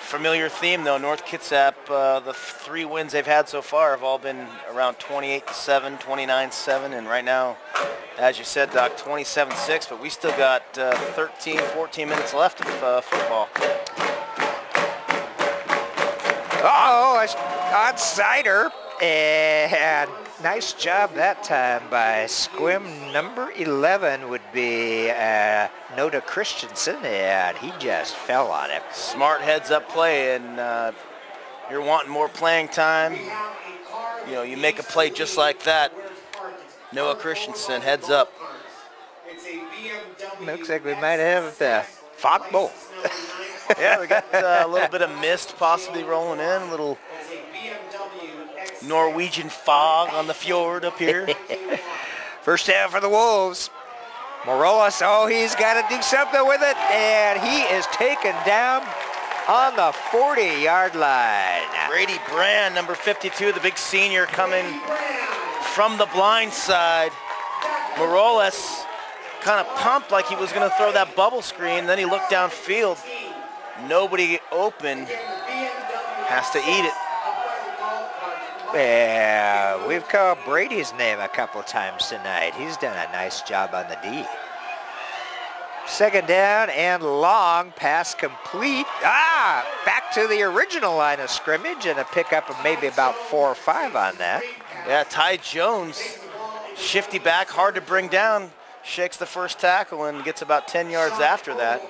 Familiar theme though, North Kitsap, the 3 wins they've had so far have all been around 28-7, 29-7, and right now, as you said, Doc, 27-6, but we still got 13, 14 minutes left of football. Oh, onside-er, and nice job that time by Sequim. Number 11 would be Noda Christensen, and he just fell on it. Smart heads-up play, and you're wanting more playing time. You make a play just like that. Noah Christensen, heads up. Looks like we might have the fog bowl. Yeah, we got a little bit of mist possibly rolling in, a little Norwegian fog on the fjord up here. First down for the Wolves. Morales, he's got to do something with it, and he is taken down on the 40-yard line. Brady Brand, number 52, the big senior, coming from the blind side. Morales kind of pumped like he was going to throw that bubble screen, then he looked downfield. Nobody open, has to eat it. Yeah, we've called Brady's name a couple times tonight. He's done a nice job on the D. Second down and long, pass complete. Back to the original line of scrimmage, and a pickup of maybe about 4 or 5 on that. Yeah, Ty Jones, shifty back, hard to bring down, shakes the first tackle and gets about 10 yards after that.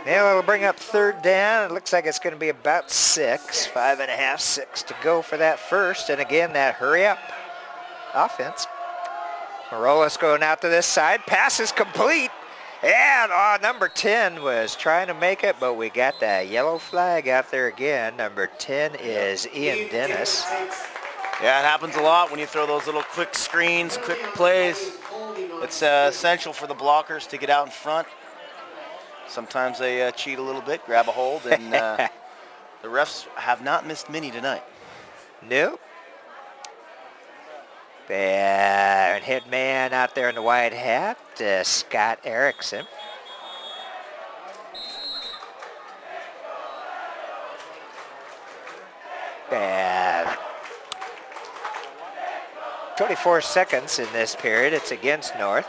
Now it'll bring up third down. It looks like it's going to be about 6, 5.5, 6 to go for that first. And again, that hurry up offense. Morales going out to this side. Pass is complete. And number 10 was trying to make it, but we got that yellow flag out there again. Number 10 is Ian Dennis. Yeah, it happens a lot when you throw those little quick screens, quick plays. It's essential for the blockers to get out in front. Sometimes they cheat a little bit, grab a hold, and the refs have not missed many tonight. Nope. And head man out there in the white hat, Scott Erickson. And 24 seconds in this period. It's against North.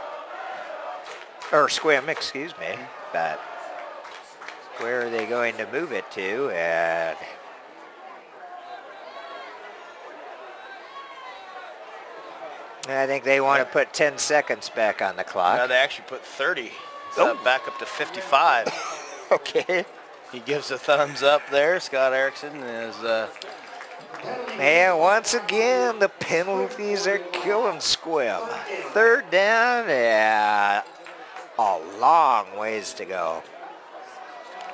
Or Sequim, excuse me. But where are they going to move it to? And I think they want to put 10 seconds back on the clock. No, they actually put 30. So back up to 55. Okay. He gives a thumbs up there. Scott Erickson is... And once again, the penalties are killing Sequim. Third down, a long ways to go.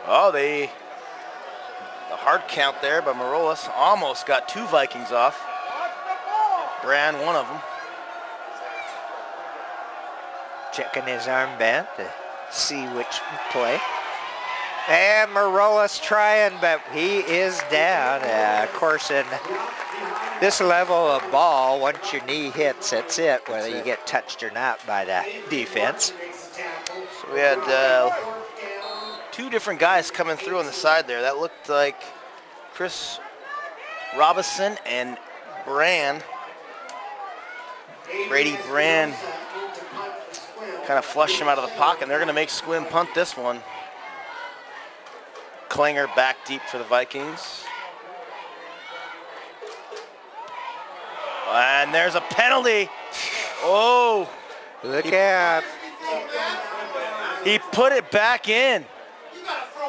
Oh, the hard count there by Morales almost got 2 Vikings off. Brand, one of them. Checking his armband to see which play. And Morales trying, but he is down. Of course, in this level of ball, once your knee hits, that's it, whether you get touched or not by the defense. So we had 2 different guys coming through on the side there. That looked like Chris Robinson and Brand. Brady Brand kind of flushed him out of the pocket. They're going to make Sequim punt this one. Klinger back deep for the Vikings. And there's a penalty. Oh. Look out. He put it back in.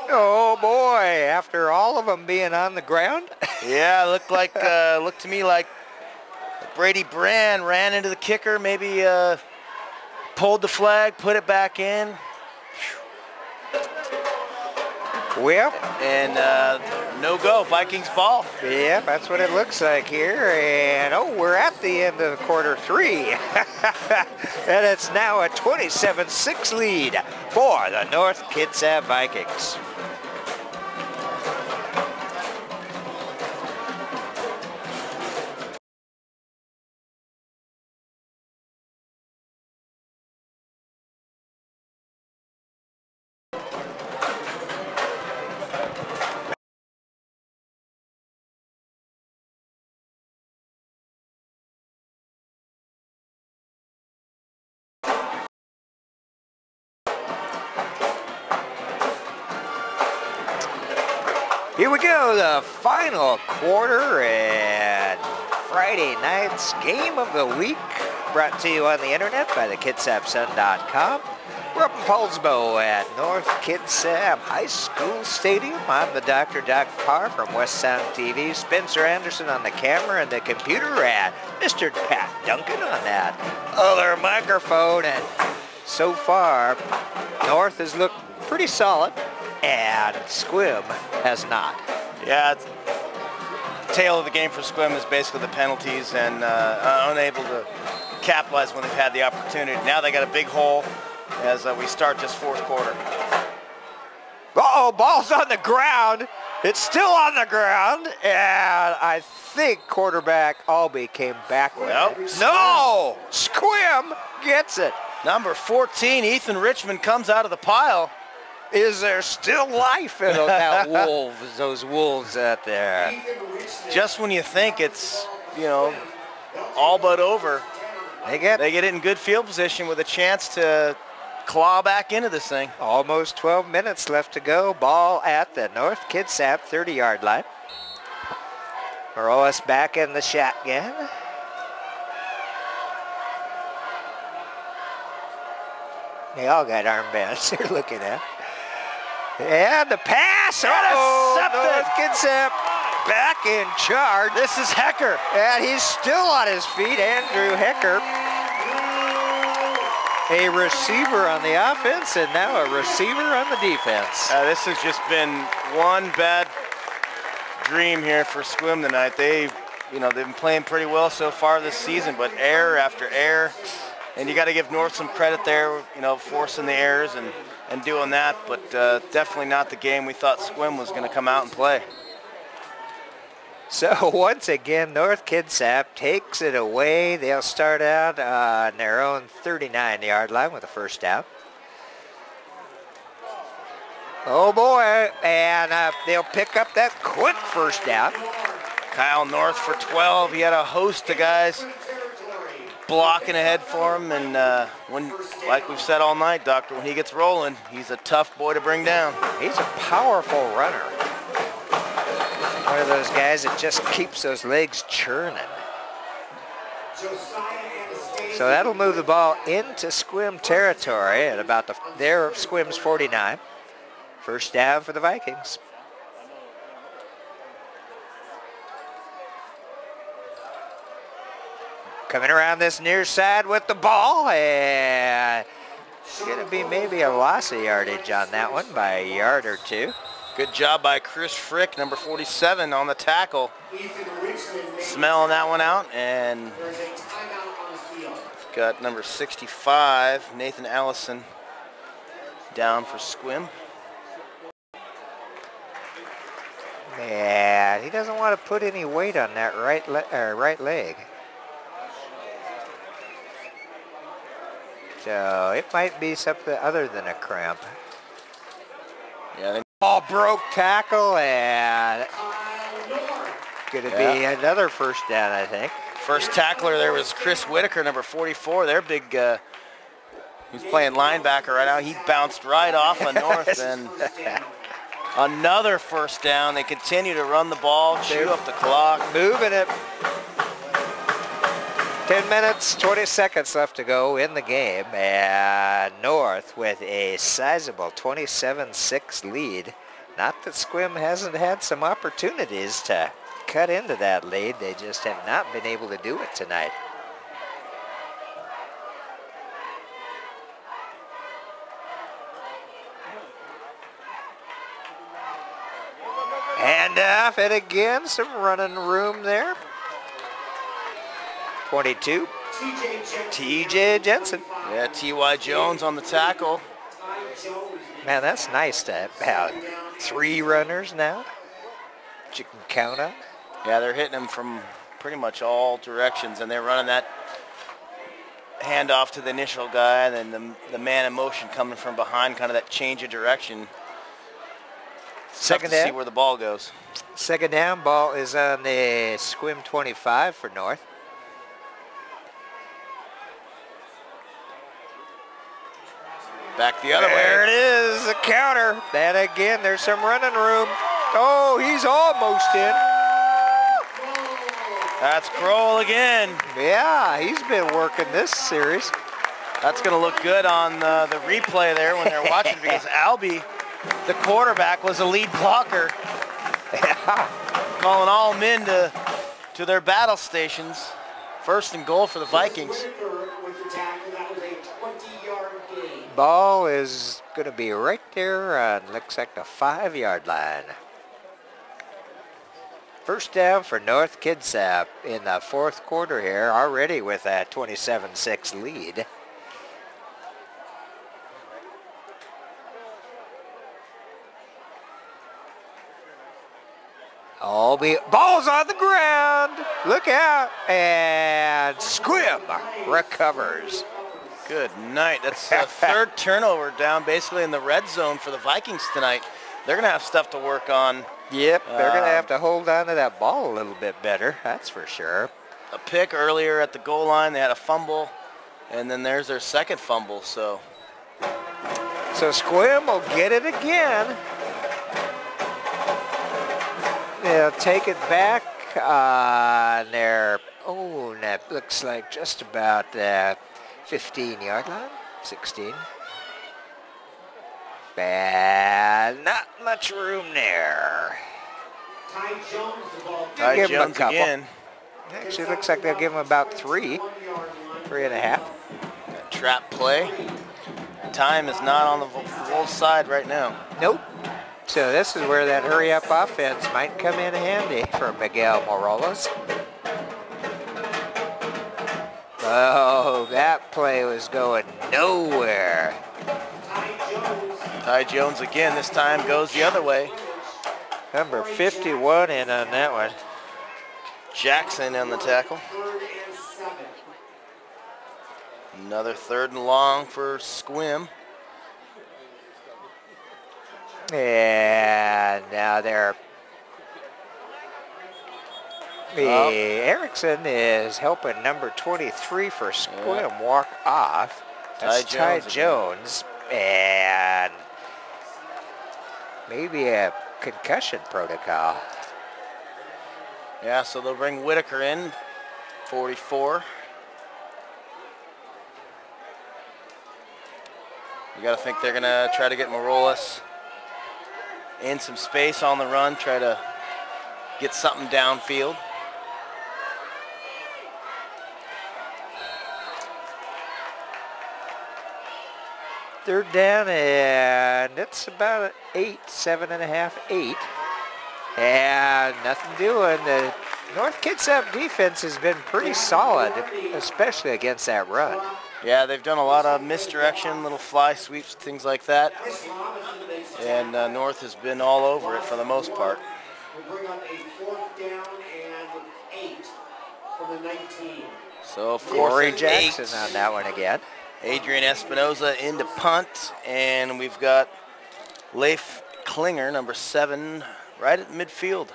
Oh boy, after all of them being on the ground. Yeah, looked to me like Brady Brand ran into the kicker, maybe pulled the flag, put it back in. Well, And no go, Vikings ball. yeah, that's what it looks like here. And, oh, we're at the end of quarter 3. And it's now a 27-6 lead for the North Kitsap Vikings. Here we go, the final quarter and Friday night's game of the week, brought to you on the internet by the KitsapSun.com. We're up in Poulsbo at North Kitsap High School Stadium. I'm the Dr. Doc Parr from West Sound TV. Spencer Anderson on the camera and the computer, and Mr. Pat Duncan on that other microphone. And so far, North has looked pretty solid, and Sequim has not. Yeah, tail of the game for Sequim is basically the penalties and unable to capitalize when they've had the opportunity. Now they got a big hole as we start this fourth quarter. Uh-oh, ball's on the ground. It's still on the ground, and I think quarterback Albee came back with it. No! Sequim gets it. Number 14, Ethan Richmond, comes out of the pile. Is there still life in that wolves, those wolves out there? Just when you think it's, you know, all but over, They get it in good field position with a chance to claw back into this thing. almost 12 minutes left to go. Ball at the North Kitsap 30-yard line. Morales back in the shotgun. They all got armbands they're looking at. And the pass. North Kitsap back in charge. This is Hecker. And he's still on his feet, Andrew Hecker. A receiver on the offense and now a receiver on the defense. This has just been one bad dream here for Sequim tonight. They've been playing pretty well so far this season, but error after error. And you got to give North some credit there, forcing the errors and doing that, but definitely not the game we thought Sequim was going to come out and play. So once again, North Kitsap takes it away. They'll start out on their own 39-yard line with a first down. Oh boy, and they'll pick up that quick first down. Kyle North for 12. He had a host of guys blocking ahead for him, and like we've said all night, Doctor, when he gets rolling, he's a tough boy to bring down. He's a powerful runner. One of those guys that just keeps those legs churning. So that'll move the ball into Sequim territory at about their Sequim's 49. First down for the Vikings. Coming around this near side with the ball, and it's going to be maybe a loss of yardage on that one by a yard or two. Good job by Chris Frick, number 47, on the tackle. Smelling that one out, and got number 65, Nathan Allison, down for Sequim. Man, he doesn't want to put any weight on that right leg. So it might be something other than a cramp. Yeah, ball broke tackle, and going to be another first down, I think. First tackler there was Chris Whitaker, number 44. They're big. He's playing linebacker right now. He bounced right off of North, and another first down. They continue to run the ball, chew up the clock. Moving it. 10 minutes, 20 seconds left to go in the game, and North with a sizable 27-6 lead. Not that Sequim hasn't had some opportunities to cut into that lead. They just have not been able to do it tonight. Hand off, and again, some running room there. 22, TJ Jensen. Yeah, T.Y. Jones on the tackle. Man, that's nice to have 3 runners now. You can count on. Yeah, they're hitting him from pretty much all directions, and they're running that handoff to the initial guy, and then the man in motion coming from behind, kind of that change of direction. Second to see down. where the ball goes. Second down, ball is on the Sequim 25 for North. Back the other There way. it is, the counter. Then again, there's some running room. Oh, he's almost in. That's Kroll again. Yeah, he's been working this series. That's going to look good on the replay there when they're watching, because Albie, the quarterback, was a lead blocker. Yeah. Calling all men to their battle stations. First and goal for the Vikings. Ball is going to be right there on, looks like the 5-yard line. First down for North Kitsap in the 4th quarter here, already with a 27-6 lead. Ball's on the ground. Look out. And Sequim recovers. Good night. That's the 3rd turnover down basically in the red zone for the Vikings tonight. They're going to have stuff to work on. Yep, they're going to have to hold on to that ball a little bit better, that's for sure. A pick earlier at the goal line. They had a fumble, and then there's their second fumble. So Sequim will get it again. They'll take it back on their own, that looks like just about 15-yard line, 16. Bad, not much room there. Ty Give him a Jones couple. again. Actually, looks like they'll give him about 3.5. Trap play. Time is not on the Wolves' side right now. Nope. So this is where that hurry-up offense might come in handy for Miguel Morales. Oh, that play was going nowhere. Ty Jones again, this time goes the other way. Number 51 in on that one. Jackson on the tackle. Another 3rd and long for Sequim. And now Erickson is helping number 23 for Sequim walk off. That's Ty Jones. And maybe a concussion protocol. Yeah, so they'll bring Whitaker in, 44. You got to think they're going to try to get Morales in some space on the run, try to get something downfield. Third down, and it's about 7.5, 8. And nothing doing. The North Kitsap defense has been pretty solid, especially against that run. Yeah, they've done a lot of misdirection, little fly sweeps, things like that. And North has been all over it for the most part. We'll bring up a 4th down and 8 from the 19. So Corey 4th and Jackson 8. on that one again. Adrian Espinoza into punt, and we've got Leif Klinger, number 7, right at midfield.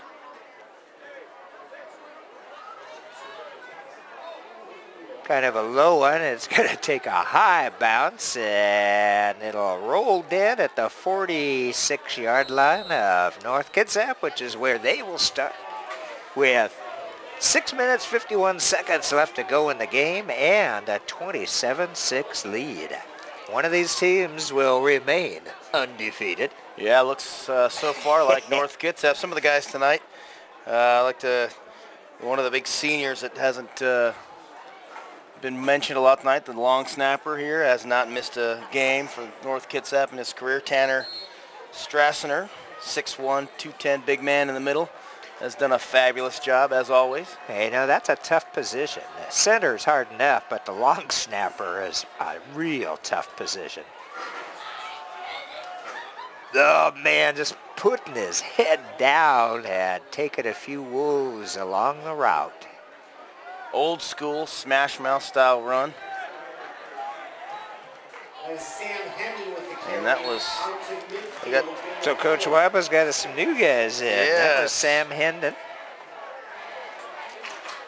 Kind of a low one. It's going to take a high bounce, and it'll roll dead at the 46-yard line of North Kitsap, which is where they will start with 6 minutes, 51 seconds left to go in the game and a 27-6 lead. One of these teams will remain undefeated. Yeah, it looks so far like North Kitsap. Some of the guys tonight, one of the big seniors that hasn't been mentioned a lot tonight, the long snapper here, has not missed a game for North Kitsap in his career, Tanner Strassener. 6'1", 210 big man in the middle. Has done a fabulous job, as always. Hey, now that's a tough position. The center's hard enough, but the long snapper is a real tough position. Oh, man, just putting his head down and taking a few woos along the route. Old school smash mouth style run. And that was, so Coach Waba's got some new guys in. That was Yes. Sam Hendon.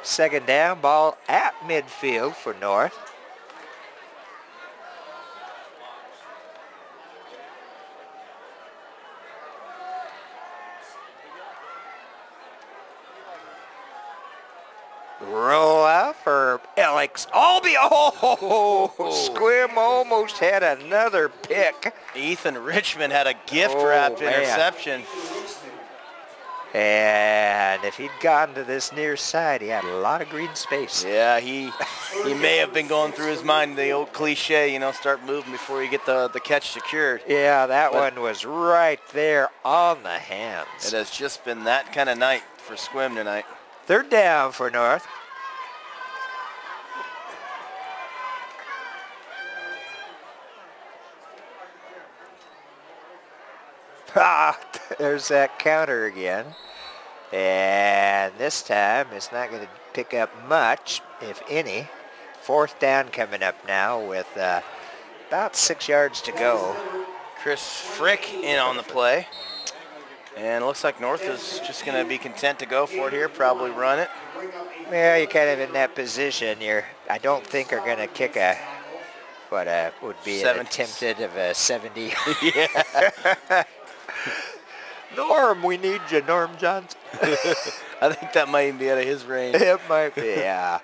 Second down, ball at midfield for North. Roll out for Alex Albee. Oh, Sequim almost had another pick. Ethan Richmond had a gift-wrapped man. interception. And if he'd gotten to this near side, he had a lot of green space. Yeah, he may have been going through his mind the old cliche, you know, start moving before you get the catch secured. Yeah, that one was right there on the hands. It has just been that kind of night for Sequim tonight. Third down for North. Ah, there's that counter again. And this time it's not going to pick up much, if any. Fourth down coming up now with about 6 yards to go. Chris Frick in on the play. And it looks like North is just going to be content to go for it here, probably run it. Well, you're kind of in that position. I don't think are going to kick what would be an attempted of a 70. Yeah. Norm, we need you, Norm Johnson. I think that might even be out of his range. It might be, yeah.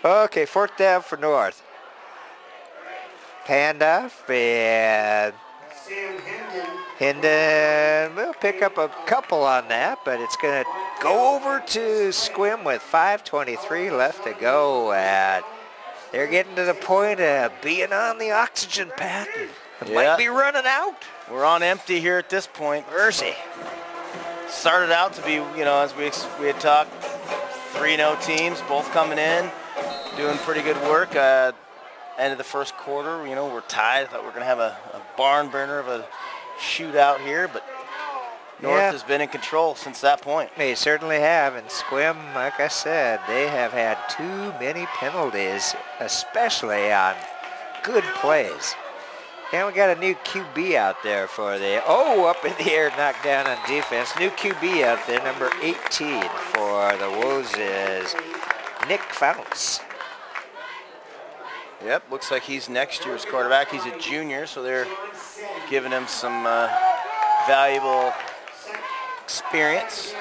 Okay, fourth down for North. Handoff, and Hendon will pick up a couple on that, but it's going to go over to Sequim with 5:23 left to go. And they're getting to the point of being on the oxygen patent. Might be running out. We're on empty here at this point. Mercy. Started out to be, you know, as we had talked, 3-0 teams, both coming in, doing pretty good work. End of the first quarter, you know, we're tied. I thought we were going to have a barn burner of a shootout here, but North has been in control since that point. They certainly have, and Sequim, like I said, they have had too many penalties, especially on good plays. And we got a new QB out there for up in the air, knocked down on defense. New QB out there, number 18 for the Woes is Nick Founts. Yep, looks like he's next year's quarterback. He's a junior, so they're giving him some valuable experience.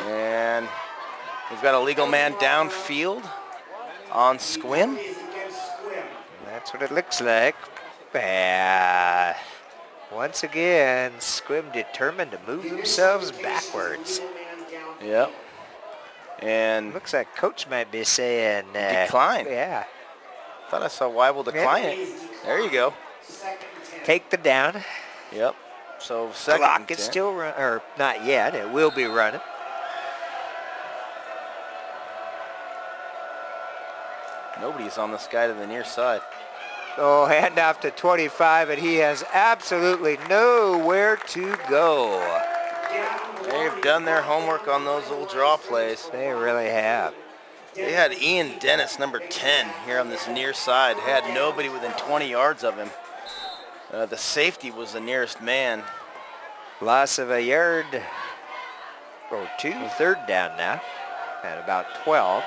And we've got a legal man downfield on Sequim. That's what it looks like. Once again, Sequim determined to move themselves backwards. Yep. And looks like Coach might be saying decline. Yeah. Thought I saw Weibel decline it. There you go. Take the down. Yep. So second clock is still running, or not yet. It will be running. Nobody's on this guy to the near side. Oh, handoff to 25, and he has absolutely nowhere to go. They've done their homework on those little draw plays. They really have. They had Ian Dennis, number 10, here on this near side. Had nobody within 20 yards of him. The safety was the nearest man. Loss of a yard or two. Third down now at about 12.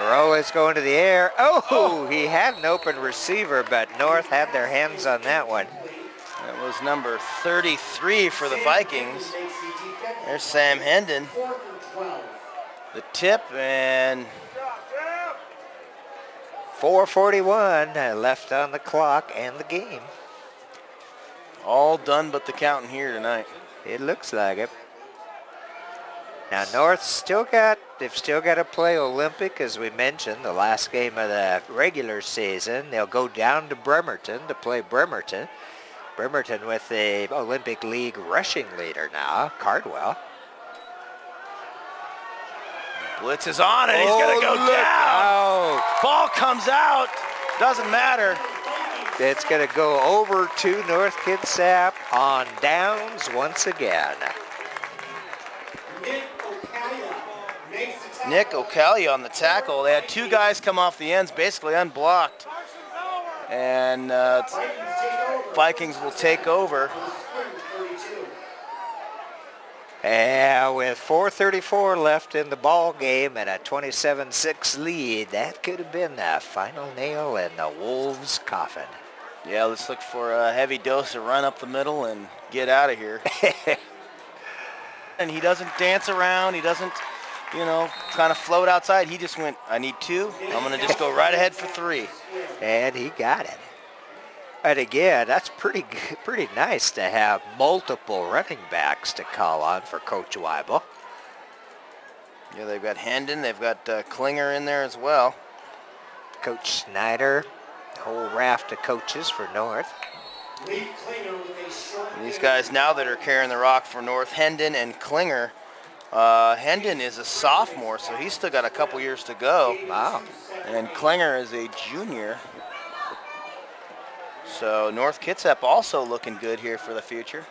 Roll is going to the air. Oh, he had an open receiver, but North had their hands on that one. That was number 33 for the Vikings. There's Sam Hendon. The tip, and 4:41 left on the clock and the game. All done but the counting here tonight. It looks like it. Now North they've still got to play Olympic, as we mentioned, the last game of the regular season. They'll go down to Bremerton to play Bremerton. Bremerton with the Olympic League rushing leader now, Cardwell. Blitz is on, and he's going to go down. Out. Ball comes out. Doesn't matter. It's going to go over to North Kitsap on downs once again. Nick O'Calia on the tackle. They had two guys come off the ends, basically unblocked. And Vikings will take over. And with 4:34 left in the ball game and a 27-6 lead, that could have been the final nail in the Wolves' coffin. Yeah, let's look for a heavy dose of run up the middle and get out of here. And he doesn't dance around. He doesn't, you know, kind of float outside. He just went, I need two. I'm going to just go right ahead for three. And he got it. And again, that's pretty nice to have multiple running backs to call on for Coach Weibel. Yeah, they've got Hendon. They've got Klinger in there as well. Coach Snyder, a whole raft of coaches for North. And these guys now that are carrying the rock for North, Hendon and Klinger. Hendon is a sophomore, so he's still got a couple years to go. Wow. And Klinger is a junior. So North Kitsap also looking good here for the future.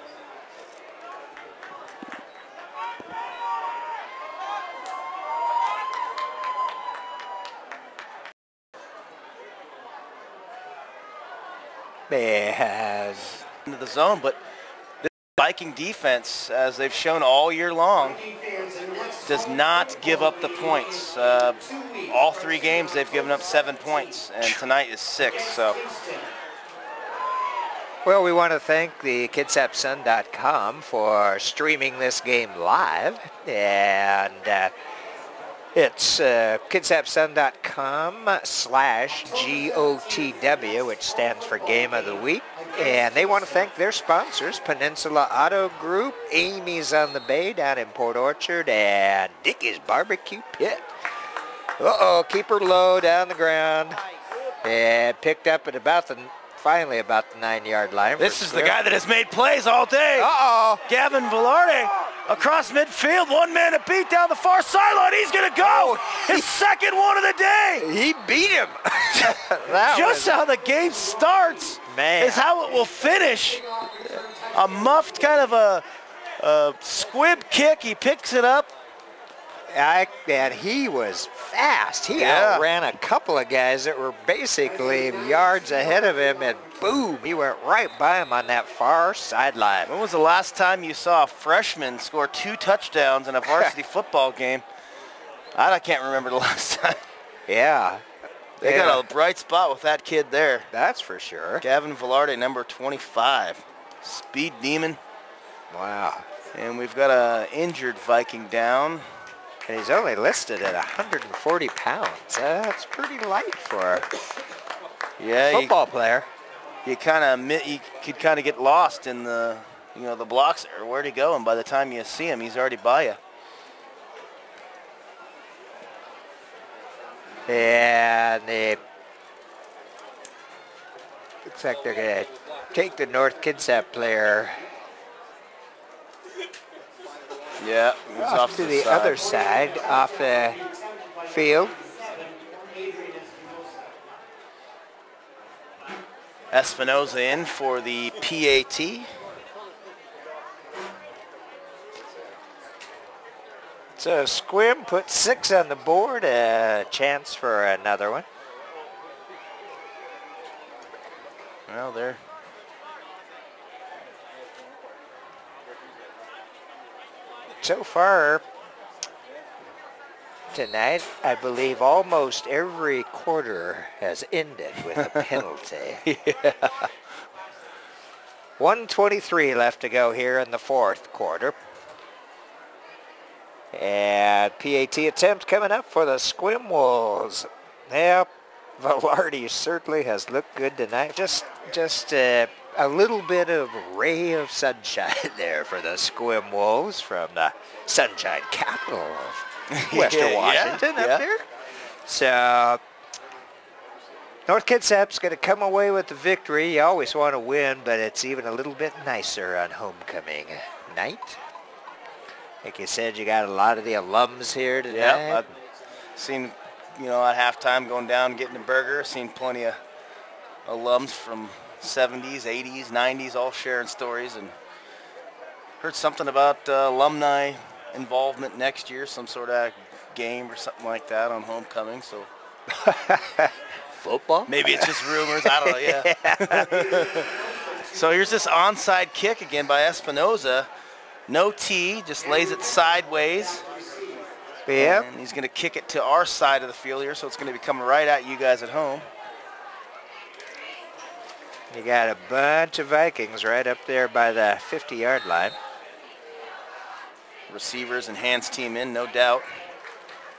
It has into the zone, but this Viking defense, as they've shown all year long, does not give up the points. All three games they've given up 7 points, and tonight is 6. So. Well, we want to thank the KitsapSun.com for streaming this game live, and it's KitsapSun.com/GOTW, which stands for Game of the Week, and they want to thank their sponsors, Peninsula Auto Group, Amy's on the Bay down in Port Orchard, and Dickie's Barbecue Pit. Uh-oh, keeper low down the ground, and picked up at finally about the 9-yard line. This is the guy that has made plays all day. Uh-oh. Gavin Velarde across midfield. One man to beat down the far sideline. He's going to go. His second one of the day. He beat him. Just how the game starts is how it will finish. A muffed kind of a squib kick. He picks it up. And he was fast. He outran a couple of guys that were basically yards ahead of him, and boom, he went right by him on that far sideline. When was the last time you saw a freshman score 2 touchdowns in a varsity football game? I can't remember the last time. Yeah. They got a bright spot with that kid there. That's for sure. Gavin Velarde, number 25. Speed demon. Wow. And we've got an injured Viking down. And he's only listed at 140 pounds. That's pretty light for a football player. You could kind of get lost in the blocks or where'd he go, and by the time you see him, he's already by you. And it looks like they're going to take the North Kitsap player. Yeah, off to the other side, off the field. Espinoza in for the PAT. So Sequim put 6 on the board, a chance for another one. Well, they're so far tonight, I believe almost every quarter has ended with a penalty. Yeah. 1:23 left to go here in the 4th quarter. And PAT attempt coming up for the Sequim Wolves. Yep, Velarde certainly has looked good tonight. Just a a little bit of ray of sunshine there for the Sequim Wolves from the sunshine capital of Western Washington up there. So North Kitsap's going to come away with the victory. You always want to win, but it's even a little bit nicer on homecoming night. Like you said, you got a lot of the alums here tonight. Yeah, I've seen, you know, at halftime going down getting a burger. Seen plenty of alums from 70s, 80s, 90s, all sharing stories, and heard something about alumni involvement next year, some sort of game or something like that on homecoming. So football? Maybe it's just rumors. I don't know. Yeah. So here's this onside kick again by Espinoza. No tee, just lays it sideways. Yep. And he's going to kick it to our side of the field here, so it's going to be coming right at you guys at home. You got a bunch of Vikings right up there by the 50-yard line. Receivers and hands team in, no doubt.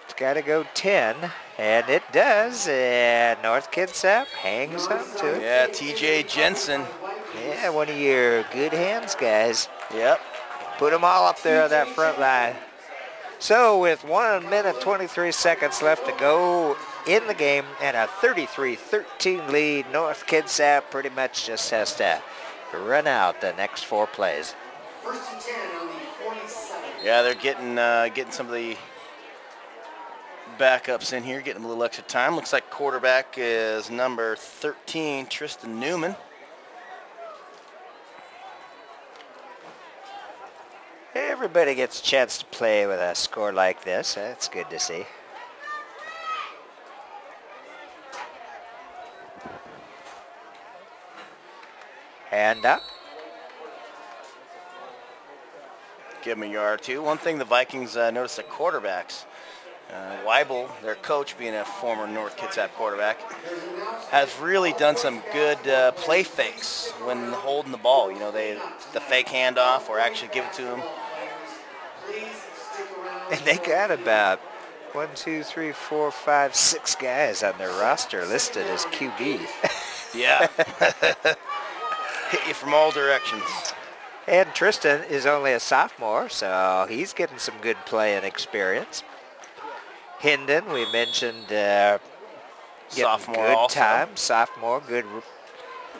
It's got to go 10, and it does. And North Kitsap hangs on to it. Yeah, TJ Jensen. Yeah, one of your good hands guys. Yep. Put them all up there on that front line. So with 1 minute 23 seconds left to go in the game and a 33-13 lead, North Kitsap pretty much just has to run out the next 4 plays. First and 10 on the 47. Yeah, they're getting some of the backups in here, getting a little extra time. Looks like quarterback is number 13, Tristan Newman. Everybody gets a chance to play with a score like this. That's good to see. Hand up. Give him a yard or two. One thing the Vikings noticed at quarterbacks, Weibel, their coach, being a former North Kitsap quarterback, has really done some good play fakes when holding the ball. You know, the fake handoff or actually give it to him. And they got about 1, 2, 3, 4, 5, 6 guys on their roster listed as QB. Yeah. Hit you from all directions. And Tristan is only a sophomore, so he's getting some good play and experience. Hendon, we mentioned, sophomore good also. time, sophomore, good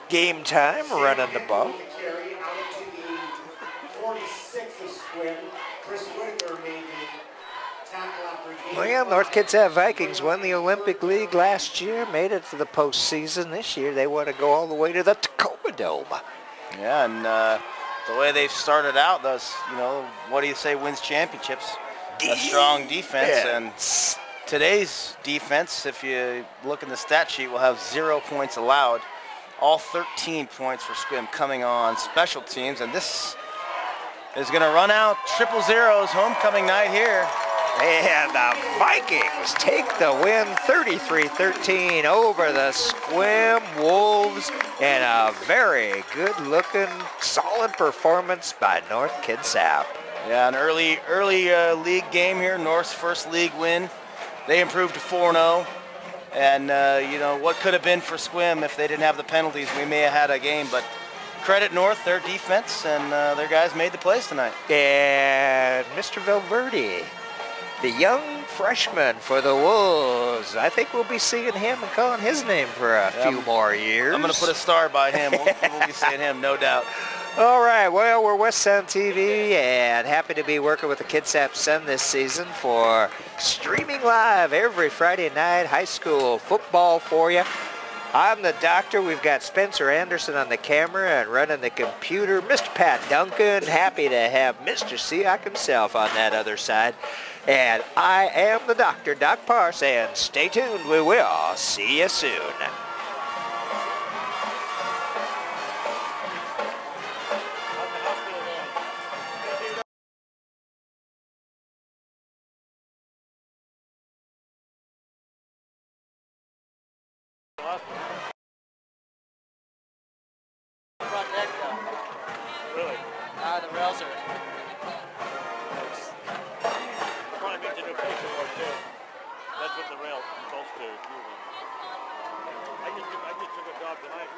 game time running the ball. Carry out to the 46 of Sequim. Chris Whitaker made the tackle after game. Well, North Kitsap Vikings won the Olympic League last year, made it to the postseason. This year they want to go all the way to the Tacoma Dome. Yeah, and the way they've started out, those, you know, what do you say wins championships? A strong defense, and today's defense, if you look in the stat sheet, will have 0 points allowed. All 13 points for Sequim coming on special teams, and this is going to run out triple zeros homecoming night here. And the Vikings take the win 33-13 over the Sequim Wolves, and a very good-looking, solid performance by North Kitsap. Yeah, an early league game here, North's first league win. They improved to 4-0. And, you know, what could have been for Sequim if they didn't have the penalties, we may have had a game. But credit North, their defense, and their guys made the plays tonight. And Mr. Valverde, the young freshman for the Wolves. I think we'll be seeing him and calling his name for a few more years. I'm going to put a star by him. We'll be seeing him, no doubt. All right, well, we're West Sound TV and happy to be working with the Kitsap Sun this season for streaming live every Friday night high school football for you. I'm the doctor. We've got Spencer Anderson on the camera and running the computer. Mr. Pat Duncan, happy to have Mr. Seac himself on that other side. And I am the doctor, Doc Parse, and stay tuned. We will see you soon. Really? The rails are... Probably means a new picture or two. That's what the rail is supposed to. I just took a job tonight.